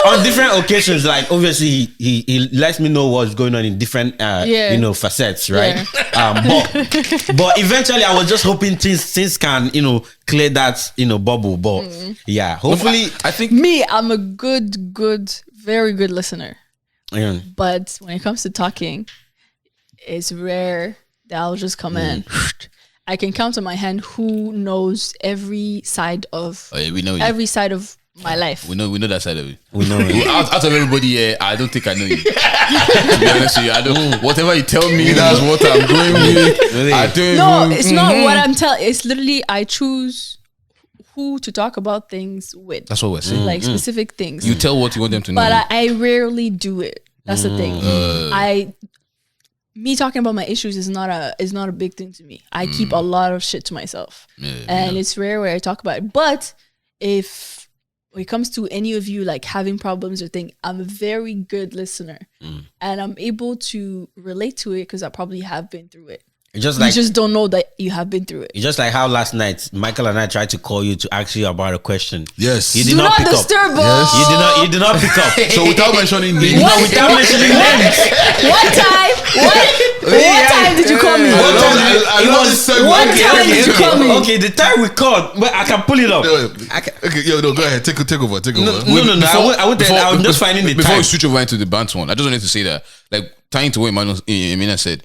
Speaker 3: on different occasions, like obviously he lets me know what's going on in different facets, right? But eventually I was just hoping things can clear that bubble. But yeah, hopefully
Speaker 4: I think
Speaker 2: I'm a very good listener.
Speaker 3: Yeah.
Speaker 2: But when it comes to talking, it's rare that I'll just come in. I can count on my hand who knows every side of
Speaker 4: we know you.
Speaker 2: every side of my life.
Speaker 4: We know that side of it.
Speaker 3: We know it.
Speaker 4: Out of everybody here, I don't think I know you. To be honest with you, I don't. Whatever you tell me, that's what I'm going with.
Speaker 3: Really?
Speaker 4: I don't.
Speaker 2: No, it's not what I'm telling. It's literally I choose who to talk about things with.
Speaker 4: That's what we're saying.
Speaker 2: Like specific things.
Speaker 4: You tell what you want them to know.
Speaker 2: But I rarely do it. That's the thing. Me talking about my issues is not a big thing to me. I keep a lot of shit to myself, and it's rare where I talk about it. But if when it comes to any of you like having problems or thing, I'm a very good listener, and I'm able to relate to it because I probably have been through it.
Speaker 3: It's just
Speaker 2: You
Speaker 3: like
Speaker 2: just don't know that you have been through it.
Speaker 3: it's just like how last night Michael and I tried to call you to ask you about a question.
Speaker 1: Yes.
Speaker 3: You
Speaker 2: Do
Speaker 3: did not
Speaker 2: not
Speaker 3: pick up.
Speaker 2: disturb us.
Speaker 1: Yes.
Speaker 3: You did not pick up.
Speaker 1: So without mentioning names,
Speaker 2: What?
Speaker 3: Without mentioning names.
Speaker 2: What time? What time did you call me?
Speaker 3: What time
Speaker 1: I
Speaker 3: did- it
Speaker 1: love
Speaker 3: was-
Speaker 1: this segment.
Speaker 2: What time did you call me?
Speaker 3: Okay, the time we called, but I can pull it up.
Speaker 1: Okay, no, go ahead. Take over.
Speaker 3: No, I'm just finding the
Speaker 4: before
Speaker 3: time.
Speaker 4: we switch over into the Banter one, I just wanted to say that, like, tying to what Imina said,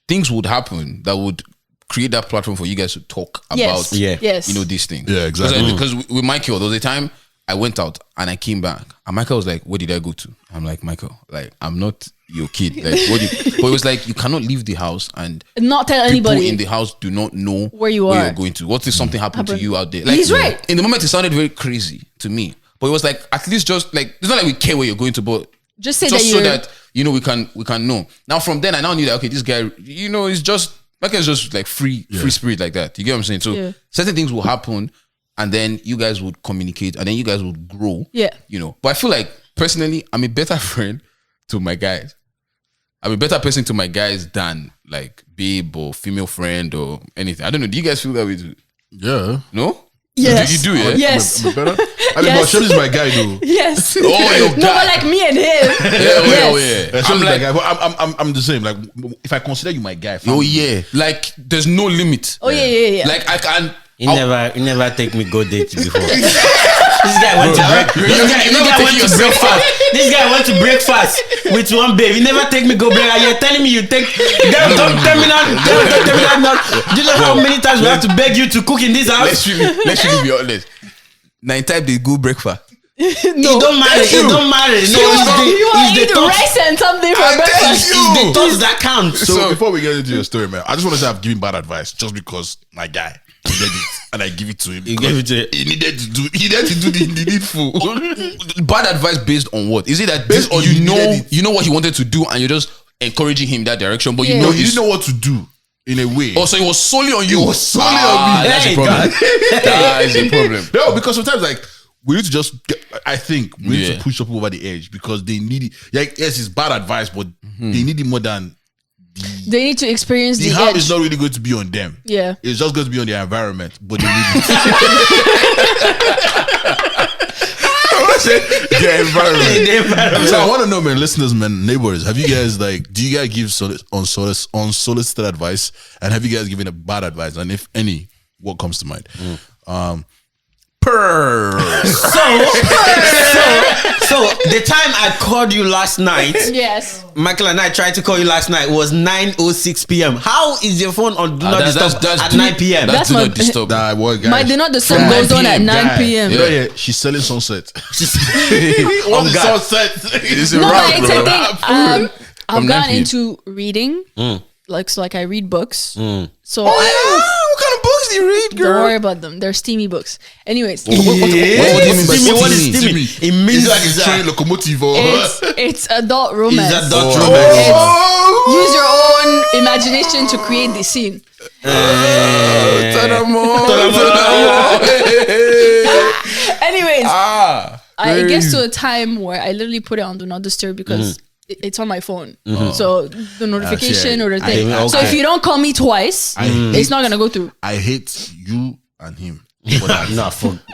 Speaker 4: things would happen that would create that platform for you guys to talk
Speaker 2: Yes.
Speaker 4: about,
Speaker 2: Yes.
Speaker 4: these things.
Speaker 1: Yeah, exactly.
Speaker 4: Because with Michael, there was a time I went out and I came back, and Michael was like, "Where did I go to?" I'm like, "Michael, like, I'm not your kid." Like, but it was like, you cannot leave the house and
Speaker 2: Not tell
Speaker 4: people
Speaker 2: anybody
Speaker 4: in the house do not know
Speaker 2: where you are.
Speaker 4: you're going to. What if something happened to you out there? Like,
Speaker 2: He's right.
Speaker 4: In the moment, it sounded very crazy to me, but it was like, at least just like, it's not like we care where you're going to, but
Speaker 2: Just say
Speaker 4: just
Speaker 2: that
Speaker 4: so
Speaker 2: you're
Speaker 4: that we can know. Now from then, I now knew that, okay, this guy, is just like, it's just like free spirit like that. You get what I'm saying? So certain things will happen, and then you guys would communicate, and then you guys would grow.
Speaker 2: Yeah.
Speaker 4: But I feel like personally, I'm a better friend to my guys. I'm a better person to my guys than like babe or female friend or anything. I don't know. Do you guys feel that way too?
Speaker 1: Yeah.
Speaker 4: No?
Speaker 2: Yes.
Speaker 4: You do, yeah?
Speaker 2: Yes.
Speaker 1: I'm better. I mean, but Shem is my guy though.
Speaker 2: Yes.
Speaker 4: Oh, your
Speaker 2: No,
Speaker 4: guy.
Speaker 2: but like me and him.
Speaker 4: Yeah.
Speaker 1: Shem
Speaker 4: I'm
Speaker 1: is my
Speaker 4: like,
Speaker 1: guy. But I'm the same. Like, if I consider you my guy,
Speaker 4: oh yeah. Like, there's no limit.
Speaker 2: Oh yeah.
Speaker 4: Like, I can.
Speaker 3: You never take me go date before. This guy went to breakfast. This guy went to breakfast with one babe. You never take me go break. And you're telling me you take. Don't tell me now. Do you know how many times we have to beg you to cook in this house?
Speaker 4: Let's really be honest. 9 times they go breakfast.
Speaker 3: It don't matter. It don't matter. No,
Speaker 2: You want to
Speaker 3: it's
Speaker 2: eat
Speaker 3: the thoughts.
Speaker 2: rice and something for breakfast?
Speaker 3: It's the thoughts that count.
Speaker 1: So before we get into your story, man, I just want to say I've given bad advice just because my guy needed it and I give it to him.
Speaker 3: You gave it to
Speaker 1: He needed to do the needful.
Speaker 4: Bad advice based on what? Is it that
Speaker 1: Based on
Speaker 4: you
Speaker 1: you
Speaker 4: know what he wanted to do and you're just encouraging him that direction, but
Speaker 2: Yeah.
Speaker 4: you
Speaker 1: No,
Speaker 4: know
Speaker 1: he didn't know what to do in a way.
Speaker 4: Oh, so it was solely on you.
Speaker 1: It was solely on me.
Speaker 4: That's
Speaker 3: Hey,
Speaker 4: a problem. That is a problem.
Speaker 1: No, because sometimes like we need to just I think we need
Speaker 4: Yeah.
Speaker 1: to push people over the edge because they need it. Like, yes, it's bad advice, but they need it more than
Speaker 2: They need to experience
Speaker 1: the
Speaker 2: the
Speaker 1: harm
Speaker 2: edge.
Speaker 1: is not really going to be on them.
Speaker 2: Yeah.
Speaker 1: It's just going to be on their environment, but they need it. Their environment. So I want to know, man, listeners, man, neighbors, have you guys do you guys give unsolicited advice, and have you guys given a bad advice, and if any, what comes to mind?
Speaker 3: So the time I called you last night,
Speaker 2: Yes.
Speaker 3: Michael and I tried to call you last night was 9:06 p.m. How is your phone on do not disturb at 9 p.m.?
Speaker 4: That's
Speaker 2: That's
Speaker 4: do
Speaker 2: my-
Speaker 4: not disturb.
Speaker 1: Nah, what guys?
Speaker 2: My do not disturb
Speaker 1: From
Speaker 2: goes on at
Speaker 1: 9
Speaker 2: 9 p.m.
Speaker 1: Yeah, she's selling sunset.
Speaker 3: On
Speaker 1: What's
Speaker 3: God.
Speaker 1: sunset?
Speaker 4: It's a
Speaker 2: No,
Speaker 4: wrap,
Speaker 2: but it's
Speaker 4: bro.
Speaker 2: a thing. I've
Speaker 4: From 9
Speaker 2: gotten
Speaker 4: p.m.
Speaker 2: into reading. Like I read books. So
Speaker 4: What kind of books do you read,
Speaker 2: don't
Speaker 4: girl?
Speaker 2: worry about them. They're steamy books. Anyways,
Speaker 4: What do you mean by
Speaker 3: Steamy, what is
Speaker 4: steamy?
Speaker 3: steamy? It
Speaker 1: Is
Speaker 3: means
Speaker 1: it like a train locomotive or
Speaker 2: it's adult romance.
Speaker 3: Is that Dutch
Speaker 1: Oh.
Speaker 3: romance?
Speaker 2: Use your own imagination to create the scene. Anyways, it gets to a time where I literally put it on do not disturb because it's on my phone. So the notification or the thing.
Speaker 1: I-
Speaker 2: So if you don't call me twice, it's not gonna go through.
Speaker 1: I hate you and him.
Speaker 3: I'm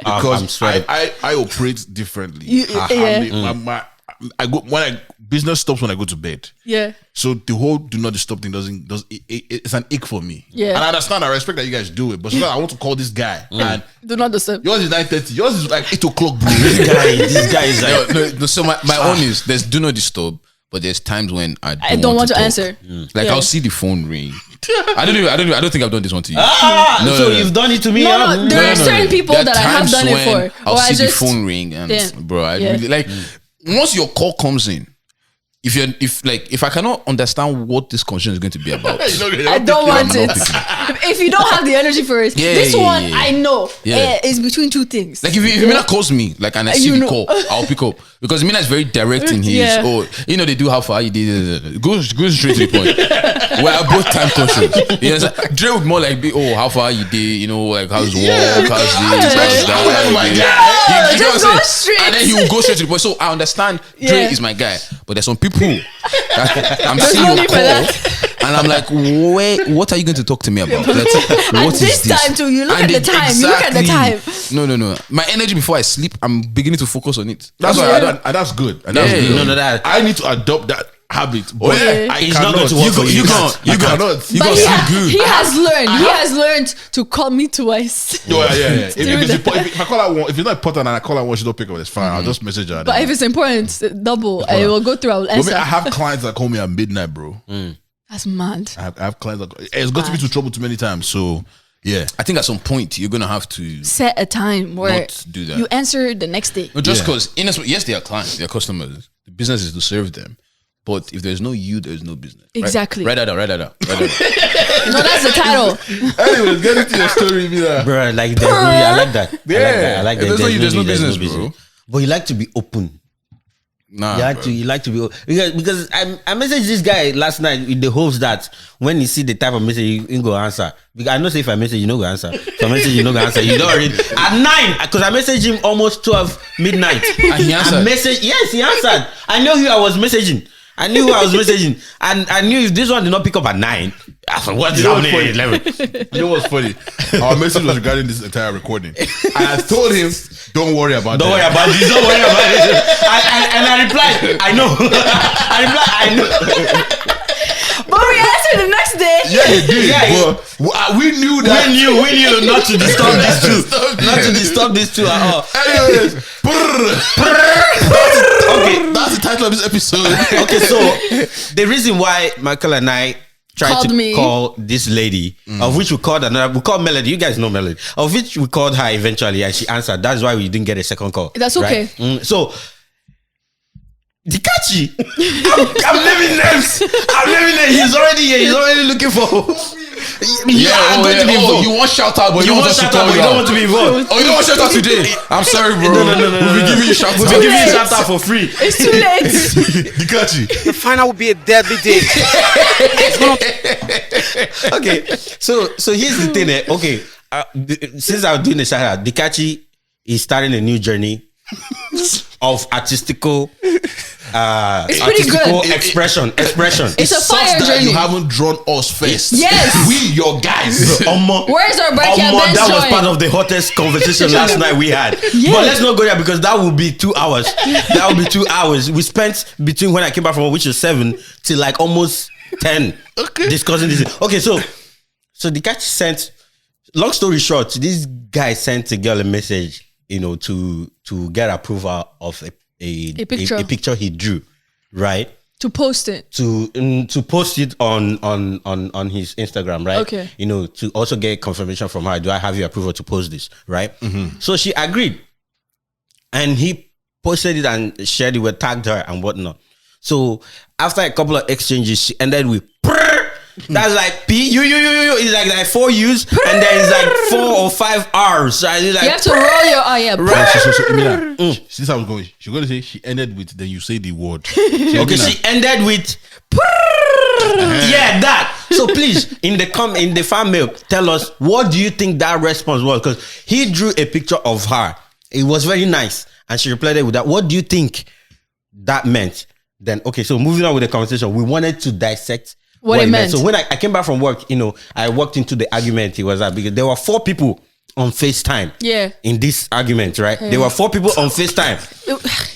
Speaker 1: Because
Speaker 3: sweating.
Speaker 1: I operate differently. I go when business stops when I go to bed.
Speaker 2: Yeah.
Speaker 1: So the whole do not disturb thing it's an ick for me.
Speaker 2: Yeah.
Speaker 1: And I understand, I respect that you guys do it, but sometimes I want to call this guy and
Speaker 2: Do not disturb.
Speaker 1: yours is 9:30. Yours is like 8 o'clock, bro.
Speaker 3: This guy is like,
Speaker 4: No, so my own is there's do not disturb, but there's times when I
Speaker 2: don't want to
Speaker 4: talk.
Speaker 2: answer.
Speaker 4: Like
Speaker 2: Yeah.
Speaker 4: I'll see the phone ring. I don't think I've done this one to you.
Speaker 3: so you've done it to me.
Speaker 2: No, there are certain people
Speaker 4: There are
Speaker 2: that I have
Speaker 4: times
Speaker 2: done it
Speaker 4: when
Speaker 2: for.
Speaker 4: I'll
Speaker 2: Or I
Speaker 4: see the
Speaker 2: just
Speaker 4: phone ring and
Speaker 2: Damn.
Speaker 4: bro, I
Speaker 2: Yeah.
Speaker 4: really like once your call comes in. If I cannot understand what this conversation is going to be about,
Speaker 2: I don't want
Speaker 4: I'm
Speaker 2: it.
Speaker 4: not picking
Speaker 2: If you don't have the energy for it,
Speaker 4: Yeah,
Speaker 2: this
Speaker 4: yeah,
Speaker 2: one
Speaker 4: yeah.
Speaker 2: I know
Speaker 4: Yeah.
Speaker 2: is between two things.
Speaker 4: like if Imina calls me, like and I see
Speaker 2: You
Speaker 4: the
Speaker 2: know.
Speaker 4: call, I'll pick up because Imina is very direct in his.
Speaker 2: Yeah.
Speaker 4: Oh, they do how far you did. Go straight to the point. We're both time conscious. You know, Dre would more like be how far you did. You know, like how's work, how's this, how's that.
Speaker 1: Oh my God.
Speaker 4: You know
Speaker 2: just
Speaker 4: what I'm
Speaker 2: go
Speaker 4: saying?
Speaker 2: straight.
Speaker 4: And then he will go straight to the point. So I understand Dre
Speaker 2: Yeah.
Speaker 4: is my guy, but there's some people that I'm
Speaker 2: There's
Speaker 4: seeing
Speaker 2: no
Speaker 4: your
Speaker 2: need for
Speaker 4: call,
Speaker 2: that.
Speaker 4: and I'm like, wait, what are you going to talk to me about? What is
Speaker 2: this
Speaker 4: this?
Speaker 2: time too, you look
Speaker 4: And
Speaker 2: at the time. You look at the time.
Speaker 4: No. My energy before I sleep, I'm beginning to focus on it.
Speaker 1: That's why that's good. And that's
Speaker 4: Yeah,
Speaker 1: good.
Speaker 3: no, that-
Speaker 1: I need to adopt that habit. But
Speaker 2: yeah.
Speaker 1: I
Speaker 3: It's
Speaker 1: cannot.
Speaker 3: not going to work for you.
Speaker 4: You can't.
Speaker 2: But
Speaker 4: sleep good.
Speaker 2: he has learned to call me twice.
Speaker 1: Yeah. If
Speaker 2: that.
Speaker 1: if I call her one, if it's not important and I call her one, she don't pick up. It's fine. I'll just message her.
Speaker 2: But if it's important, double. I will go through. I will
Speaker 1: I
Speaker 2: answer.
Speaker 1: have clients that call me at midnight, bro.
Speaker 2: That's mad.
Speaker 1: I have clients that it's got to be to trouble too many times. So yeah,
Speaker 4: I think at some point you're gonna have to
Speaker 2: Set a time where
Speaker 4: not do that.
Speaker 2: you answer the next day.
Speaker 4: No, just
Speaker 1: Yeah.
Speaker 4: because yes, they are clients, they are customers. The business is to serve them. But if there's no you, there's no business.
Speaker 2: Exactly.
Speaker 4: Write that down.
Speaker 2: No, that's the title.
Speaker 1: anyways, get into your story, Imina.
Speaker 3: bro, like there's no, I like that.
Speaker 1: Yeah.
Speaker 3: I like that.
Speaker 4: If there's no you, there's no
Speaker 3: need,
Speaker 4: business, bro.
Speaker 3: But you like to be open.
Speaker 4: Nah,
Speaker 3: You like to be because I messaged this guy last night with the hopes that when you see the type of message you go answer. Because I know say if I message you no go answer. So I message you no go answer. You don't already at 9 because I messaged him almost 12 midnight.
Speaker 4: And he answered.
Speaker 3: Yes, he answered. I know who I was messaging. And I knew if this one did not pick up at 9, I thought, what's happening at 11?
Speaker 1: You know what's funny? Our message was regarding this entire recording, and I told him, "Don't worry about
Speaker 3: Don't
Speaker 1: that.
Speaker 3: worry about this. Don't worry about it. And I replied, I know. I know.
Speaker 2: But we answered the next day.
Speaker 1: Yeah, he did.
Speaker 3: Yeah,
Speaker 1: but we knew that.
Speaker 3: We knew not to disturb these two. Not to disturb these two at all.
Speaker 1: Anyways,
Speaker 3: Okay.
Speaker 1: that's the title of this episode.
Speaker 3: Okay, so the reason why Michael and I tried
Speaker 2: Called
Speaker 3: to
Speaker 2: me.
Speaker 3: call this lady, of which we called another, we called Melody. You guys know Melody. Of which we called her eventually, and she answered. That's why we didn't get a second call.
Speaker 2: That's okay.
Speaker 3: Right? So, Dikachi, I'm naming names. He's already here. He's already looking for. I'm going to be involved.
Speaker 4: you want shout out, but
Speaker 3: You
Speaker 4: you
Speaker 3: want
Speaker 4: want us to
Speaker 3: shout
Speaker 4: call
Speaker 3: out, but
Speaker 4: you
Speaker 3: you don't
Speaker 4: out.
Speaker 3: want to be involved.
Speaker 4: Oh, you don't want shout out today? I'm sorry, bro.
Speaker 3: No.
Speaker 4: We'll be giving you shout
Speaker 3: We'll
Speaker 4: out.
Speaker 3: be giving you
Speaker 2: late.
Speaker 3: shout out for free.
Speaker 2: It's too late.
Speaker 1: Dikachi.
Speaker 5: The final will be a deadly day.
Speaker 3: Okay, so here's the thing. Okay, since I was doing the shout out, Dikachi is starting a new journey of artistical
Speaker 2: pretty good.
Speaker 3: expression.
Speaker 2: It's a
Speaker 1: Sucks
Speaker 2: fire
Speaker 1: that
Speaker 2: journey.
Speaker 1: you haven't drawn us first.
Speaker 2: Yes.
Speaker 1: we your guys.
Speaker 2: Where's our backyard
Speaker 3: Omo,
Speaker 2: bench
Speaker 3: that was
Speaker 2: showing?
Speaker 3: part of the hottest conversation last night we had.
Speaker 2: Yeah.
Speaker 3: But let's not go there because that will be 2 hours. That will be 2 hours. We spent between when I came back from work, which was 7 till like almost 10 discussing this. Okay, so the guy sent. Long story short, this guy sent a girl a message, to get approval of a picture he drew, right?
Speaker 2: To post it.
Speaker 3: To post it on his Instagram, right?
Speaker 2: Okay.
Speaker 3: To also get confirmation from her. Do I have your approval to post this, right? So she agreed, and he posted it and shared it with tagged her and whatnot. So after a couple of exchanges, she ended with Purrrrrrr. That's like P U. It's like 4 U's and then it's like 4 or 5 R's. So it's like,
Speaker 2: You have to roll your eye. Yeah.
Speaker 1: Right. So, Imina, since I was going, she's going to say she ended with, then you say the word.
Speaker 3: Okay, she ended with Purrrrrrr. Yeah, that. So please, in the fan mail, tell us what do you think that response was? Because he drew a picture of her. It was very nice, and she replied with that. What do you think that meant? Then okay, so moving on with the conversation, we wanted to dissect what it meant. So when I came back from work, I walked into the argument. It was that because there were 4 people on FaceTime.
Speaker 2: Yeah.
Speaker 3: In this argument, right? There were 4 people on FaceTime,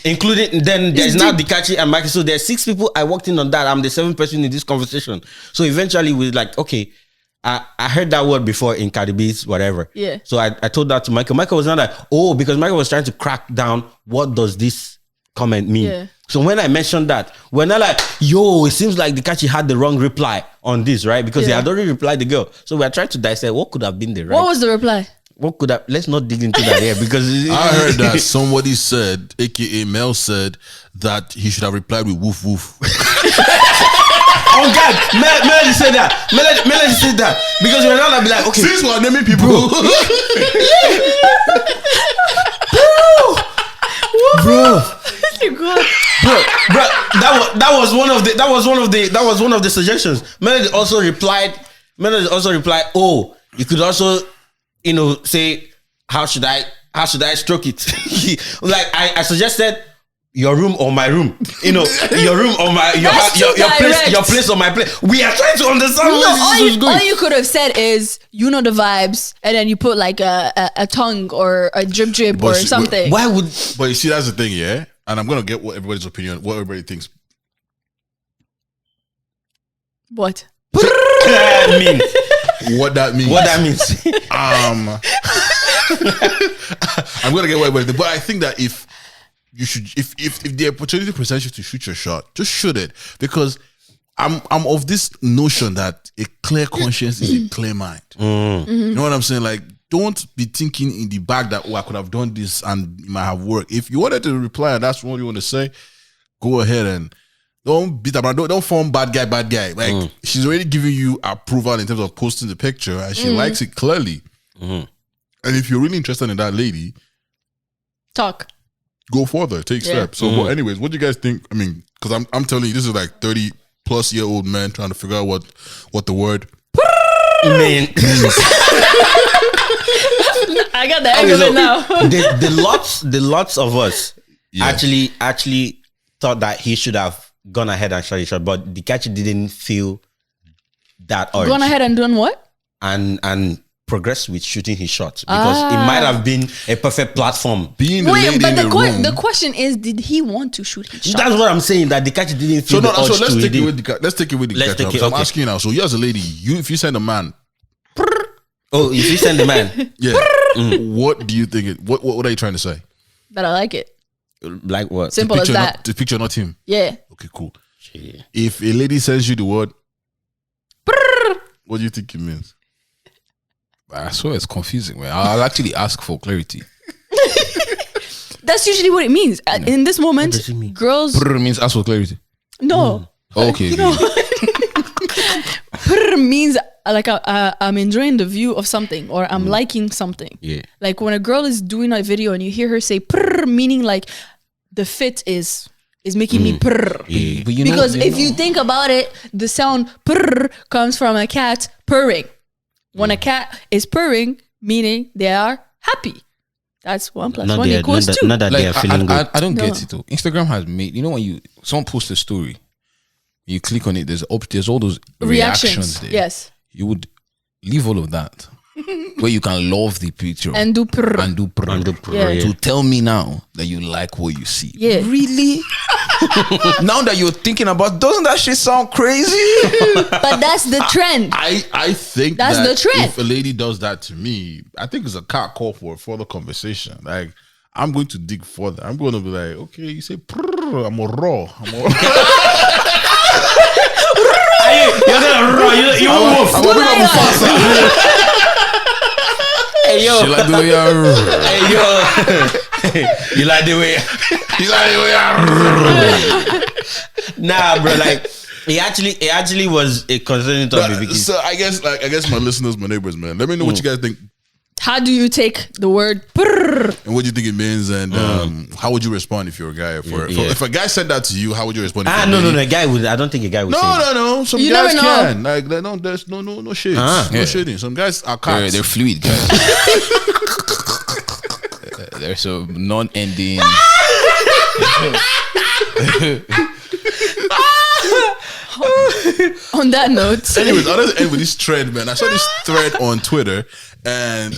Speaker 3: including then there's now Dikachi and Mikey. So there's 6 people. I walked in on that. I'm the 7th person in this conversation. So eventually we're like, okay, I heard that word before in Cardi B's whatever.
Speaker 2: Yeah.
Speaker 3: So I told that to Michael. Michael was not like, oh, because Michael was trying to crack down what does this comment mean.
Speaker 2: Yeah.
Speaker 3: So when I mentioned that, we're not like, yo, it seems like Dikachi had the wrong reply on this, right? Because he had already replied the girl. So we're trying to dissect what could have been the right.
Speaker 2: What was the reply?
Speaker 3: What could have? Let's not dig into that here because
Speaker 1: I heard that somebody said, aka Mel said, that he should have replied with woof woof.
Speaker 3: Oh God, Melody said that. Melody said that because we're not gonna be like, okay,
Speaker 1: Since we're naming people,
Speaker 3: bro.
Speaker 2: God.
Speaker 3: Bro, that was one of the suggestions. Melody also replied. Oh, you could also, say, how should I stroke it? Like I suggested your room or my room. Your room or my your place or my place. We are trying to understand where this is going.
Speaker 2: All you could have said is, the vibes, and then you put like a tongue or a drip or something.
Speaker 3: Why would?
Speaker 1: but you see, that's the thing, yeah. And I'm gonna get what everybody's opinion, what everybody thinks.
Speaker 2: What?
Speaker 3: mean?
Speaker 1: What that means?
Speaker 3: What that means?
Speaker 1: I'm gonna get what everybody thinks. But I think that if you should, if the opportunity presents you to shoot your shot, just shoot it, because I'm of this notion that a clear conscience is a clear mind. You know what I'm saying? Like, don't be thinking in the back that, I could have done this and it might have worked. If you wanted to reply and that's what you want to say, go ahead and don't beat about. Don't form bad guy. Like, she's already giving you approval in terms of posting the picture and she likes it clearly. And if you're really interested in that lady,
Speaker 2: Talk.
Speaker 1: Go further, take steps. So, but anyways, what do you guys think? I mean, because I'm telling you, this is like 30-plus-year-old men trying to figure out what the word
Speaker 3: means.
Speaker 2: I got the hang of it now.
Speaker 3: the lots of us actually thought that he should have gone ahead and shot his shot, but Dikachi didn't feel that urge.
Speaker 2: Gone ahead and done what?
Speaker 3: And progress with shooting his shot because it might have been a perfect platform.
Speaker 1: Being the lady
Speaker 2: but
Speaker 1: in the room.
Speaker 2: the question is, did he want to shoot his shot?
Speaker 3: That's what I'm saying. That Dikachi didn't feel the urge
Speaker 1: let's
Speaker 3: to.
Speaker 1: take it with the let's take it with the
Speaker 3: Let's take it,
Speaker 1: I'm
Speaker 3: okay.
Speaker 1: asking you now. So you as a lady, if you send a man,
Speaker 3: Oh, if you send the man,
Speaker 1: what do you think? What are you trying to say?
Speaker 2: That I like it.
Speaker 3: like what?
Speaker 2: Simple as that.
Speaker 1: The picture, not him.
Speaker 2: Yeah.
Speaker 1: Okay, cool. If a lady sends you the word, what do you think it means?
Speaker 4: I swear it's confusing, man. I'll actually ask for clarity.
Speaker 2: That's usually what it means. In this moment,
Speaker 3: does it mean?
Speaker 2: girls.
Speaker 4: Purrrrrrr means ask for clarity.
Speaker 2: No.
Speaker 4: Oh, okay.
Speaker 2: No. Purrrrrrr means like I'm enjoying the view of something or I'm liking something.
Speaker 3: Yeah.
Speaker 2: Like when a girl is doing a video and you hear her say purrrr, meaning like the fit is making me purr.
Speaker 3: Yeah.
Speaker 4: But
Speaker 2: Because if you think about it, the sound purr comes from a cat purring. When a cat is purring, meaning they are happy. That's 1 + 1 equals 2.
Speaker 3: Not that they are feeling good.
Speaker 4: I don't get
Speaker 2: No.
Speaker 4: it though. Instagram has made, when someone posts a story, you click on it, there's all those reactions there.
Speaker 2: Yes.
Speaker 4: You would leave all of that where you can love the picture
Speaker 2: And do purr.
Speaker 4: and do purrrr.
Speaker 3: And do purrrr,
Speaker 2: Yeah.
Speaker 3: yeah.
Speaker 4: To tell me now that you like what you see.
Speaker 2: Yeah.
Speaker 4: Really? Now that you're thinking about, doesn't that shit sound crazy?
Speaker 2: But that's the trend.
Speaker 1: I think
Speaker 2: That's
Speaker 1: that
Speaker 2: the trend.
Speaker 1: if a lady does that to me, I think it's a cat call for a further conversation. Like, I'm going to dig further. I'm going to be like, okay, you say, "Prrrr, I'm a raw.
Speaker 3: You're gonna run. You won't move.
Speaker 1: I'm a big up Mufasa.
Speaker 3: Hey yo.
Speaker 4: She like the way
Speaker 3: Hey yo. You like the way? Nah, bro. Like it actually was a concerning topic. Because
Speaker 1: So I guess my listeners, my neighbors, man, let me know what you guys think
Speaker 2: How do you take the word purr?
Speaker 1: and what do you think it means, and how would you respond if you're a guy? If a guy said that to you, how would you respond? If you're a lady?
Speaker 3: no. A guy would. I don't think a guy would. say that.
Speaker 1: No. Some
Speaker 2: You
Speaker 1: guys
Speaker 2: never know.
Speaker 1: can. Like, there's no shades. No shading. Some guys are cats.
Speaker 4: they're fluid, guys. There's a non-ending.
Speaker 2: On that note,
Speaker 1: Anyways, I'll just end with this thread, man. I saw this thread on Twitter, and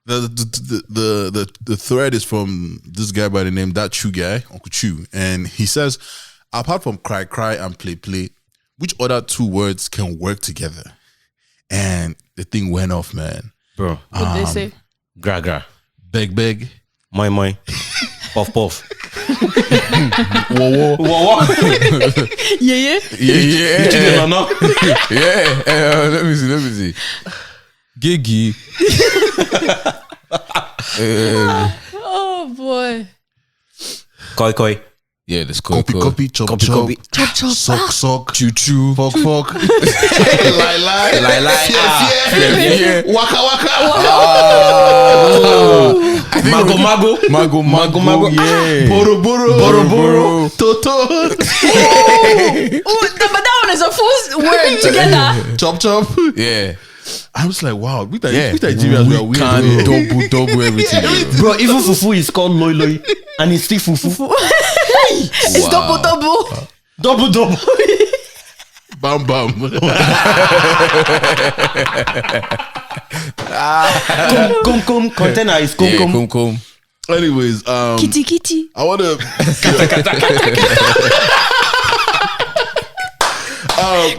Speaker 1: The thread is from this guy by the name That Chew guy, Uncle Chew, and he says, apart from cry cry and play play, which other two words can work together? And the thing went off, man.
Speaker 3: Bro.
Speaker 2: What they say?
Speaker 3: Gra gra.
Speaker 1: Beg beg.
Speaker 3: Moi moi. Puff puff.
Speaker 1: Whoa whoa.
Speaker 2: Yeah.
Speaker 3: No.
Speaker 4: Yeah. Let me see. Gigi.
Speaker 2: Oh boy.
Speaker 3: Koi koi.
Speaker 4: Yeah, let's go.
Speaker 1: Copy, chop,
Speaker 3: Copy,
Speaker 1: chop.
Speaker 3: copy.
Speaker 2: Chop chop.
Speaker 1: Sock,
Speaker 4: Choo choo.
Speaker 1: fuck. Lie.
Speaker 4: Yeah.
Speaker 1: Waka.
Speaker 3: Mago.
Speaker 4: Yeah.
Speaker 1: Boro. Toto.
Speaker 2: Oh, but that one is a full word together.
Speaker 1: Chop.
Speaker 4: Yeah.
Speaker 1: I was like, wow, we
Speaker 4: Yeah.
Speaker 1: Nigerians, we are weird.
Speaker 4: Can double everything.
Speaker 3: Bro, even fufu is called loi loi, and it's still fufu.
Speaker 2: It's double.
Speaker 1: Bam.
Speaker 3: Kum. Container is kum kum.
Speaker 4: Kum.
Speaker 1: Anyways,
Speaker 2: Kitty.
Speaker 1: I want to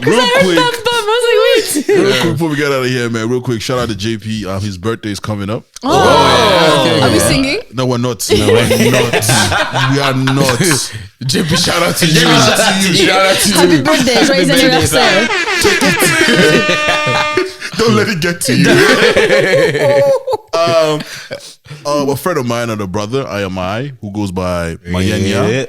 Speaker 1: real quick. Real quick before we get out of here, man. Real quick, shout out to JP. His birthday is coming up.
Speaker 2: Are we singing?
Speaker 1: No, we're not. We are not.
Speaker 4: JP, shout out to you.
Speaker 2: Happy birthday, joyeux anniversaire.
Speaker 1: Don't let it get to you. A friend of mine and a brother, I, who goes by Manyenya,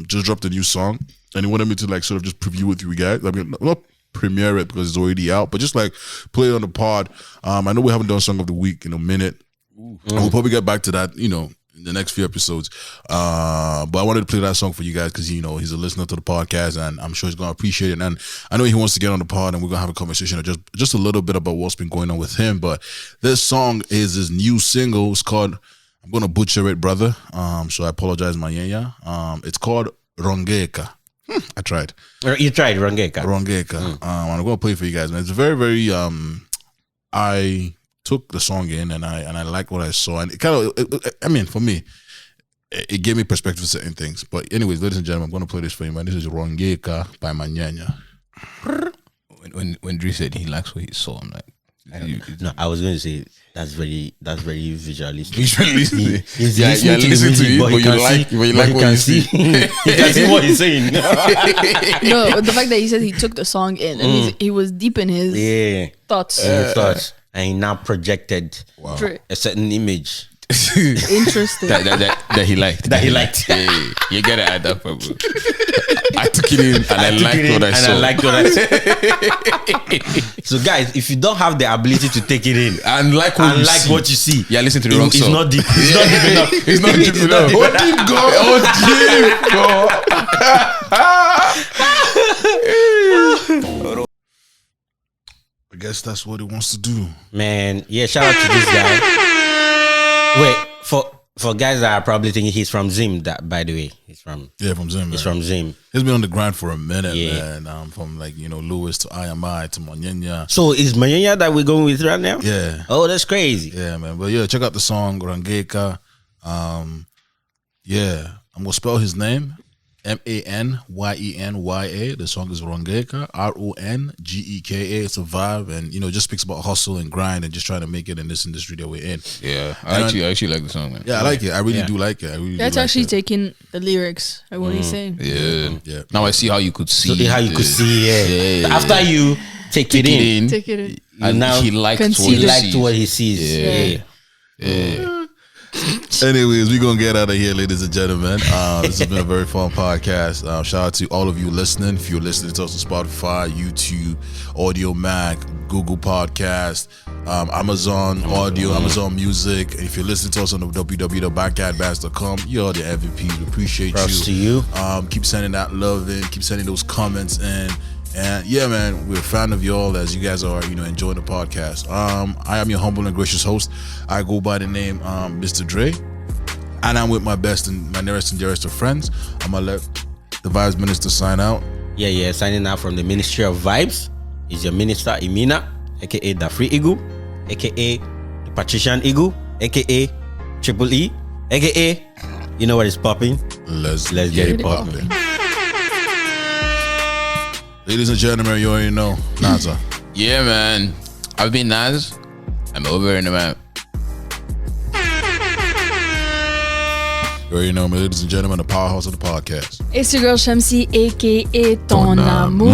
Speaker 1: just dropped a new song, and he wanted me to like sort of just preview with you guys. I mean, not premiere it because it's already out, but just like play it on the pod. I know we haven't done Song of the Week in a minute. And we'll probably get back to that, in the next few episodes. But I wanted to play that song for you guys because, he's a listener to the podcast and I'm sure he's going to appreciate it. And I know he wants to get on the pod and we're going to have a conversation of just a little bit about what's been going on with him. But this song is his new single. It's called, I'm going to butcher it, brother. So I apologize, Manyenya. It's called Rongeka. I tried.
Speaker 3: You tried Rongeka.
Speaker 1: I'm going to play it for you guys, man. It's very, very, I took the song in and I liked what I saw. And it kind of, for me, it gave me perspective to certain things. But anyways, ladies and gentlemen, I'm going to play this for you, man. This is Rongeka by Manyenya.
Speaker 4: When Dre said he likes what he saw, I'm like,
Speaker 3: no, I was going to say that's very visualistic.
Speaker 4: Visually,
Speaker 3: He's
Speaker 4: listening to it, but you like what you see.
Speaker 3: He can see what he's saying.
Speaker 2: No, the fact that he said he took the song in and he was deep in his thoughts.
Speaker 3: Thoughts. And he now projected a certain image.
Speaker 2: Interesting.
Speaker 4: that he liked. Yeah, you get it at that point, bro. I took it in and I liked what I saw.
Speaker 3: So guys, if you don't have the ability to take it in
Speaker 4: and like what
Speaker 3: you see,
Speaker 4: yeah, listen to the wrong song.
Speaker 3: It's not deep. It's not deep enough.
Speaker 4: It's not deep enough.
Speaker 1: I guess that's what it wants to do.
Speaker 3: Man, yeah, shout out to this guy. Wait, for guys that are probably thinking he's from Zim, that by the way,
Speaker 1: from Zim.
Speaker 3: He's from Zim.
Speaker 1: He's been on the grind for a minute, man. From Lewis to IMI to Manyenya.
Speaker 3: So is Manyenya that we're going with right now?
Speaker 1: Yeah.
Speaker 3: Oh, that's crazy.
Speaker 1: Yeah, man. But yeah, check out the song Rongeka. Yeah, I'm gonna spell his name. Manyenya. The song is Rongeka. Rongeka. It's a vibe, and just speaks about hustle and grind and just trying to make it in this industry that we're in.
Speaker 4: Yeah, I actually like the song, man.
Speaker 1: Yeah, I like it. I really do like it.
Speaker 2: That's actually taking the lyrics of what he's saying.
Speaker 1: Yeah.
Speaker 4: Now I see how you could see.
Speaker 3: Yeah. After you take it in,
Speaker 4: and now he liked
Speaker 3: what he sees.
Speaker 1: Yeah. Anyways, we're gonna get out of here, ladies and gentlemen. This has been a very fun podcast. Shout out to all of you listening. If you're listening to us on Spotify, YouTube, Audio Mac, Google Podcast, Amazon Audio, Amazon Music. And if you're listening to us on the www.backatbass.com, you're the MVPs. We appreciate
Speaker 3: Props to you.
Speaker 1: Keep sending that love in. Keep sending those comments in. And yeah, man, we're a fan of y'all as you guys are, enjoying the podcast. I am your humble and gracious host. I go by the name Mr. Dre, and I'm with my best and my nearest and dearest of friends. I'm gonna let the Vibes Minister sign out.
Speaker 3: Yeah, signing out from the Ministry of Vibes is your minister Imina, aka the Free Eagle, aka the Patrician Eagle, aka Triple E, aka you know what is popping.
Speaker 1: Let's
Speaker 3: get it popping.
Speaker 1: Ladies and gentlemen, you already know Naza.
Speaker 4: Yeah, man. I've been Naz. I'm over in the map.
Speaker 1: You already know me, ladies and gentlemen, the powerhouse of the podcast.
Speaker 2: It's your girl Shamsi, aka Ton Amour.